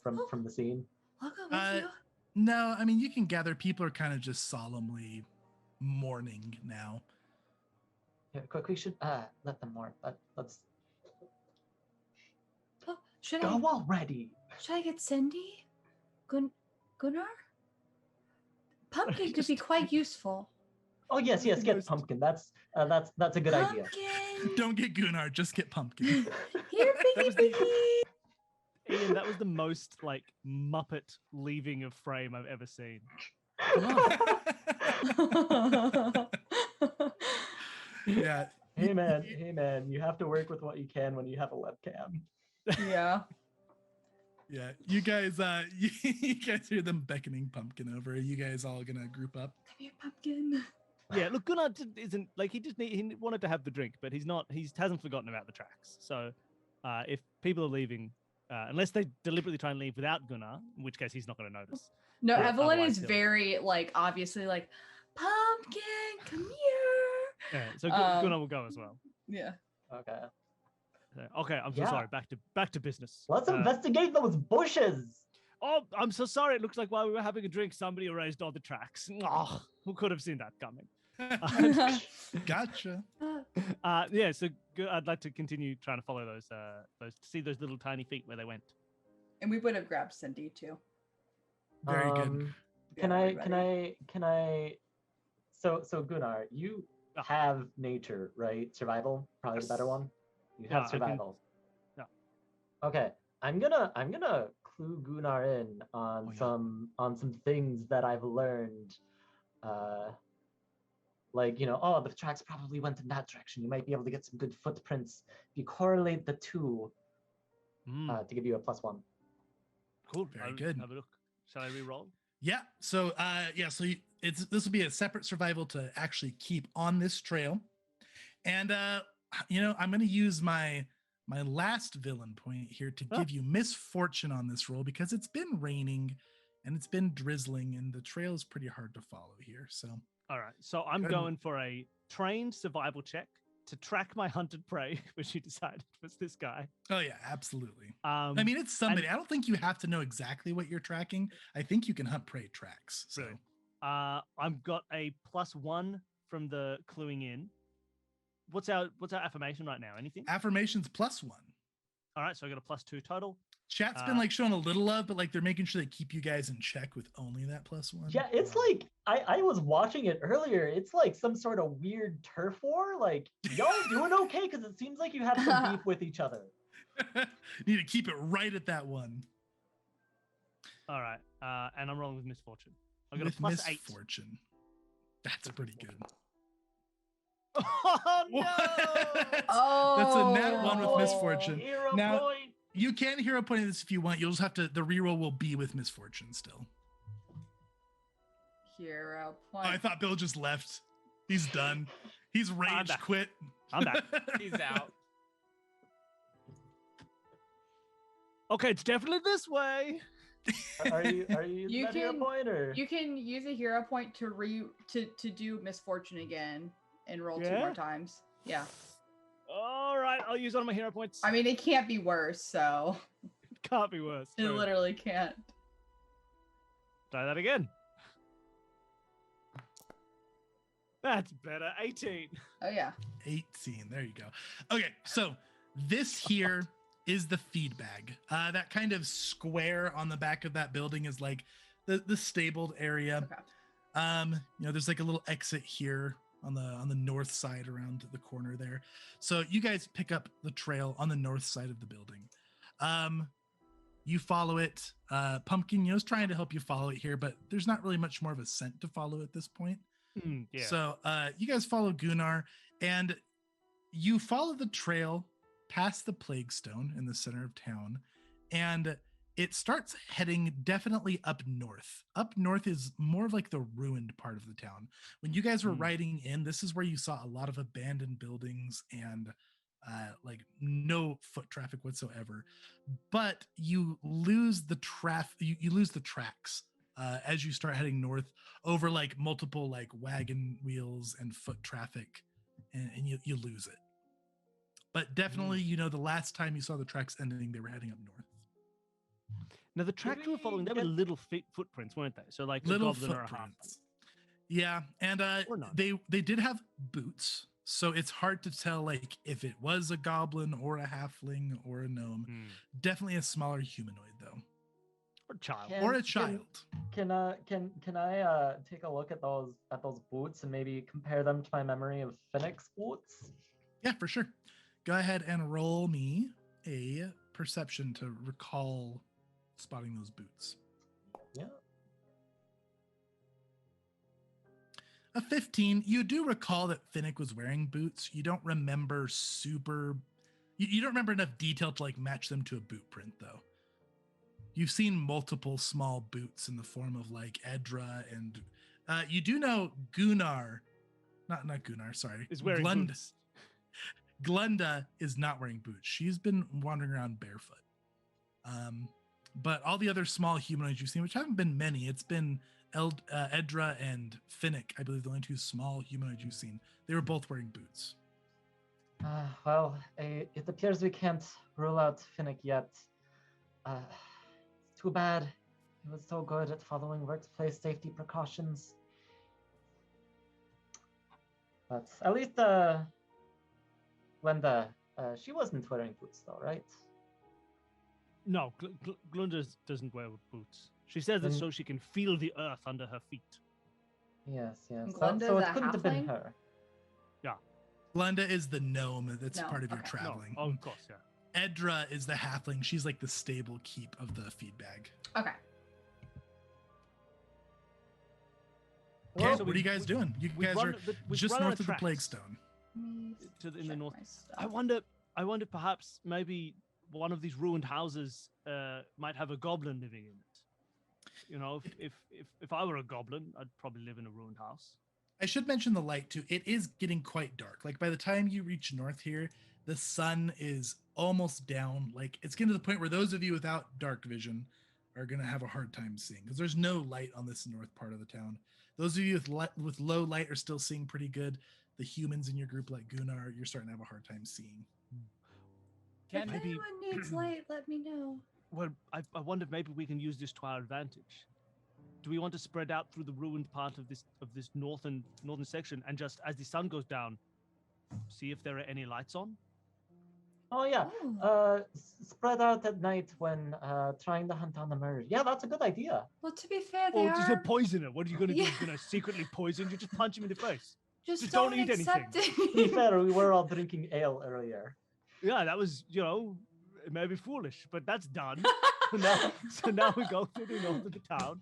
from the scene. I'll go with you. No, I mean you can gather people are kind of just solemnly mourning now. Yeah, quick, we should let them mourn, but let's Oh, should go I already. should I get Cindy? Gunnar? Pumpkin could be quite useful. Oh yes, get Pumpkin. That's a good idea. Pumpkin. Don't get Gunnar, just get Pumpkin. Here, That piggy was the- piggy. Ian, that was the most like Muppet leaving of frame I've ever seen. Yeah. Hey man, you have to work with what you can when you have a webcam. Yeah. Yeah. You guys you guys hear them beckoning Pumpkin over. Are you guys all gonna group up? Come here, Pumpkin. Yeah, look, Gunnar isn't like he wanted to have the drink, but he hasn't forgotten about the tracks. So if people are leaving, unless they deliberately try and leave without Gunnar, in which case he's not going to notice. No, Yeah, Evelyn otherwise is he'll- very like obviously like Pumpkin, come here. Yeah, so Gunnar will go as well. Yeah. Okay. Okay, I'm so Yeah. sorry. Back to business. Let's investigate those bushes. Oh, I'm so sorry. It looks like while we were having a drink, somebody erased all the tracks. Oh, who could have seen that coming? Gotcha. Yeah, so I'd like to continue trying to follow those see those little tiny feet where they went. And we would have grabbed Cindy too. Very good. Can Yeah, I everybody. can I So Gunnar, you Ah. have nature, right? Survival, probably the better Yes. one. You Yeah, I have can- survival. yeah. Okay. I'm gonna clue Gunnar in on Oh, yeah. some things that I've learned. Like, oh, the tracks probably went in that direction. You might be able to get some good footprints if you correlate the two to give you a +1. Cool. Very I'll good. Have a look. Shall I re-roll? Yeah. So this will be a separate survival to actually keep on this trail. And I'm going to use my last villain point here to give you misfortune on this roll because it's been raining and it's been drizzling and the trail is pretty hard to follow here. So All right. So I'm Good. going for a trained survival check to track my hunted prey, which you decided was this guy. oh yeah, absolutely. I I mean, it's somebody. I don't think you have to know exactly what you're tracking. I think you can hunt prey tracks. So Brilliant. I've got a +1 from the cluing in. What's our affirmation right now? Anything? affirmations +1. All right, so I got a +2 total. Chat's been like showing a little love, but like they're making sure they keep you guys in check with only that +1. Yeah, it's like I was watching it earlier. It's like some sort of weird turf war. Like, y'all doing okay? Because it seems like you have some beef with each other. Need to keep it right at that one. All right, and I'm rolling with misfortune. I got With a +8. misfortune. That's pretty good. Oh no! Oh, That's a nat 1 with misfortune. Hero Now- point. You can hero point this if you want. You'll just have to. The reroll will be with misfortune still. Hero Oh, point. I thought Bill just left. He's done. He's rage back. quit. I'm back. He's out. Okay, it's definitely this way. Are you using You that hero can- point or? You can use a hero point to do misfortune again and roll 2 Yeah? more times. Yeah. All right, I'll use one of my hero points. I mean, it can't be worse, so It can't be worse. it True. literally can't. Try that again. That's better. 18. Oh yeah. 18. There you go. Okay, so this here is the feed bag. That kind of square on the back of that building is like the stabled area. Okay. There's like a little exit here on the north side around the corner there. So you guys pick up the trail on the north side of the building. You follow it. Pumpkin, is trying to help you follow it here, but there's not really much more of a scent to follow at this point. Yeah. So you guys follow Gunnar and you follow the trail past the Plaguestone in the center of town, and it starts heading definitely up north. Up north is more of like the ruined part of the town. When you guys were riding in, this is where you saw a lot of abandoned buildings and like no foot traffic whatsoever. But you lose the you lose the tracks as you start heading north over like multiple like wagon wheels and foot traffic, and you lose it. But definitely, the last time you saw the tracks ending, they were heading up north. Now the tracks we were following, they were get- little footprints, weren't they? So like a Little goblin or a half. footprints. Yeah, and Or not. they did have boots, so it's hard to tell like if it was a goblin or a halfling or a gnome. Definitely a smaller humanoid though, Or a child. Can- or a can- child. Can I take a look at those boots and maybe compare them to my memory of Phoenix boots? Yeah, for sure. Go ahead and roll me a perception to recall spotting those boots. Yeah. A 15. You do recall that Finnick was wearing boots. You don't remember you don't remember enough detail to like match them to a boot print though. You've seen multiple small boots in the form of like Edra, and you do know Gunnar, not Gunnar, sorry. Is wearing boots. Glenda is not wearing boots. She's been wandering around barefoot. But all the other small humanoids you've seen, which haven't been many, it's been Edra and Finnick, I believe the only two small humanoids you've seen. They were both wearing boots. Well, it appears we can't rule out Finnick yet. It's too bad. He was so good at following workplace safety precautions. But at least Glenda, she wasn't wearing boots though, right? No, Glunda doesn't wear boots. She says it Then- so she can feel the earth under her feet. Yes. And So, Glenda's so it a couldn't have been halfling? her. Glenda is the gnome that's No, part of your okay. traveling. No, of course, yeah. Edra is the halfling. She's like the stable keep of the feed bag. Okay. Okay, Well, what are you guys doing? You We've guys run are we've just run out north of the tracks Plaguestone. in the Check north. my stuff. I wonder perhaps maybe one of these ruined houses might have a goblin living in it. You know, if I were a goblin, I'd probably live in a ruined house. I should mention the light too. It is getting quite dark. Like by the time you reach north here, the sun is almost down. Like it's getting to the point where those of you without dark vision are going to have a hard time seeing because there's no light on this north part of the town. Those of you with low light are still seeing pretty good. The humans in your group, like Gunnar, you're starting to have a hard time seeing. If maybe- anyone needs light, let me know. Well, I wonder if maybe we can use this to our advantage. Do we want to spread out through the ruined part of this northern section and just as the sun goes down, see if there are any lights on? Oh yeah. Oh. Spread out at night when trying to hunt down the murder. Yeah, that's a good idea. Well, to be fair, they Or are just a poisoner. What are you going to do? Yeah. You're going to secretly poison? You just punch him in the face. just don't don't eat accept To be it. fair, we were all drinking ale earlier. Yeah, that was, it may be foolish, but that's done. So now we go through the north of the town.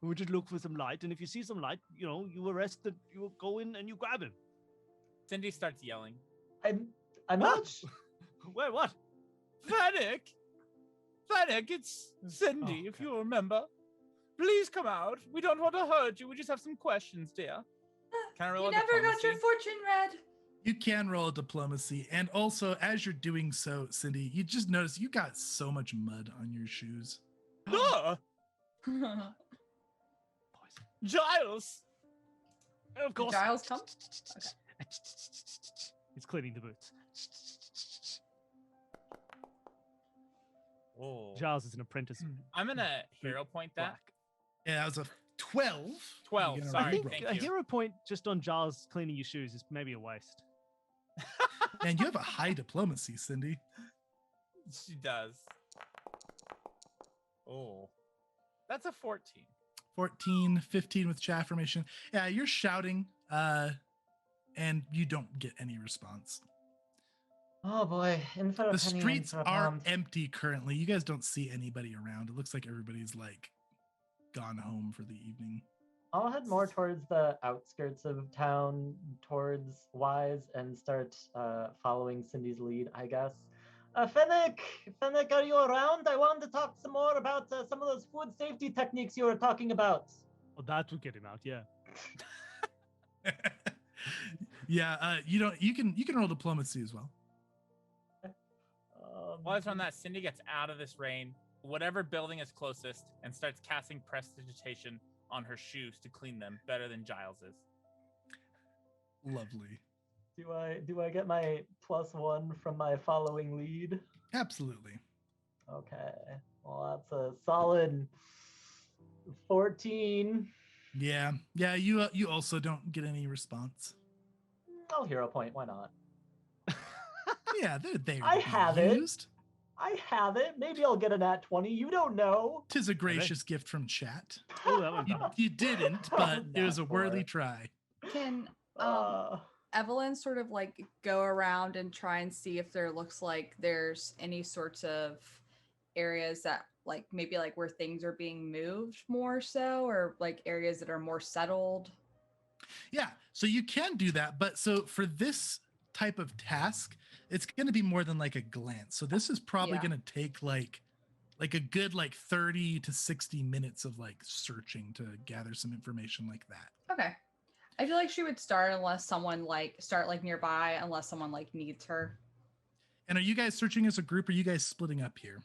And we just look for some light. And if you see some light, you arrest you go in and you grab him. Cindy starts yelling. I'm What? not. Wait, what? Fennec! Fennec, it's Cindy, if okay. you remember. Please come out. We don't want to hurt you. We just have some questions, dear. Can I roll You a never got your diplomacy? fortune read. You can roll a diplomacy. And also, as you're doing so, Cindy, you just notice you got so much mud on your shoes. No! Poison. Giles! Of course. Giles come? He's cleaning the boots. Oh. Giles is an apprentice. I'm going to hero point that. Black. Yeah, that was a 12. 12, You get a sorry, re-roll. thank A you. hero point just on Giles cleaning your shoes is maybe a waste. And you have a high diplomacy, Cindy. She does. Oh. That's a 14. 14, 15 with chat formation. Yeah, you're shouting, and you don't get any response. Oh boy. In for a The penny, in streets for a are pound. empty currently. You guys don't see anybody around. It looks like everybody's like gone home for the evening. I'll head more towards the outskirts of town, towards Wise, and start following Cindy's lead, I guess. Fennec, are you around? I wanted to talk some more about some of those food safety techniques you were talking about. Oh, that would get him out, yeah. Yeah, you can roll diplomacy as well. While it's on that, Cindy gets out of this rain, whatever building is closest, and starts casting prestidigitation on her shoes to clean them better than Giles is. Lovely. Do I get my +1 from my following lead? Absolutely. Okay. Well, that's a solid 14. Yeah. You also don't get any response. I'll hero point. Why not? Yeah, they're there. I to be have it. used. I have it. Maybe I'll get a nat 20. You don't know. Tis a gracious gift from chat. Oh, that one's You didn't, but it was a Nat worthy 4. try. Can Uh, Evelyn sort of like go around and try and see if there looks like there's any sorts of areas that like maybe like where things are being moved more so, or like areas that are more settled? Yeah, so you can do that, but so for this type of task, it's going to be more than like a glance. So this is probably Yeah. going to take like a good like 30 to 60 minutes of like searching to gather some information like that. Okay. I feel like she would start unless someone start nearby, unless someone like needs her. And are you guys searching as a group, or are you guys splitting up here?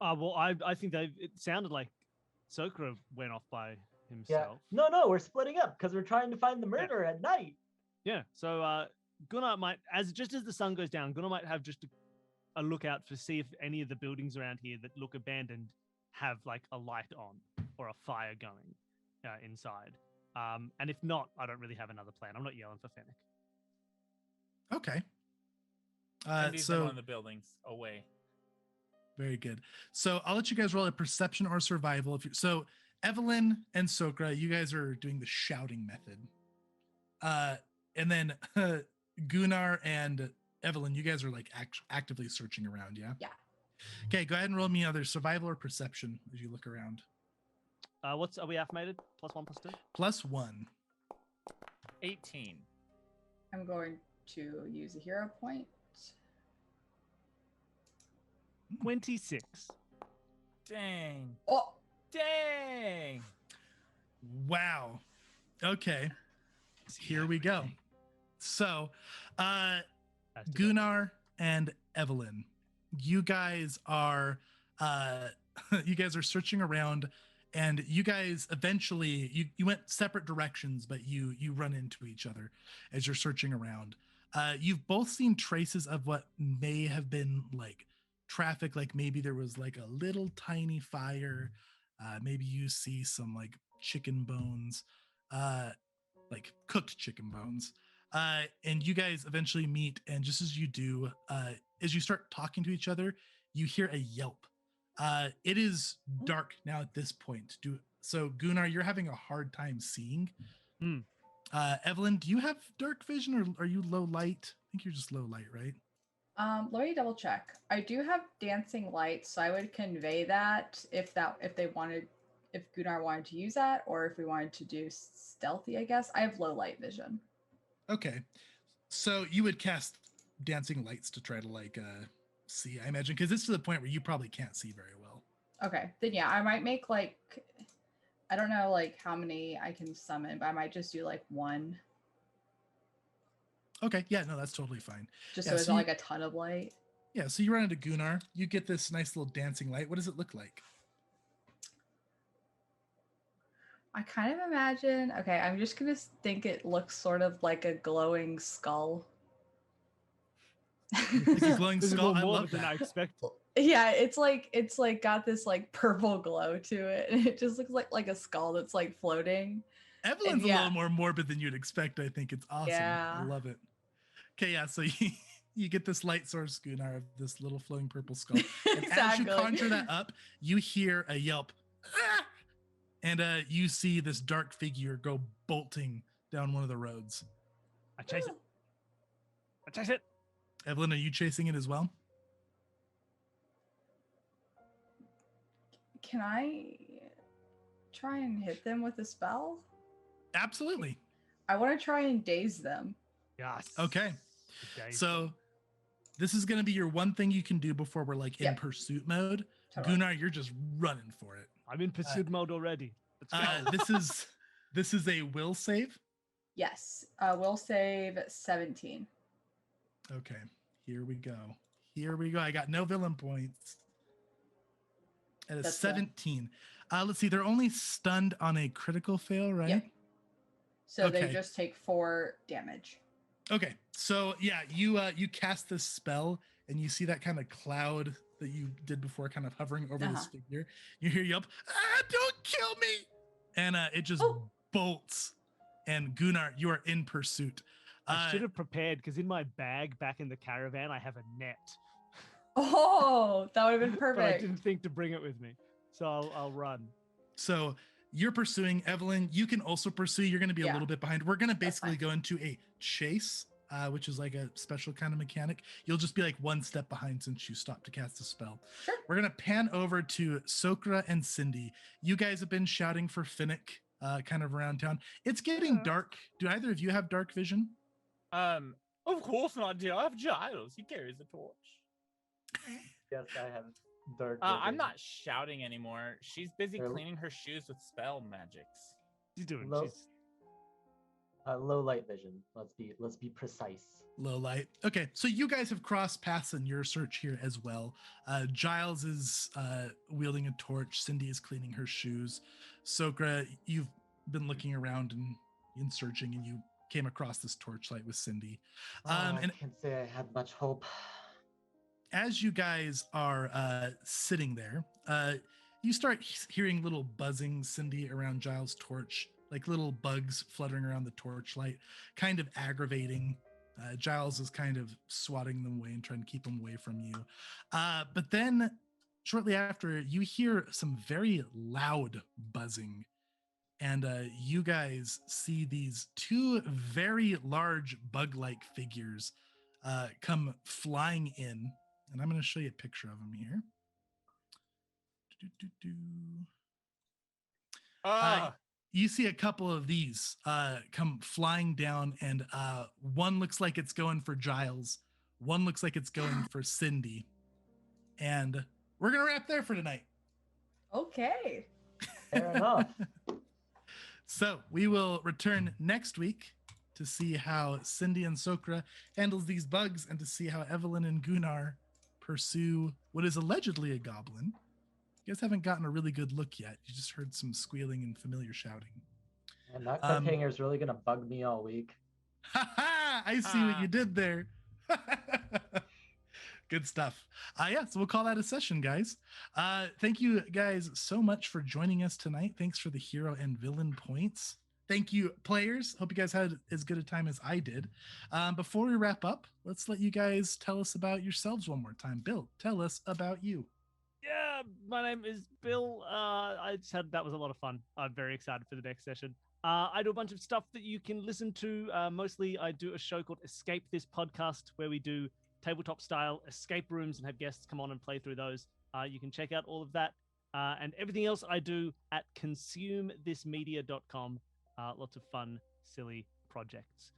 well, I think it sounded like Sokra went off by yeah. himself. No, we're splitting up because we're trying to find the murderer at night. Yeah. So Gunnar might, just as the sun goes down, Gunnar might have just a look out to see if any of the buildings around here that look abandoned have like a light on or a fire going inside. And if not, I don't really have another plan. I'm not yelling for Fennec. Okay. Cindy's in So one of the buildings away. very good. So I'll let you guys roll a perception or survival. So Evelyn and Sokra, you guys are doing the shouting method. And then Gunnar and Evelyn, you guys are like actively searching around, yeah? Yeah. Okay, go ahead and roll me either survival or perception as you look around. Are we affirmated? +1, +2? +1. 18. I'm going to use a hero point. 26. Dang. Oh, Dang. Wow. Okay. Here we go. So, Gunnar and Evelyn, you guys are searching around, and you guys eventually you went separate directions, but you run into each other as you're searching around. You've both seen traces of what may have been like traffic, like maybe there was like a little tiny fire. Maybe you see some like chicken bones, like cooked chicken bones. And you guys eventually meet, and just as you do, as you start talking to each other, you hear a yelp. It is dark now at this point. So Gunnar, you're having a hard time seeing. Evelyn, do you have dark vision, or are you low light? I think you're just low light, right? let me double check. I do have dancing lights, so I would convey that if Gunnar wanted to use that, or if we wanted to do stealthy, I guess. I have low light vision. Okay. So you would cast dancing lights to try to like see, I imagine, because it's to the point where you probably can't see very well. Okay. Then yeah, I might make like, I don't know like how many I can summon, but I might just do like one. Okay. Yeah, no, that's totally fine. Just Yeah, so it's so not like a ton of light. Yeah, so you run into Gunnar, you get this nice little dancing light. What does it look like? I kind of imagine, okay, I'm just gonna think it looks sort of like a glowing skull. Like a glowing This is skull? I more love than I that. expected. Yeah, it's like got this like purple glow to it, and it just looks like a skull that's like floating. Evelyn's a yeah. little more morbid than you'd expect. I think it's awesome. Yeah. I love it. Okay, yeah, so you get this light source, Gunnar, of this little flowing purple skull. And as you Exactly. conjure that up, you hear a yelp. Ah! And you see this dark figure go bolting down one of the roads. I chase it. I chase it. Evelyn, are you chasing it as well? Can I try and hit them with a spell? Absolutely. I want to try and daze them. Yes. Okay. Daze So this is going to be your one thing you can do before we're like in Yep. pursuit mode. Totally. Gunnar, you're just running for it. I'm in pursuit mode already. Let's go. This is a will save. Yes. We'll save 17. Okay, here we go. Here we go. I got no villain points. At a That's 17. Let's see. They're only stunned on a critical fail, right? Yep. So Okay. they just take 4 damage. Okay. So yeah, you cast this spell, and you see that kind of cloud that you did before, kind of hovering over this figure. You hear yelp, don't kill me! And it just bolts. And Gunnar, you are in pursuit. I should have prepared, because in my bag back in the caravan, I have a net. Oh, that would have been But I perfect. didn't think to bring it with me. So I'll run. So you're pursuing Evelyn. You can also pursue. You're going to be a little bit behind. We're going to basically fine. go into a chase, which is like a special kind of mechanic. You'll just be like one step behind since you stopped to cast a spell. Sure. We're going to pan over to Sokra and Cindy. You guys have been shouting for Finnick kind of around town. It's getting dark. Do either of you have dark vision? Of course not, dear. I have Giles. He carries a torch. Yes, I have dark. I'm vision. not shouting anymore. She's busy Really? cleaning her shoes with spell magics. She's doing. Low- She's low light vision. Let's be precise. Low light. Okay, so you guys have crossed paths in your search here as well. Giles is wielding a torch. Cindy is cleaning her shoes. Sokra, you've been looking around and searching, and you came across this torchlight with Cindy. I And can't say I had much hope. as you guys are sitting there, you start hearing little buzzing, Cindy, around Giles' torch, like little bugs fluttering around the torchlight, kind of aggravating. Giles is kind of swatting them away and trying to keep them away from you. But then shortly after, you hear some very loud buzzing, and you guys see these two very large bug-like figures come flying in, and I'm going to show you a picture of them here. You see a couple of these come flying down, and one looks like it's going for Giles, one looks like it's going for Cindy, and we're going to wrap there for tonight. Okay. Fair enough. So we will return next week to see how Cindy and Sokra handles these bugs, and to see how Evelyn and Gunnar pursue what is allegedly a goblin. You guys haven't gotten a really good look yet. You just heard some squealing and familiar shouting. And that cliffhanger is really gonna bug me all week. I see what you did there. Good stuff. Yeah, so we'll call that a session, guys. Thank you guys so much for joining us tonight. Thanks for the hero and villain points. Thank you, players. Hope you guys had as good a time as I did. Before we wrap up, let's let you guys tell us about yourselves one more time. Bill, tell us about you. Yeah, my name is Bill. I just had that was a lot of fun. I'm very excited for the next session. I do a bunch of stuff that you can listen to. Mostly, I do a show called Escape This Podcast, where we do tabletop style escape rooms and have guests come on and play through those. You can check out all of that and everything else I do at consumethismedia.com. Lots of fun, silly projects.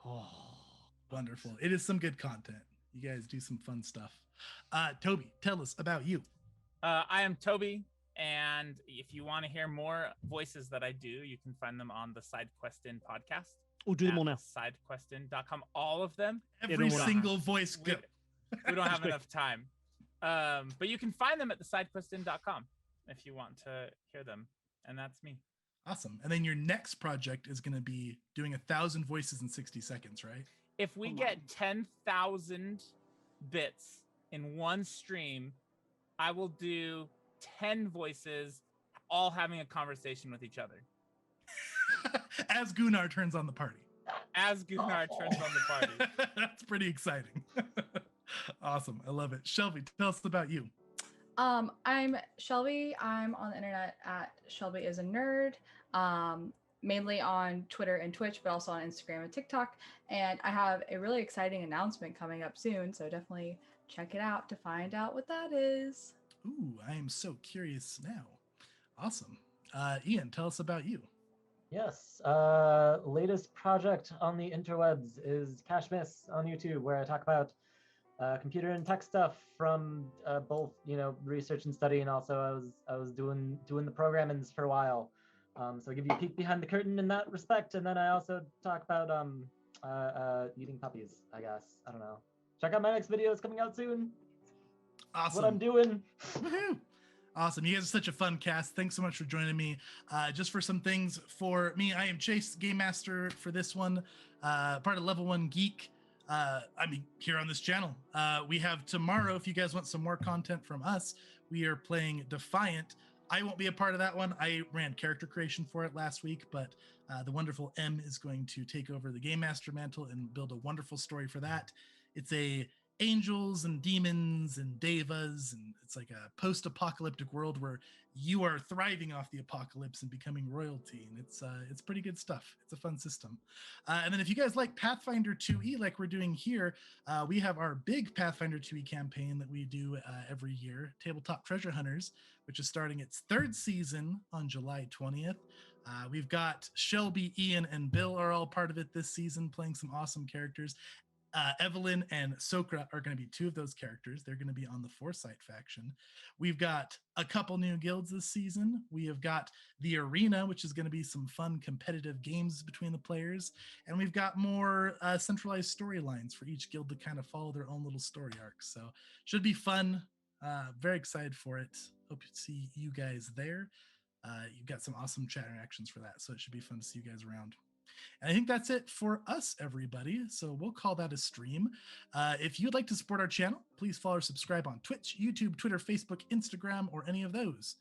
Oh, wonderful. It is some good content. You guys do some fun stuff. Toby, tell us about you. I am Toby, and if you want to hear more voices that I do, you can find them on the SideQuestin podcast. We'll do them all now. SideQuestin.com, all of them. Every single voice. We don't have enough time. But you can find them at the SideQuestin.com if you want to hear them. And that's me. Awesome. And then your next project is going to be doing 1,000 voices in 60 seconds, right? If we get 10,000 bits in one stream, I will do 10 voices all having a conversation with each other. As Gunnar turns on the party. As Gunnar turns on the party. That's pretty exciting. Awesome. I love it. Shelby, tell us about you. I'm Shelby. I'm on the internet at Shelby is a nerd. Mainly on Twitter and Twitch, but also on Instagram and TikTok. And I have a really exciting announcement coming up soon, so definitely check it out to find out what that is. Ooh, I am so curious now. Awesome. Ian, tell us about you. Yes, latest project on the interwebs is Cash Miss on YouTube, where I talk about computer and tech stuff from both, research and study, and also I was doing the programmings for a while. So I give you a peek behind the curtain in that respect, and then I also talk about eating puppies, I guess. I don't know. Check out my next video; it's coming out soon. Awesome. What I'm doing. Woohoo! Awesome. You guys are such a fun cast. Thanks so much for joining me. Just for some things for me, I am Chase, Game Master for this one, part of Level 1 Geek. Here on this channel. We have tomorrow, if you guys want some more content from us, we are playing Defiant. I won't be a part of that one. I ran character creation for it last week, but the wonderful M is going to take over the Game Master mantle and build a wonderful story for that. It's a angels and demons and devas, and it's like a post-apocalyptic world where you are thriving off the apocalypse and becoming royalty, and it's pretty good stuff. It's a fun system. And then if you guys like Pathfinder 2e, like we're doing here, we have our big Pathfinder 2e campaign that we do every year, Tabletop Treasure Hunters, which is starting its 3rd season on July 20th. We've got Shelby, Ian, and Bill are all part of it this season, playing some awesome characters. Evelyn and Sokra are going to be 2 of those characters. They're going to be on the Foresight faction. We've got a couple new guilds this season. We have got the Arena, which is going to be some fun competitive games between the players. And we've got more centralized storylines for each guild to kind of follow their own little story arcs. So should be fun. Very excited for it. Hope to see you guys there. You've got some awesome chat interactions for that. So it should be fun to see you guys around. And I think that's it for us, everybody. So we'll call that a stream. If you'd like to support our channel, please follow or subscribe on Twitch, YouTube, Twitter, Facebook, Instagram, or any of those.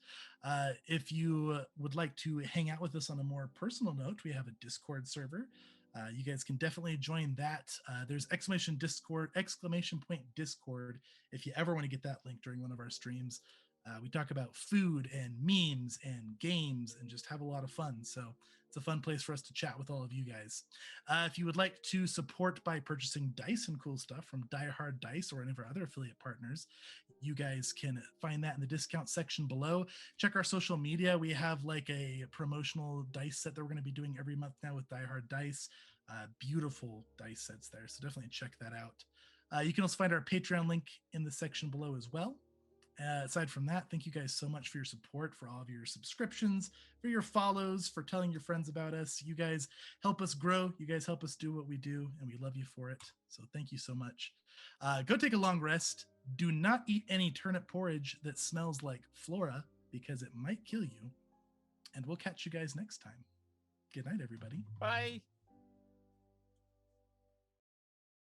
If you would like to hang out with us on a more personal note, we have a Discord server. You guys can definitely join that. There's exclamation point Discord if you ever want to get that link during one of our streams. We talk about food and memes and games and just have a lot of fun. So it's a fun place for us to chat with all of you guys. If you would like to support by purchasing dice and cool stuff from Die Hard Dice or any of our other affiliate partners, you guys can find that in the discount section below. Check our social media. We have like a promotional dice set that we're going to be doing every month now with Die Hard Dice. Beautiful dice sets there. So definitely check that out. You can also find our Patreon link in the section below as well. Aside from that, thank you guys so much for your support, for all of your subscriptions, for your follows, for telling your friends about us. You guys help us grow. You guys help us do what we do, and we love you for it. So thank you so much. Go take a long rest. Do not eat any turnip porridge that smells like flora because it might kill you. And we'll catch you guys next time. Good night, everybody. Bye.